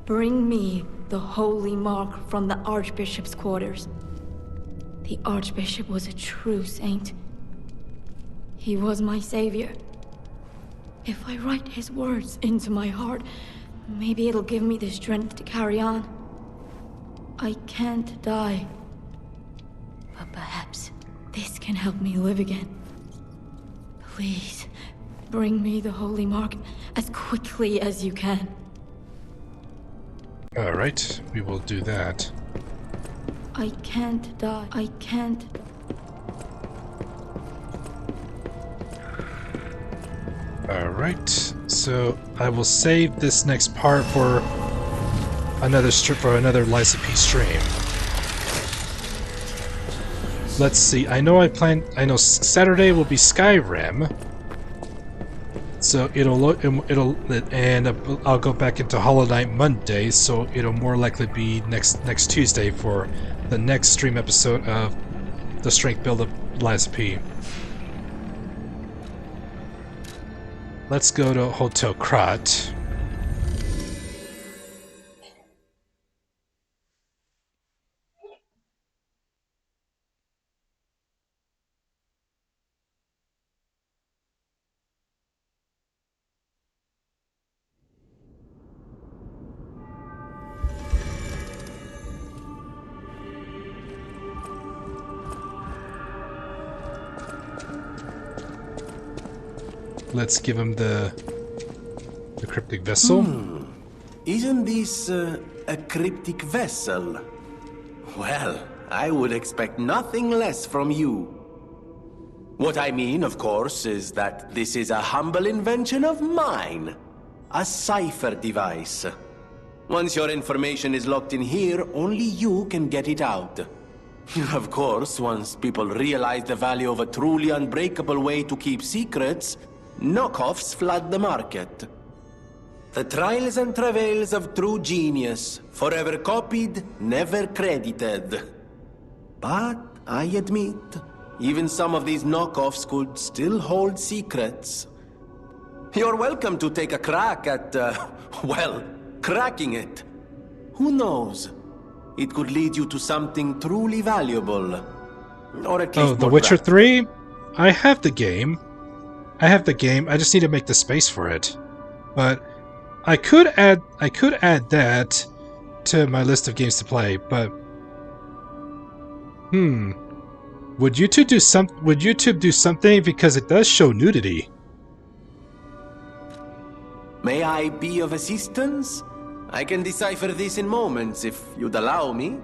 Bring me the holy mark from the Archbishop's quarters. The Archbishop was a true saint. He was my savior. If I write his words into my heart, maybe it'll give me the strength to carry on. I can't die. But perhaps this can help me live again. Please, bring me the holy mark as quickly as you can. Alright, we will do that. I can't die. I can't. Alright, so I will save this next part for another Lies of P stream. Let's see. I know Saturday will be Skyrim, so I'll go back into Hollow Knight Monday, so it'll more likely be next Tuesday for the next stream episode of the Strength Build of Lies of P. Let's go to Hotel Krat. Let's give him the cryptic vessel. Isn't this a cryptic vessel? Well, I would expect nothing less from you. What I mean, of course, is that this is a humble invention of mine. A cipher device. Once your information is locked in here, only you can get it out. Of course, once people realize the value of a truly unbreakable way to keep secrets, knockoffs flood the market. The trials and travails of true genius, forever copied, never credited. But I admit, even some of these knockoffs could still hold secrets. You're welcome to take a crack at, well, cracking it. Who knows? It could lead you to something truly valuable. Or at least The Witcher 3? I have the game. I just need to make the space for it. But I could add that to my list of games to play, but would YouTube do something, because it does show nudity? May I be of assistance? I can decipher this in moments, if you'd allow me.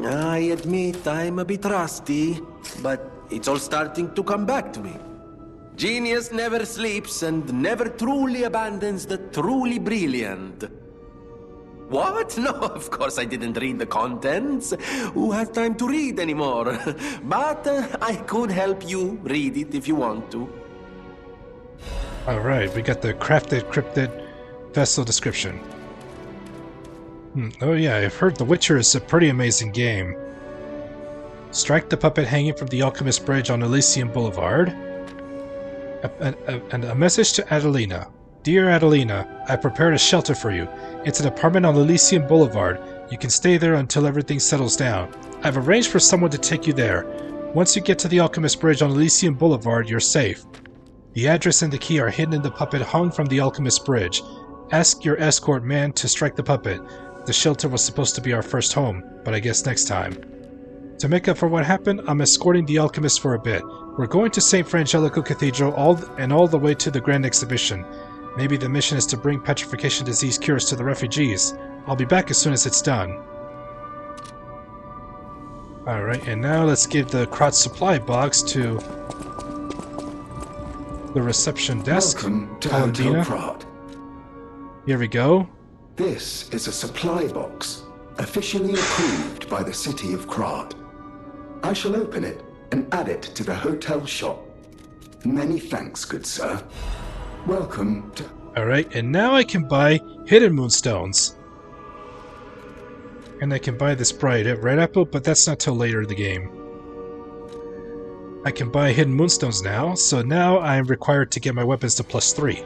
I admit I'm a bit rusty, but it's all starting to come back to me. Genius never sleeps and never truly abandons the truly brilliant. What? No, of course I didn't read the contents. Who has time to read anymore? But I could help you read it if you want to. Alright, we got the crafted cryptid vessel description. Oh yeah, I've heard The Witcher is a pretty amazing game. Strike the puppet hanging from the Alchemist Bridge on Elysium Boulevard. And a message to Adelina. Dear Adelina, I prepared a shelter for you. It's an apartment on Elysium Boulevard. You can stay there until everything settles down. I've arranged for someone to take you there. Once you get to the Alchemist Bridge on Elysium Boulevard, you're safe. The address and the key are hidden in the puppet hung from the Alchemist Bridge. Ask your escort man to strike the puppet. The shelter was supposed to be our first home, but I guess next time. To make up for what happened, I'm escorting the alchemist for a bit. We're going to St. Frangelico Cathedral all the way to the Grand Exhibition. Maybe the mission is to bring petrification disease cures to the refugees. I'll be back as soon as it's done. Alright, and now let's give the Krat supply box to the reception desk. Welcome to Hotel Krat. Here we go. This is a supply box, officially approved by the city of Krat. I shall open it and add it to the hotel shop. Many thanks, good sir. Welcome to... Alright, and now I can buy hidden moonstones. And I can buy this bright red apple, but that's not till later in the game. I can buy hidden moonstones now, so now I am required to get my weapons to +3.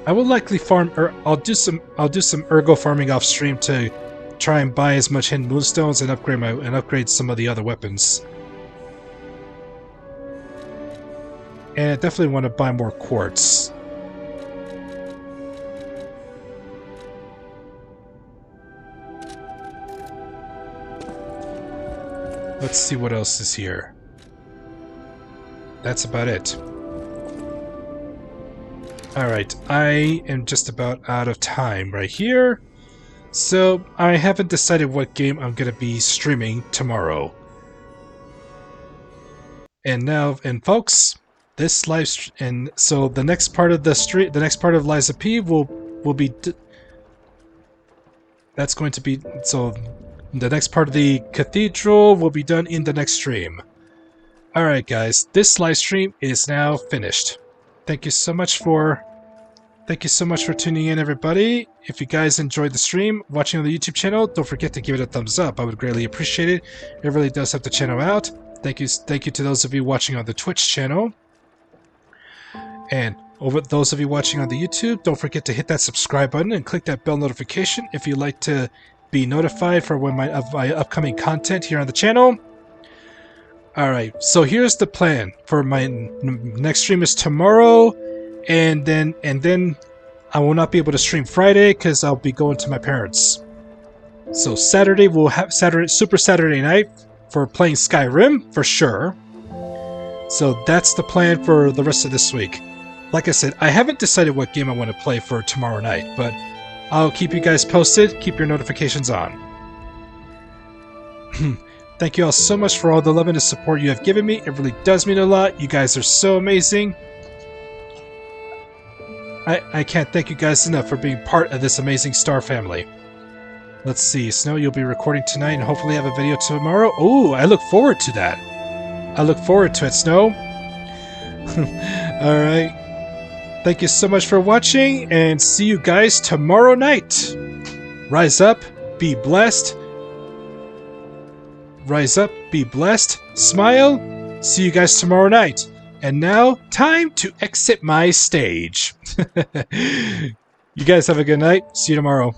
I will likely farm, I'll do some ergo farming off stream to try and buy as much hidden moonstones and upgrade some of the other weapons. And I definitely want to buy more quartz. Let's see what else is here. That's about it. Alright, I am just about out of time right here. So, I haven't decided what game I'm going to be streaming tomorrow. And now, folks, this so the next part of the next part of Liza P will be, that's going to be, so the next part of the cathedral will be done in the next stream. Alright guys, this live stream is now finished. Thank you so much for tuning in, everybody. If you guys enjoyed the stream, watching on the YouTube channel, don't forget to give it a thumbs up. I would greatly appreciate it. It really does help the channel out. Thank you to those of you watching on the Twitch channel. And over those of you watching on the YouTube, don't forget to hit that subscribe button and click that bell notification if you'd like to be notified for when my upcoming content here on the channel. Alright, so here's the plan for my next stream is tomorrow, and then I will not be able to stream Friday because I'll be going to my parents. So Saturday we'll have Super Saturday night for playing Skyrim for sure. So that's the plan for the rest of this week. Like I said, I haven't decided what game I want to play for tomorrow night, but I'll keep you guys posted. Keep your notifications on. Thank you all so much for all the love and the support you have given me. It really does mean a lot. You guys are so amazing. I can't thank you guys enough for being part of this amazing Star family. Let's see, Snow, you'll be recording tonight and hopefully have a video tomorrow. Oh, I look forward to that. I look forward to it, Snow. Alright. Thank you so much for watching, and see you guys tomorrow night. Rise up, be blessed. Rise up, be blessed, smile. See you guys tomorrow night. And now, time to exit my stage. You guys have a good night. See you tomorrow.